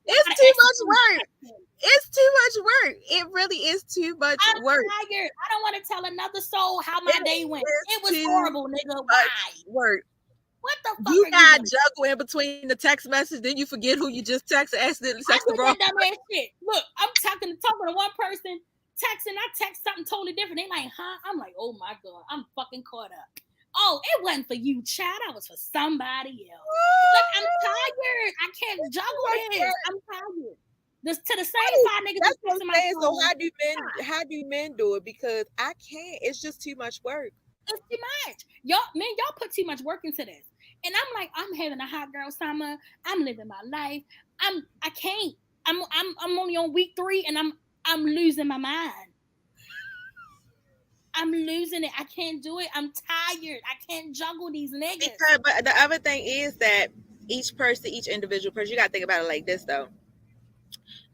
It's too much work. It's too much work. It really is too much work. I'm tired. I don't want to tell another soul how my day went. It was horrible, nigga. Why? Work. What the fuck? You got juggle in between the text message, then you forget who you just texted, accidentally text the wrong person. Shit. Look, I'm talking to one person. Texting, I text something totally different. They like, huh? I'm like, oh my God, I'm fucking caught up. Oh, it wasn't for you, child. That was for somebody else. Look, I'm tired. I can't juggle this. I'm tired. To the same 5 niggas. That's what I'm saying. So how do men do it? Because I can't. It's just too much work. It's too much. Y'all put too much work into this. And I'm like, I'm having a hot girl summer. I'm living my life. I can't. I'm only on week 3 and I'm losing my mind. I'm losing it. I can't do it. I'm tired. I can't juggle these niggas. Because, but the other thing is that each individual person, you got to think about it like this, though.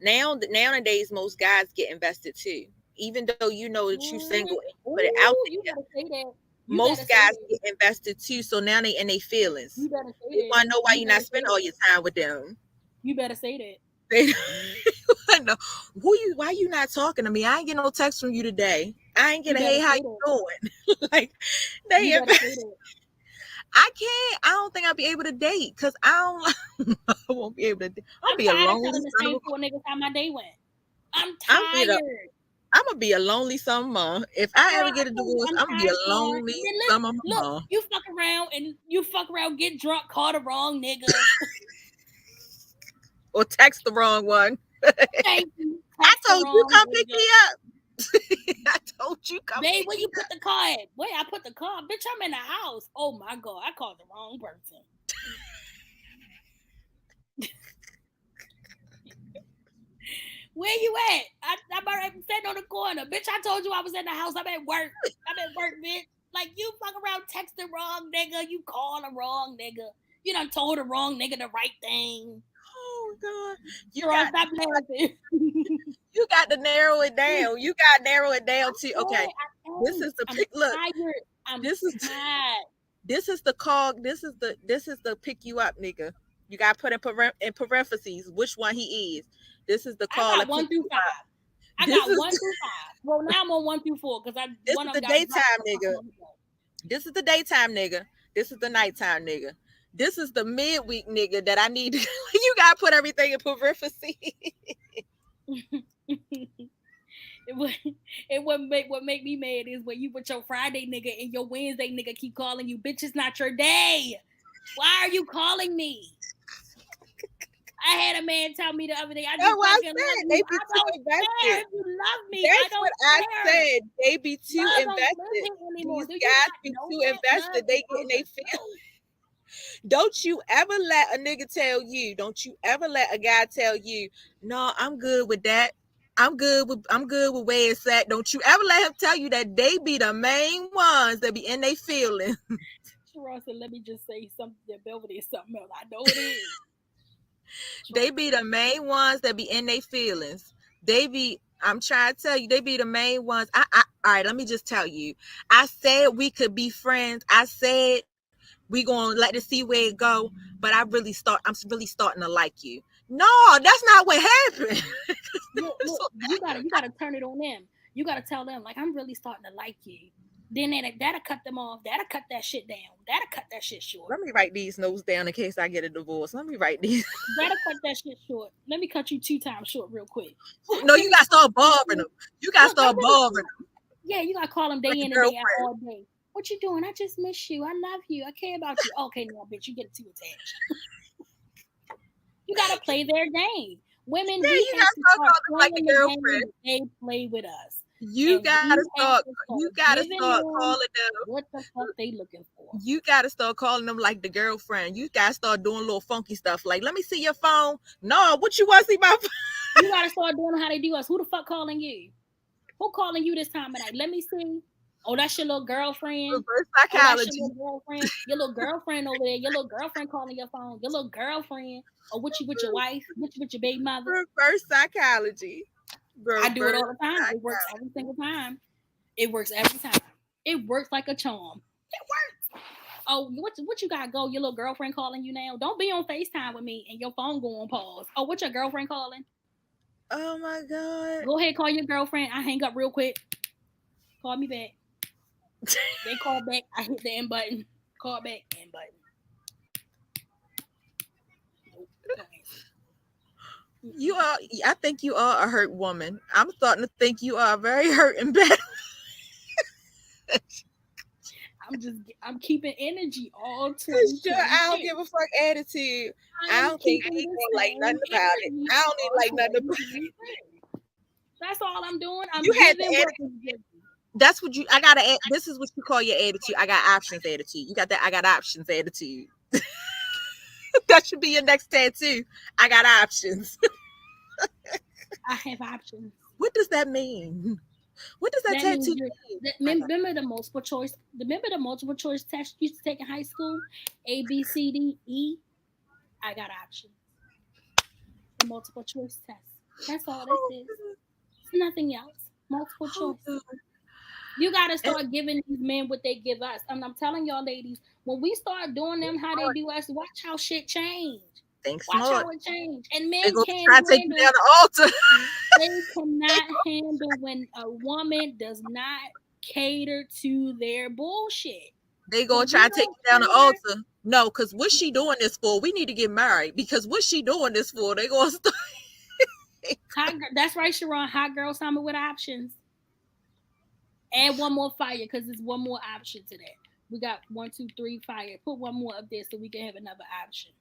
Nowadays, most guys get invested too. Even though you know that you single and you put it out there, you gotta say that. Most guys get invested too. So now they in their feelings. You better say that. You want to know why you're not spending all your time with them. You better say that. They know why you not talking to me? I ain't get no text from you today. I ain't get a hey, how you doing? Like they I can't. I don't think I'll be able to date because I won't be able to. I'll be alone. The same four niggas how my day went. I'm tired. I'm gonna be a lonely summer. If I ever get a divorce, I'm gonna be a lonely summer. Look, you fuck around, get drunk, call the wrong nigga, or text the wrong one. Thank you. I told you come pick me up. I told you come. Babe, where you put the car at? Wait, I put the car. Bitch, I'm in the house. Oh my god, I called the wrong person. Where you at? I'm sitting on the corner. Bitch, I told you I was in the house. I'm at work. Bitch. Like, you fuck around, text the wrong nigga. You call the wrong nigga. You done told the wrong nigga the right thing. Oh, God. Stop laughing. You got to narrow it down. You got to narrow it down to, okay, this is the pick. Look, this is the call. This is the pick you up, nigga. You got to put in parentheses which one he is. This is the call. I got 1 through 5. I got 1 through 5. Well, now I'm on 1 through 4 because this is the daytime nigga. This is the daytime nigga. This is the nighttime nigga. This is the midweek nigga that I need. You got to put everything in parentheses. What make me mad is when you with your Friday nigga and your Wednesday nigga keep calling you. Bitch, it's not your day. Why are you calling me? I had a man tell me the other day. I just fucking love you. They be too invested. You love me. That's what I said. They be too invested. These guys be too invested. They get in their feelings. Don't you ever let a nigga tell you. Don't you ever let a guy tell you, no, I'm good with that. I'm good with where it's at. Don't you ever let him tell you that they be the main ones that be in their feelings. Sherelle said, let me just say something. That Belvedere is something else. I know it is. They be the main ones that be in their feelings. I'm trying to tell you, they be the main ones. All right, let me just tell you. I said we could be friends. I said we gonna let it see where it go, but I'm really starting to like you. No, that's not what happened. Look, you gotta turn it on them. You gotta tell them, like, I'm really starting to like you. Then that'll cut them off. That'll cut that shit down. That'll cut that shit short. Let me write these notes down in case I get a divorce. Let me write these. That'll cut that shit short. Let me cut you 2 times short real quick. No, you gotta start bothering them. You gotta start bothering them. Yeah, you gotta call them day in and day out all day. What you doing? I just miss you. I love you. I care about you. Okay, now, bitch, you get too attached. You gotta play their game. Women, we have to start playing the girlfriend. They play with us. You gotta start calling them what the fuck they looking for. You gotta start calling them like the girlfriend. You gotta start doing little funky stuff like, let me see your phone. No, what you want to see my phone? You gotta start doing how they do us. Who the fuck calling you? Who calling you this time of night? Let me see. Oh, that's your little girlfriend. Reverse psychology. Your little girlfriend over there. Your little girlfriend calling your phone. Your little girlfriend. Or what you with your wife? What you with your baby mother? Reverse psychology. I do it all the time. It works every single time. It works every time. It works like a charm. It works. Oh, what you got go? Your little girlfriend calling you now? Don't be on FaceTime with me and your phone go on pause. Oh, what your girlfriend calling? Oh my God. Go ahead, call your girlfriend. I hang up real quick. Call me back. They call back. I hit the end button. Call back. End button. I think you are a hurt woman. I'm starting to think you are very hurt and bad. I'm keeping energy all 20. Sure, I don't give a fuck attitude. I don't think he gonna like nothing about it. I don't even like nothing about it. That's all I'm doing. That's what I gotta add. This is what you call your attitude. I got options attitude. You got that? I got options attitude. That should be your next tattoo. I got options. I have options. What does that mean? What does that means tattoo? remember the multiple choice. Remember the multiple choice test you used to take in high school? A, B, C, D, E. I got options. The multiple choice test. That's all this is. It's nothing else. Multiple choice. You gotta start giving these men what they give us. And I'm telling y'all, ladies, when we start doing them how they do us, watch how shit change. Watch how it change. And men can't try to take you down the altar. They cannot handle when a woman does not cater to their bullshit. They gonna try to take you down the altar. No, because what's she doing this for? We need to get married. Because what's she doing this for? They gonna start. That's right, Sharon. Hot girl summer with options. Add one more fire because there's one more option to that. We got 1, 2, 3 fire. Put one more up there so we can have another option.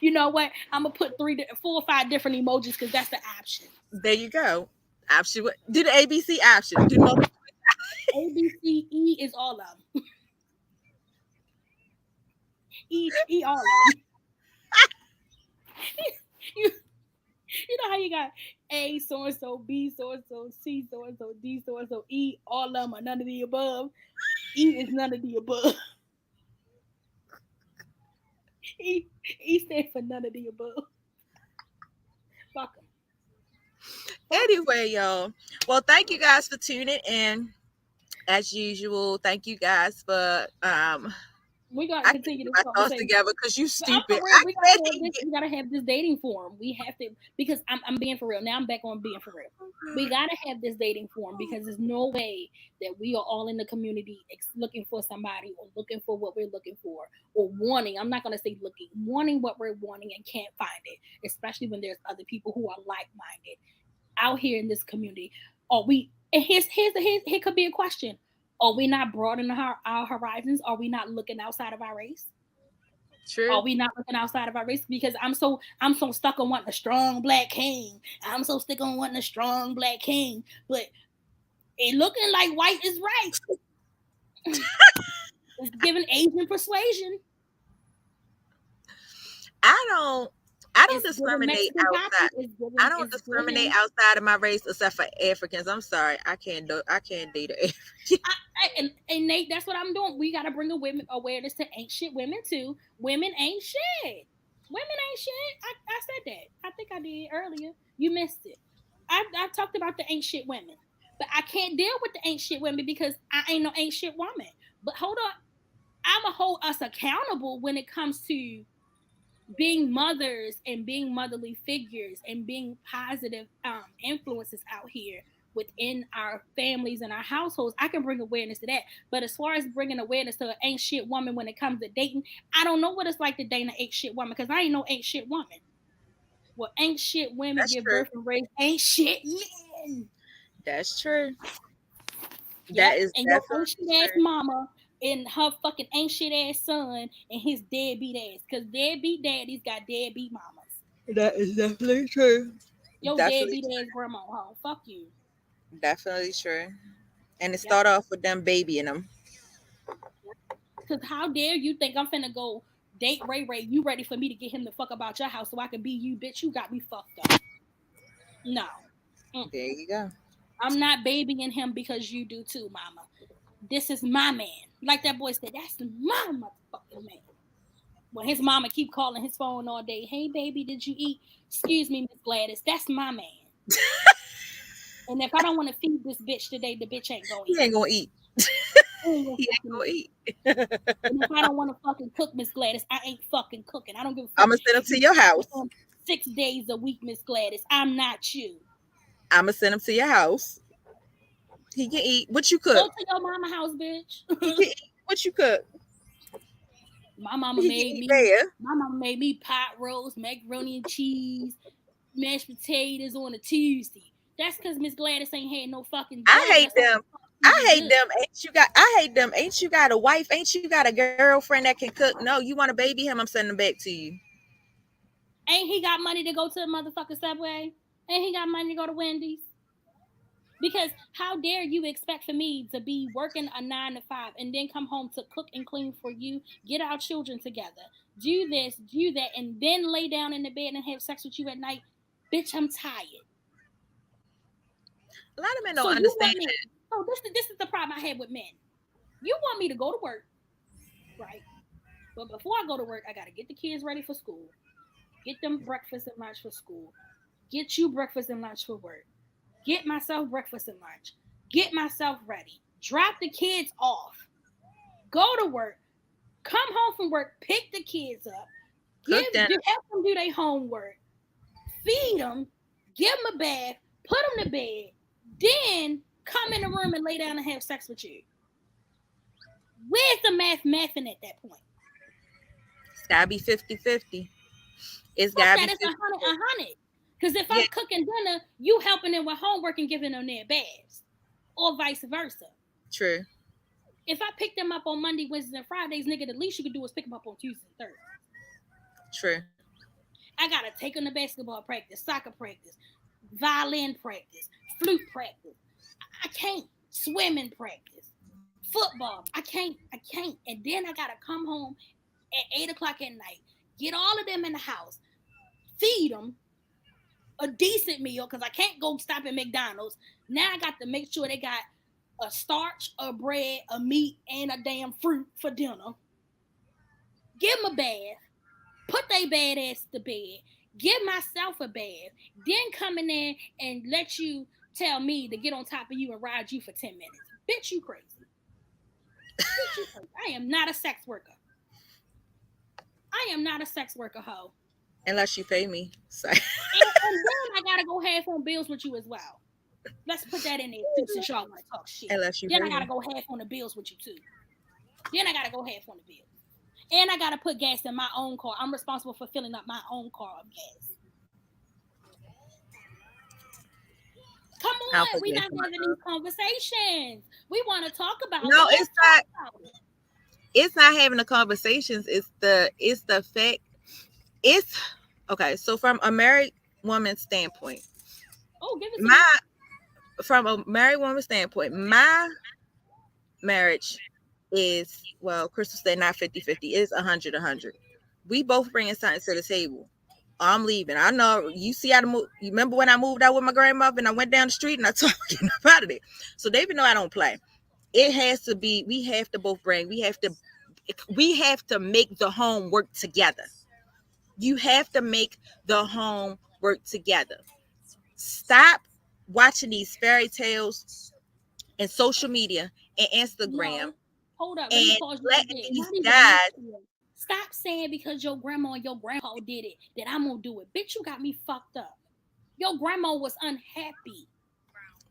You know what? I'm gonna put 4 or 5 different emojis because that's the option. There you go. Option. Do the ABC option. Do multiple. A, B, C, E is all of them. E all of them. You know how you got A so and so, B so and so, C so and so, D so and so, E all of them are none of the above. E is none of the above. E stands for none of the above. Fuck them. Anyway, y'all. Well, thank you guys for tuning in. As usual, thank you guys for we gotta continue this conversation together because you stupid. We gotta have this dating forum. We have to, because I'm being for real. Now I'm back on being for real. We gotta have this dating forum because there's no way that we are all in the community looking for somebody or looking for what we're looking for or wanting. I'm not gonna say looking, wanting what we're wanting and can't find it, especially when there's other people who are like-minded out here in this community. Are we? And here could be a question. Are we not broadening our horizons? Are we not looking outside of our race? True. Are we not looking outside of our race? Because I'm so stuck on wanting a strong black king. I'm so stuck on wanting a strong black king. But it looking like white is right. It's giving Asian persuasion. I don't discriminate outside. I don't discriminate outside of my race except for Africans. I'm sorry, I can't date an African. And Nate, that's what I'm doing. We got to bring awareness to ain't shit women too. Women ain't shit. Women ain't shit. I said that. I think I did earlier. You missed it. I talked about the ain't shit women, but I can't deal with the ain't shit women because I ain't no ain't shit woman. But hold on, I'ma hold us accountable when it comes to being mothers and being motherly figures and being positive influences out here within our families and our households. I can bring awareness to that. But as far as bringing awareness to an ain't shit woman when it comes to dating, I don't know what it's like to date an ain't shit woman because I ain't no ain't shit woman. Well, ain't shit women give birth and raise ain't shit men. That's true. That is and your ain't shit ass mama and her fucking ain't shit ass son and his deadbeat ass. Because deadbeat daddies got deadbeat mamas. That is definitely true. Your deadbeat ass grandma home. Fuck you. Definitely true. And it start off with them babying them. Because how dare you think I'm finna go date Ray Ray? You ready for me to get him the fuck about your house so I can be you, bitch? You got me fucked up. No. There you go. I'm not babying him because you do too, mama. This is my man. Like that boy said, that's my motherfucking man. Well, his mama keep calling his phone all day. Hey, baby, did you eat? Excuse me, Miss Gladys. That's my man. And if I don't want to feed this bitch today, the bitch ain't going to eat. He ain't going to eat. He ain't going to eat. And if I don't want to fucking cook, Miss Gladys, I ain't fucking cooking. I don't give a fuck. I'm going to send him to your house. 6 days a week, Miss Gladys. I'm not you. I'm going to send him to your house. He can eat. What you cook? Go to your mama house, bitch. He can eat. What you cook? My mama made me pot roast, macaroni and cheese, mashed potatoes on a Tuesday. That's because Miss Gladys ain't had no fucking. I hate them. Ain't you got a wife? Ain't you got a girlfriend that can cook? No, you want to baby him? I'm sending him back to you. Ain't he got money to go to the motherfucking Subway? Ain't he got money to go to Wendy's? Because how dare you expect for me to be working a 9 to 5 and then come home to cook and clean for you, get our children together, do this, do that, and then lay down in the bed and have sex with you at night? Bitch, I'm tired. A lot of men So don't you want understand me? that. So this is the problem I have with men. You want me to go to work, right? But before I go to work, I gotta get the kids ready for school, get them breakfast and lunch for school, get you breakfast and lunch for work, get myself breakfast and lunch, get myself ready, drop the kids off, go to work, come home from work, pick the kids up, Cook dinner. help them do their homework, feed them, give them a bath, put them to bed, then come in the room and lay down and have sex with you. Where's the mathing at that point? It's gotta be 50-50. It's Fuck gotta that, be it's 100. Because if I'm cooking dinner, you helping them with homework and giving them their baths, or vice versa. True. If I pick them up on Monday, Wednesdays, and Fridays, nigga, the least you could do is pick them up on Tuesdays and Thursdays. True. I gotta take them to basketball practice, soccer practice, violin practice, flute practice. I can't. Swimming practice, football. I can't. And then I gotta come home at 8 o'clock at night, get all of them in the house, feed them a decent meal, because I can't go stop at McDonald's. Now I got to make sure they got a starch, a bread, a meat, and a damn fruit for dinner. Give them a bath, put their bad ass to bed, give myself a bath, then come in there and let you tell me to get on top of you and ride you for 10 minutes. Bitch, you crazy. Bitch, you crazy. I am not a sex worker. I am not a sex worker, hoe. Unless you pay me. And then I gotta go half on bills with you as well. Let's put that in there too, since y'all want to talk shit. Unless you then I gotta go half on the bills with you too. Then I gotta go half on the bills. And I gotta put gas in my own car. I'm responsible for filling up my own car of gas. Come on, we're not having these conversations. We want to talk about no, it's not. It's not having the conversations. It's the fact. It's okay. So from a married woman's standpoint, from a married woman's standpoint, my marriage is, well, Crystal said not 50-50. It's 100-100. We both bringing something to the table. I'm leaving. I know you see how to move. You remember when I moved out with my grandmother and I went down the street and I told her out of it. So they even know I don't play. It has to be. We have to both bring. We have to make the home work together. You have to make the home work together. Stop watching these fairy tales and social media and Instagram. No, hold up. And letting these guys. Stop saying because your grandma and your grandpa did it that I'm gonna do it. Bitch, you got me fucked up. Your grandma was unhappy.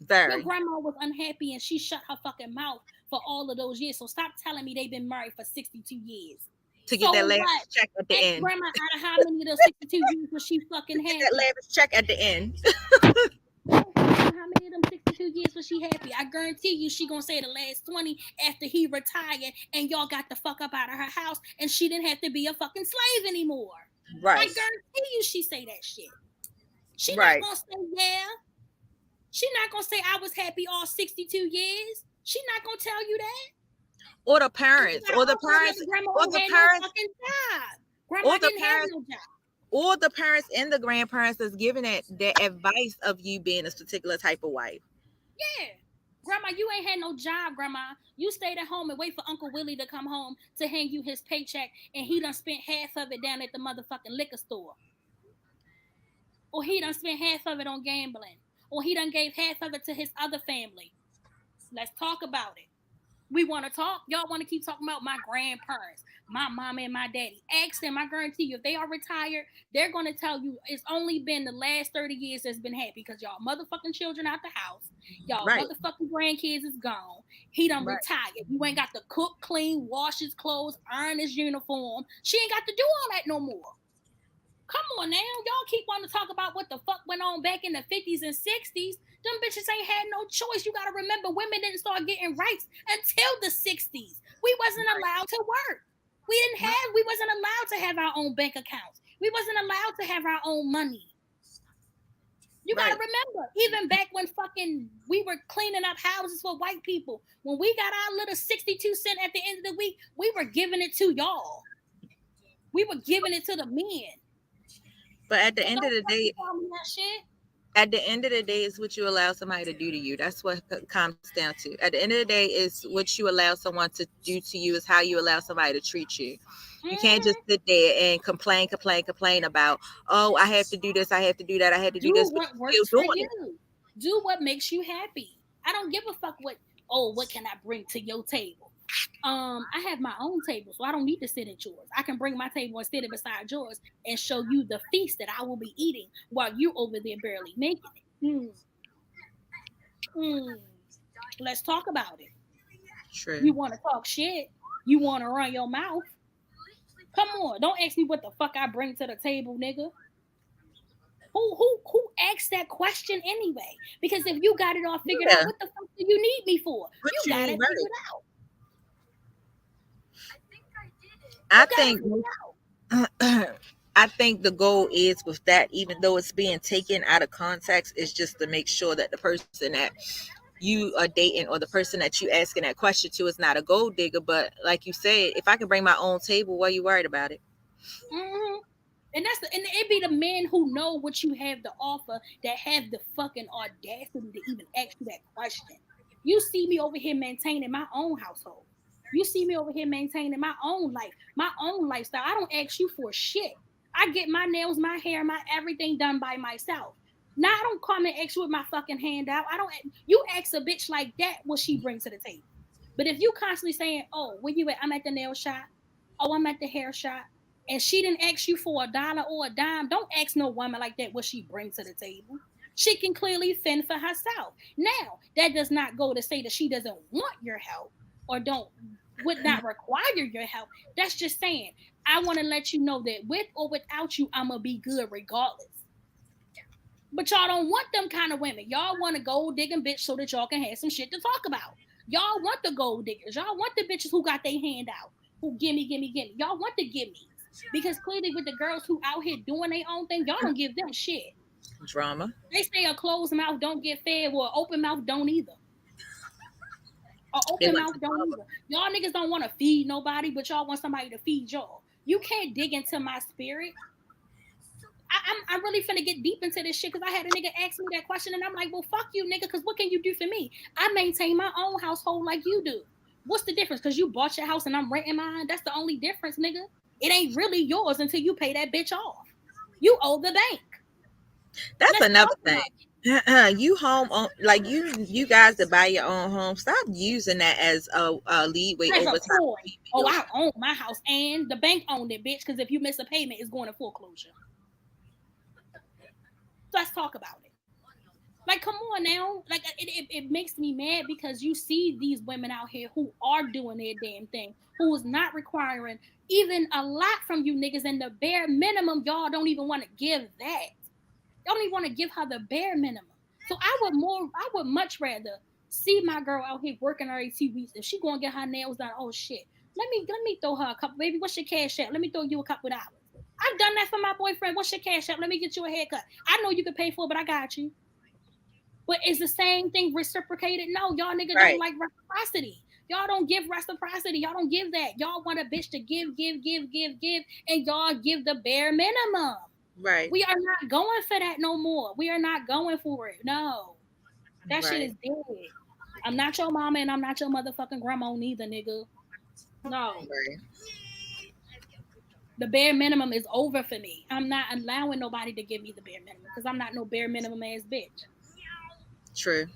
Very. Your grandma was unhappy and she shut her fucking mouth for all of those years. So stop telling me they've been married for 62 years. To get that lavish check at the end. Grandma, out of how many of those 62 years was she fucking happy? That lavish check at the end. How many of them 62 years was she happy? I guarantee you she gonna say the last 20 after he retired and y'all got the fuck up out of her house and she didn't have to be a fucking slave anymore. Right. I guarantee you she say that shit. She right. not gonna say yeah. She not gonna say I was happy all 62 years. She not gonna tell you that. Or the parents. Or the parents. Or the parents. Grandma didn't have no job. Or the parents and the grandparents that's giving that advice of you being a particular type of wife. Yeah. Grandma, you ain't had no job, Grandma. You stayed at home and wait for Uncle Willie to come home to hand you his paycheck, and he done spent half of it down at the motherfucking liquor store. Or he done spent half of it on gambling. Or he done gave half of it to his other family. Let's talk about it. We want to talk. Y'all want to keep talking about my grandparents, my mama and my daddy. Ask them. I guarantee you, if they are retired, they're going to tell you it's only been the last 30 years that's been happy because y'all motherfucking children out the house. Y'all motherfucking grandkids is gone. He done retired. You ain't got to cook, clean, wash his clothes, iron his uniform. She ain't got to do all that no more. Come on now. Y'all keep wanting to talk about what the fuck went on back in the 50s and 60s. Them bitches ain't had no choice. You got to remember, women didn't start getting rights until the 60s. We wasn't allowed to work. We wasn't allowed to have our own bank accounts. We wasn't allowed to have our own money. You got to remember, even back when we were cleaning up houses for white people, when we got our little 62 cents at the end of the week, we were giving it to y'all. We were giving it to the men. But at the end of the day, that shit. At the end of the day, it's what you allow somebody to do to you. That's what it comes down to. At the end of the day, it's what you allow someone to do to you, is how you allow somebody to treat you. You can't just sit there and complain about, oh, I have to do this, I have to do that, I have to do Do this, but what you're works still for doing you. it. Do what makes you happy. I don't give a fuck what can I bring to your table? I have my own table, so I don't need to sit at yours. I can bring my table and sit it beside yours and show you the feast that I will be eating while you're over there barely making it. Let's talk about it. True. You want to talk shit? You want to run your mouth? Come on, don't ask me what the fuck I bring to the table, nigga. Who asked that question anyway? Because if you got it all figured out, what the fuck do you need me for? What You got it figured out. I think the goal is with that, even though it's being taken out of context, is just to make sure that the person that you are dating or the person that you asking that question to is not a gold digger. But like you said, if I can bring my own table, why are you worried about it? Mm-hmm. And it be the men who know what you have to offer that have the fucking audacity to even ask you that question. You see me over here maintaining my own household. You see me over here maintaining my own life, my own lifestyle. I don't ask you for shit. I get my nails, my hair, my everything done by myself. Now I don't come and ask you with my fucking hand out. I don't. You ask a bitch like that what she brings to the table. But if you constantly saying, "Oh, where you at? I'm at the nail shop. Oh, I'm at the hair shop," and she didn't ask you for $1 or a dime, don't ask no woman like that what she brings to the table. She can clearly fend for herself. Now, that does not go to say that she doesn't want your help or would not require your help. That's just saying, I want to let you know that with or without you, I'm gonna be good regardless. But y'all don't want them kind of women. Y'all want a gold digging bitch so that y'all can have some shit to talk about. Y'all want the gold diggers. Y'all want the bitches who got their hand out, who gimme. Y'all want the gimmies. Because clearly with the girls who out here doing their own thing, y'all don't give them shit. Drama. They say a closed mouth don't get fed, well, open mouth don't either. Or open mouth don't either. Y'all niggas don't want to feed nobody, but y'all want somebody to feed y'all. You can't dig into my spirit. I'm really finna get deep into this shit because I had a nigga ask me that question and I'm like, well, fuck you, nigga, because what can you do for me? I maintain my own household like you do. What's the difference? Because you bought your house and I'm renting mine? That's the only difference, nigga. It ain't really yours until you pay that bitch off. You owe the bank. That's another thing. You home on, like you guys that buy your own home, stop using that as a leeway over time. Oh, I own my house and the bank owned it, bitch, because if you miss a payment, it's going to foreclosure. Let's talk about it. Like, come on now. Like, it makes me mad because you see these women out here who are doing their damn thing, who is not requiring even a lot from you niggas, and the bare minimum, y'all don't even want to give that. Y'all don't even want to give her the bare minimum. So I would much rather see my girl out here working every 2 weeks. If she gonna get her nails done, oh shit. Let me throw her a couple, baby. What's your cash app? Let me throw you a couple dollars. I've done that for my boyfriend. What's your cash app? Let me get you a haircut. I know you can pay for it, but I got you. But is the same thing reciprocated? No, y'all niggas don't like reciprocity. Y'all don't give reciprocity. Y'all don't give that. Y'all want a bitch to give, and y'all give the bare minimum. Right. We are not going for that no more. We are not going for it. No. That shit is dead. I'm not your mama and I'm not your motherfucking grandma neither, nigga. No. Right. The bare minimum is over for me. I'm not allowing nobody to give me the bare minimum because I'm not no bare minimum ass bitch. True.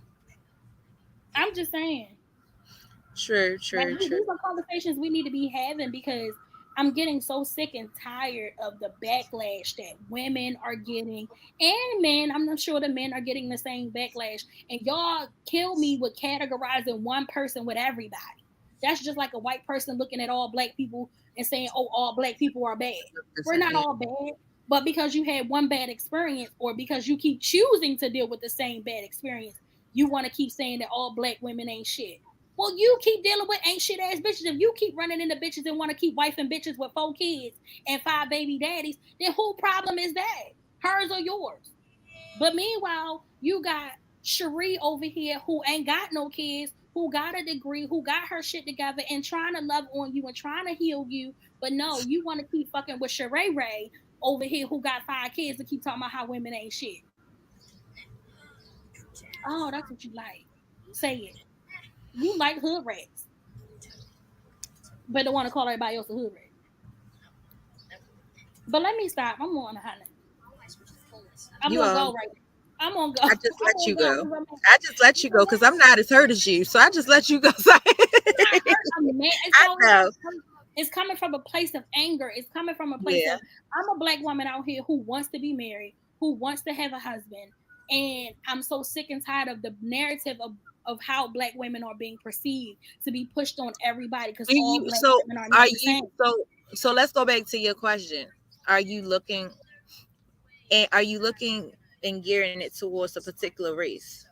I'm just saying. True. These are conversations we need to be having because I'm getting so sick and tired of the backlash that women are getting, and men. I'm not sure the men are getting the same backlash. And y'all kill me with categorizing one person with everybody. That's just like a white person looking at all black people and saying, oh, all black people are bad. We're not all bad. But because you had one bad experience, or because you keep choosing to deal with the same bad experience, you want to keep saying that all black women ain't shit. Well, you keep dealing with ain't shit ass bitches. If you keep running into bitches and want to keep wifing bitches with 4 kids and 5 baby daddies, then whose problem is that? Hers or yours? But meanwhile, you got Cherie over here who ain't got no kids, who got a degree, who got her shit together and trying to love on you and trying to heal you. But no, you want to keep fucking with Sheree Ray over here who got 5 kids and keep talking about how women ain't shit. Oh, that's what you like. Say it. You like hood rats, but don't want to call everybody else a hood rat. But let me stop. I'm on a honey. I'm You gonna are. go right now. I'm gonna go. I just I'm let gonna you go go. because I just let you you know go what? because I'm not as hurt as you. So I just let you go. I'm not hurt. I'm mad. It's I always know. it's coming from a place of anger. It's coming from a place Yeah. of I'm a black woman out here who wants to be married, who wants to have a husband, and I'm so sick and tired of the narrative of how black women are being perceived to be pushed on everybody because Do all you black so women are are not the you same. so let's go back to your question. Are you looking and are you looking and gearing it towards a particular race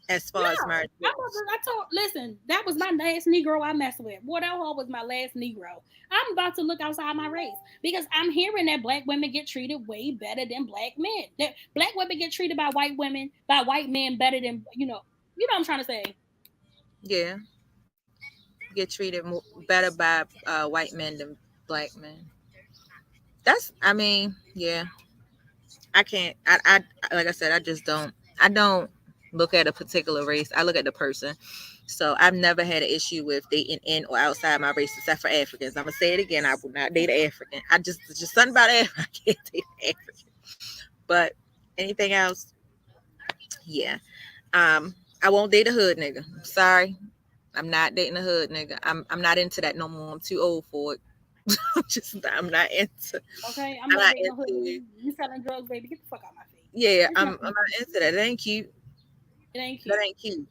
as far as No, marriage goes? I told. Listen, that was my last Negro I messed with. Boy, that hoe was my last Negro. I'm about to look outside my race because I'm hearing that black women get treated way better than black men. That black women get treated by white women, by white men better than You know what I'm trying to say. Yeah. Get treated better by white men than black men. That's I mean, yeah. I can't like I said, I just don't I don't look at a particular race. I look at the person. So I've never had an issue with dating in or outside my race except for Africans. I'm gonna say it again. I will not date an African. I just something about African. I can't date an African. But anything else, yeah. I won't date a hood nigga. Sorry. I'm not dating a hood nigga. I'm not into that no more. I'm too old for it. I'm not into Okay, I'm I'm not not dating no hood into nigga. You selling drugs, baby? Get the fuck out my face. yeah, It's I'm not. not into that. It ain't cute. It ain't That cute. ain't cute.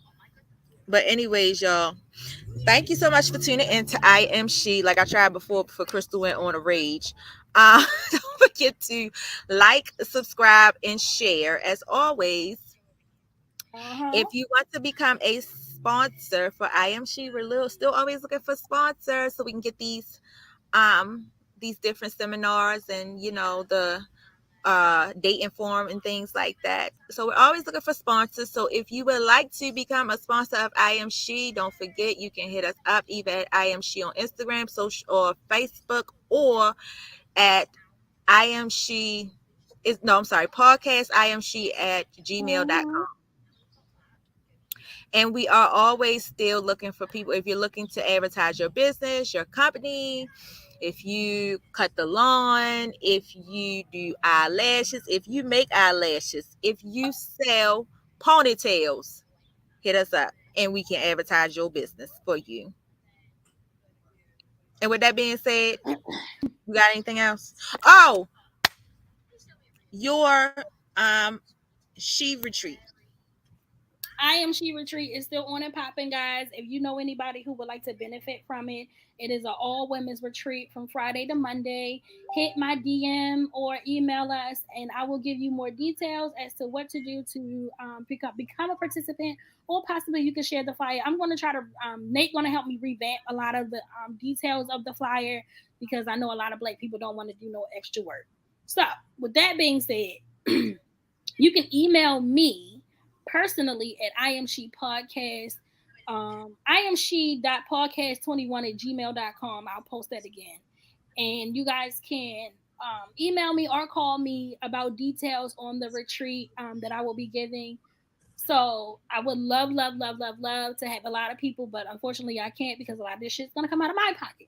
But anyways, y'all, thank you so much for tuning in to I Am She. Like I tried before Crystal went on a rage. Don't forget to like, subscribe, and share. As always, Uh huh. if you want to become a sponsor for I Am She, still always looking for sponsors so we can get these different seminars and the dating forum and things like that. So we're always looking for sponsors. So if you would like to become a sponsor of I Am She, don't forget you can hit us up either at I Am She on Instagram, social or Facebook, or at I Am She is no, I'm sorry, podcast I Am She at Mm-hmm. gmail.com. And we are always still looking for people. If you're looking to advertise your business, your company, if you cut the lawn, if you do eyelashes, if you make eyelashes, if you sell ponytails, hit us up and we can advertise your business for you. And with that being said, you got anything else? Oh, your she retreat. I Am She Retreat is still on and popping, guys. If you know anybody who would like to benefit from it, it is an all women's retreat from Friday to Monday. Hit my DM or email us, and I will give you more details as to what to do to become a participant, or possibly you can share the flyer. I'm going to try to Nate going to help me revamp a lot of the details of the flyer because I know a lot of black people don't want to do no extra work. So, with that being said, you can email me personally at I.Am.She Podcast. IamShe.podcast21 at gmail.com. I'll post that again. And you guys can email me or call me about details on the retreat that I will be giving. So I would love, love, love, love, love to have a lot of people, but unfortunately I can't because a lot of this shit's gonna come out of my pocket.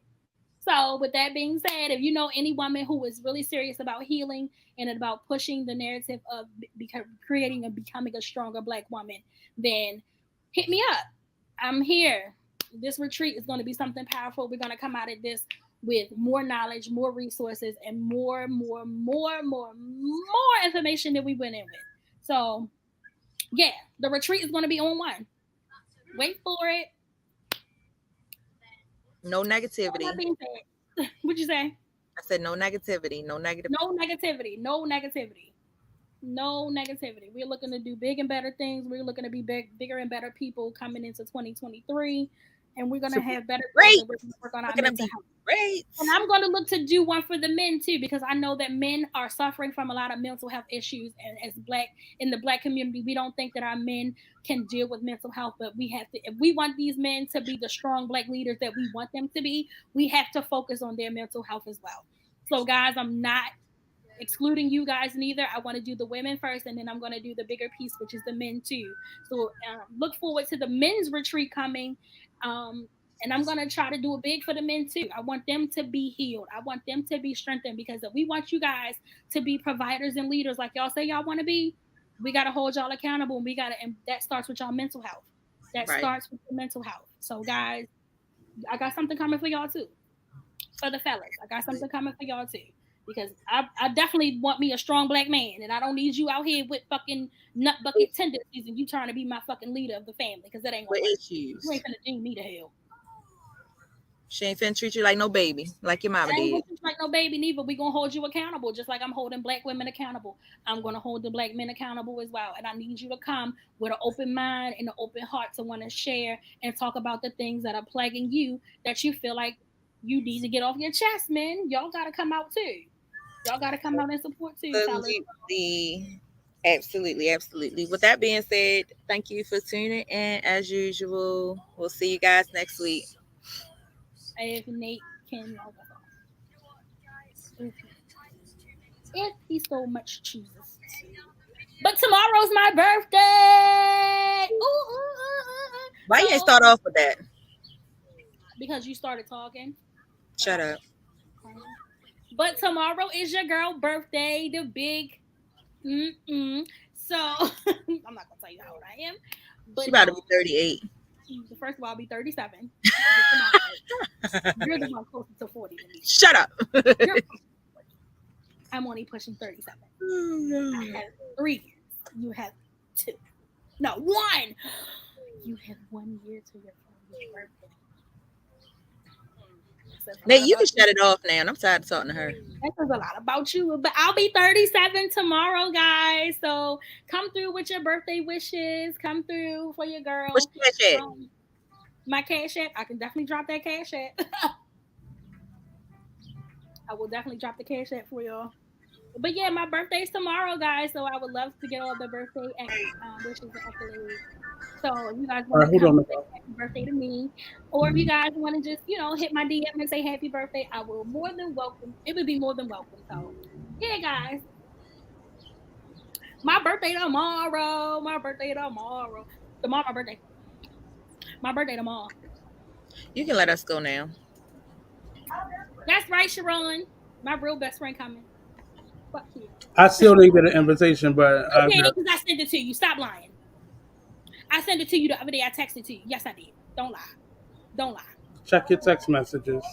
So, with that being said, if you know any woman who is really serious about healing and about pushing the narrative of creating and becoming a stronger black woman, then hit me up. I'm here. This retreat is going to be something powerful. We're going to come out of this with more knowledge, more resources, and more information than we went in with. So, yeah, the retreat is going to be on one. Wait for it. No negativity. That being said, what'd you say? I said no negativity. No negative. No negativity. No negativity. No negativity. We're looking to do big and better things. We're looking to be bigger and better people coming into 2023. And we're going to have better goals Great. and we're going to work on We're our gonna mental be health. great. And I'm going to look to do one for the men too, because I know that men are suffering from a lot of mental health issues. And as black in the black community, we don't think that our men can deal with mental health, but we have to, if we want these men to be the strong black leaders that we want them to be, we have to focus on their mental health as well. So guys, I'm not excluding you guys neither. I want to do the women first, and then I'm going to do the bigger piece, which is the men too. So look forward to the men's retreat coming. And I'm going to try to do it big for the men too. I want them to be healed. I want them to be strengthened, because if we want you guys to be providers and leaders like y'all say y'all want to be, we got to hold y'all accountable, and that starts with y'all mental health. That starts with your mental health. So guys, I got something coming for y'all too. For the fellas, I got something coming for y'all too. Because I definitely want me a strong black man, and I don't need you out here with fucking nut bucket tendencies and you trying to be my fucking leader of the family, because that ain't gonna work. You ain't gonna do me to hell. She ain't finna treat you like no baby, like your mama did. Ain't gonna treat you like no baby neither. We gonna hold you accountable, just like I'm holding black women accountable. I'm gonna hold the black men accountable as well. And I need you to come with an open mind and an open heart to want to share and talk about the things that are plaguing you, that you feel like you need to get off your chest, man. Y'all gotta come out too. Y'all gotta come out and support too. Absolutely. With that being said, thank you for tuning in as usual. We'll see you guys next week. If Nate can log off. If he so much chooses to. But tomorrow's my birthday. Why you ain't start off with that? Because you started talking. Shut up. But tomorrow is your girl birthday, the big So I'm not gonna tell you how old I am. But she about to be 38. First of all, I'll be 37. You're the one closer to 40 than me. Shut up. I'm only pushing 37. I have 3 years. You have 2. No, 1. You have 1 year to your birthday. Nate, you can shut it off now. I'm tired of talking to her. That says a lot about you. But I'll be 37 tomorrow, guys. So come through with your birthday wishes. Come through for your girl. What's your cash app? My cash app. I can definitely drop that cash app. I will definitely drop the cash app for y'all. But yeah, my birthday's tomorrow, guys. So I would love to get all the birthday wishes and accolades. So if you guys want to come say happy birthday to me, or if you guys want to just, hit my DM and say happy birthday, I will more than welcome. It would be more than welcome. So yeah, guys. My birthday tomorrow. Tomorrow my birthday. My birthday tomorrow. You can let us go now. That's right, Sharon. My real best friend coming. Fuck you. I still didn't get an invitation, but okay, because I sent it to you. Stop lying. I sent it to you the other day. I texted it to you. Yes, I did. Don't lie. Check your text messages.